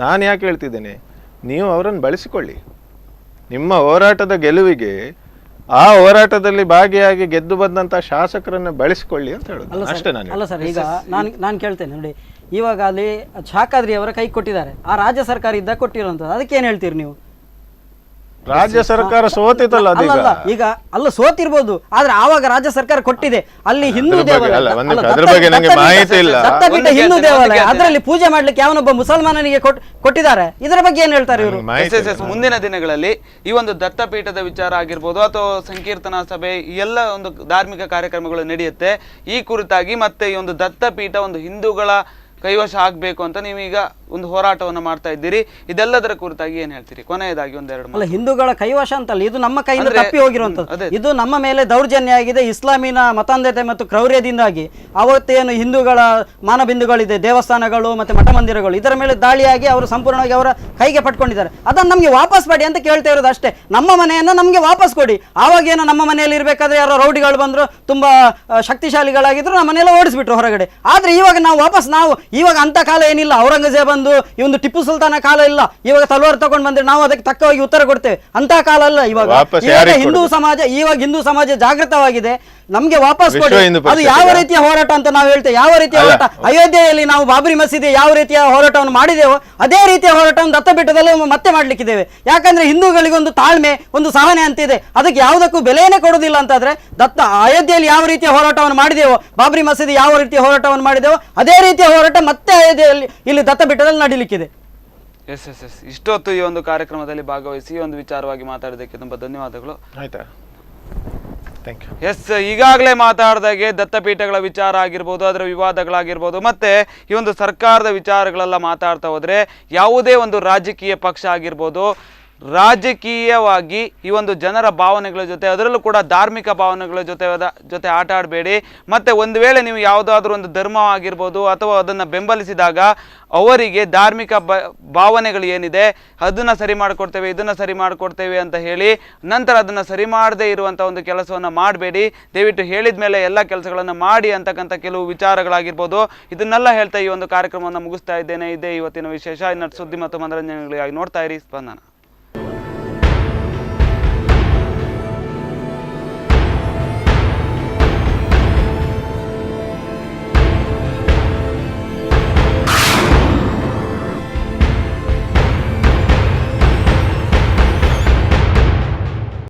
ನಾನು ಯಾಕೆ ಹೇಳ್ತಿದ್ದೇನೆ, ನೀವು ಅವರನ್ನು ಬಳಸಿಕೊಳ್ಳಿ ನಿಮ್ಮ ಹೋರಾಟದ ಗೆಲುವಿಗೆ. ಆ ಹೋರಾಟದಲ್ಲಿ ಭಾಗಿಯಾಗಿ ಗೆದ್ದು ಬಂದಂಥ ಶಾಸಕರನ್ನು ಬಳಸಿಕೊಳ್ಳಿ ಅಂತ ಹೇಳೋದು ಅಷ್ಟೇ. ಅಲ್ಲ ಸರ್, ಈಗ ನಾನು ಕೇಳ್ತೇನೆ ನೋಡಿ, ಇವಾಗ ಅಲ್ಲಿ ಶಾಖಾದ್ರಿ ಅವರ ಕೈ ಕೊಟ್ಟಿದ್ದಾರೆ, ಆ ರಾಜ್ಯ ಸರ್ಕಾರ ಇದ್ದಾಗ ಕೊಟ್ಟಿರೋಂಥದ್ದು, ಅದಕ್ಕೆ ಏನು ಹೇಳ್ತೀರಿ ನೀವು? ರಾಜ್ಯ ಸರ್ಕಾರ ಸೋತಿತ್ತಲ್ಲ ಅದೀಗ. ಅಲ್ಲಲ್ಲ, ಈಗ ಅಲ್ಲ ಸೋತಿರ್ಬೋದು, ಆದ್ರೆ ಆವಾಗ ರಾಜ್ಯ ಸರ್ಕಾರ ಕೊಟ್ಟಿದೆ. ಅಲ್ಲಿ ಹಿಂದೂ ದೇವಾಲಯ ಅಲ್ಲ, ಒಂದು ಅಲ್ಲ, ಅದ್ರ ಬಗ್ಗೆ ನಂಗೆ ಮಾಹಿತಿ ಇಲ್ಲ. ದತ್ತಪೀಠ ಹಿಂದೂ ದೇವಾಲಯ, ಅದರಲ್ಲಿ ಪೂಜೆ ಮಾಡ್ಲಿಕ್ಕೆ ಯಾವನೊಬ್ಬ ಮುಸಲ್ಮಾನನಿಗೆ ಕೊಟ್ಟಿದ್ದಾರೆ. ಇದರ ಬಗ್ಗೆ ಏನ್ ಹೇಳ್ತಾರೆ ಇವರು? ಮುಂದಿನ ದಿನಗಳಲ್ಲಿ ಈ ಒಂದು ದತ್ತಪೀಠದ ವಿಚಾರ ಆಗಿರ್ಬೋದು ಅಥವಾ ಸಂಕೀರ್ತನಾ ಸಭೆ ಈ ಎಲ್ಲ ಒಂದು ಧಾರ್ಮಿಕ ಕಾರ್ಯಕ್ರಮಗಳು ನಡೆಯುತ್ತೆ. ಈ ಕುರಿತಾಗಿ ಮತ್ತೆ ಈ ಒಂದು ದತ್ತಪೀಠ ಒಂದು ಹಿಂದೂಗಳ ಕೈವಶ ಆಗ್ಬೇಕು ಅಂತ ನೀವೀಗ ಒಂದು ಹೋರಾಟವನ್ನು ಮಾಡ್ತಾ ಇದ್ದೀರಿ. ಇದೆಲ್ಲದರ ಕುರಿತಾಗಿ ಏನ್ ಹೇಳ್ತೀರಿ? ಕೊನೆಯದಾಗಿ ಒಂದೆರಡು ಅಲ್ಲ, ಹಿಂದೂಗಳ ಕೈವಶ ಅಂತಲ್ಲ, ಇದು ನಮ್ಮ ಕೈಯಿಂದ ಅಂದ್ರೆ ತಪ್ಪಿ ಹೋಗಿರುವಂತದ್ದು. ಇದು ನಮ್ಮ ಮೇಲೆ ದೌರ್ಜನ್ಯ ಆಗಿದೆ. ಇಸ್ಲಾಮಿನ ಮತಾಂಧತೆ ಮತ್ತು ಕ್ರೌರ್ಯದಿಂದಾಗಿ ಅವತ್ತೇನು ಹಿಂದೂಗಳ ಮಾನಬಿಂದುಗಳಿದೆ, ದೇವಸ್ಥಾನಗಳು ಮತ್ತೆ ಮಠ ಮಂದಿರಗಳು, ಇದರ ಮೇಲೆ ದಾಳಿಯಾಗಿ ಅವರು ಸಂಪೂರ್ಣವಾಗಿ ಅವರ ಕೈಗೆ ಪಟ್ಕೊಂಡಿದ್ದಾರೆ. ಅದನ್ನು ನಮಗೆ ವಾಪಸ್ ಮಾಡಿ ಅಂತ ಕೇಳ್ತಾ ಇರೋದು ಅಷ್ಟೇ. ನಮ್ಮ ಮನೆಯನ್ನು ನಮಗೆ ವಾಪಸ್ ಕೊಡಿ. ಆವಾಗೇನು ನಮ್ಮ ಮನೆಯಲ್ಲಿ ಇರಬೇಕಾದ್ರೆ ಯಾರೋ ರೌಡಿಗಳು ಬಂದ್ರು, ತುಂಬಾ ಶಕ್ತಿಶಾಲಿಗಳಾಗಿದ್ರು, ನಮ್ಮ ಮನೆಯೆಲ್ಲ ಓಡಿಸ್ಬಿಟ್ರು ಹೊರಗಡೆ. ಆದ್ರೆ ಇವಾಗ ನಾವು ಇವಾಗ ಅಂತ ಕಾಲ ಏನಿಲ್ಲ. ಔರಂಗಜೇಬ್ ಬಂದು ಈ ಒಂದು ಟಿಪ್ಪು ಸುಲ್ತಾನ ಕಾಲ ಇಲ್ಲ. ಇವಾಗ ತಲವಾರು ತಗೊಂಡು ಬಂದ್ರೆ ನಾವು ಅದಕ್ಕೆ ತಕ್ಕವಾಗಿ ಉತ್ತರ ಕೊಡ್ತೇವೆ. ಅಂತ ಕಾಲ ಅಲ್ಲ ಇವಾಗ. ಹಿಂದೂ ಸಮಾಜ ಜಾಗೃತವಾಗಿದೆ. ನಮ್ಗೆ ವಾಪಸ್ ಕೊಡಿ. ಅದು ಯಾವ ರೀತಿಯ ಹೋರಾಟ ಅಂತ ನಾವು ಹೇಳ್ತೇವೆ. ಯಾವ ರೀತಿಯ ಹೋರಾಟ ಅಯೋಧ್ಯೆಯಲ್ಲಿ ನಾವು ಬಾಬರಿ ಮಸೀದಿ ಯಾವ ರೀತಿಯ ಹೋರಾಟವನ್ನು ಮಾಡಿದೆವೋ ಅದೇ ರೀತಿಯ ಹೋರಾಟವನ್ನು ದತ್ತಪೀಠದಲ್ಲಿ ಮತ್ತೆ ಮಾಡ್ಲಿಕ್ಕಿದ್ದೇವೆ. ಯಾಕಂದ್ರೆ ಹಿಂದೂಗಳಿಗೆ ಒಂದು ತಾಳ್ಮೆ, ಒಂದು ಸಹನೆ ಅಂತಿದೆ. ಅದಕ್ಕೆ ಯಾವುದಕ್ಕೂ ಬೆಲೆಯೇ ಕೊಡುವುದಿಲ್ಲ ಅಂತಾದ್ರೆ ಅಯೋಧ್ಯೆಯಲ್ಲಿ ಯಾವ ರೀತಿಯ ಹೋರಾಟವನ್ನು ಮಾಡಿದೆವೋ, ಬಾಬರಿ ಮಸೀದಿ ಯಾವ ರೀತಿಯ ಹೋರಾಟವನ್ನು ಮಾಡಿದೆವೋ ಅದೇ ರೀತಿಯ ಹೋರಾಟ ಮತ್ತೆ ಅಯೋಧ್ಯೆಯಲ್ಲಿ ಇಲ್ಲಿ ದತ್ತಪೀಠದಲ್ಲಿ ನಡೀಲಿಕ್ಕಿದೆ. ಎಸ್. ಇಷ್ಟೊತ್ತು ಈ ಒಂದು ಕಾರ್ಯಕ್ರಮದಲ್ಲಿ ಭಾಗವಹಿಸಿ ಈ ಒಂದು ವಿಚಾರವಾಗಿ ಮಾತಾಡೋದಕ್ಕೆ ತುಂಬಾ ಧನ್ಯವಾದಗಳು. ಆಯ್ತಾ? Thank you. ಎಸ್, ಈಗಾಗಲೇ ಮಾತಾಡಿದಾಗೆ ದತ್ತಪೀಠಗಳ ವಿಚಾರ ಆಗಿರ್ಬೋದು, ಅದರ ವಿವಾದಗಳಾಗಿರ್ಬೋದು, ಮತ್ತೆ ಈ ಒಂದು ಸರ್ಕಾರದ ವಿಚಾರಗಳೆಲ್ಲ ಮಾತಾಡ್ತಾ ಹೋದ್ರೆ ಯಾವುದೇ ಒಂದು ರಾಜಕೀಯ ಪಕ್ಷ ಆಗಿರ್ಬೋದು, ರಾಜಕೀಯವಾಗಿ ಈ ಒಂದು ಜನರ ಭಾವನೆಗಳ ಜೊತೆ, ಅದರಲ್ಲೂ ಕೂಡ ಧಾರ್ಮಿಕ ಭಾವನೆಗಳ ಜೊತೆ ಆಟ ಆಡಬೇಡಿ. ಮತ್ತು ಒಂದು ವೇಳೆ ನೀವು ಯಾವುದಾದ್ರೂ ಒಂದು ಧರ್ಮ ಆಗಿರ್ಬೋದು ಅಥವಾ ಅದನ್ನು ಬೆಂಬಲಿಸಿದಾಗ ಅವರಿಗೆ ಧಾರ್ಮಿಕ ಭಾವನೆಗಳು ಏನಿದೆ ಅದನ್ನು ಸರಿ ಮಾಡಿಕೊಡ್ತೇವೆ, ಇದನ್ನು ಸರಿ ಮಾಡಿಕೊಡ್ತೇವೆ ಅಂತ ಹೇಳಿ ನಂತರ ಅದನ್ನು ಸರಿ ಮಾಡದೇ ಇರುವಂಥ ಒಂದು ಕೆಲಸವನ್ನು ಮಾಡಬೇಡಿ. ದಯವಿಟ್ಟು ಹೇಳಿದ ಮೇಲೆ ಎಲ್ಲ ಕೆಲಸಗಳನ್ನು ಮಾಡಿ ಅಂತಕ್ಕಂಥ ಕೆಲವು ವಿಚಾರಗಳಾಗಿರ್ಬೋದು. ಇದನ್ನೆಲ್ಲ ಹೇಳ್ತಾ ಈ ಒಂದು ಕಾರ್ಯಕ್ರಮವನ್ನು ಮುಗಿಸ್ತಾ ಇದ್ದೇನೆ. ಇದೇ ಇವತ್ತಿನ ವಿಶೇಷ. ಇನ್ನು ಸುದ್ದಿ ಮತ್ತು ಮನೋರಂಜನೆಗಳಿಗಾಗಿ ನೋಡ್ತಾ ಇರಿ ಸ್ಪಂದನ.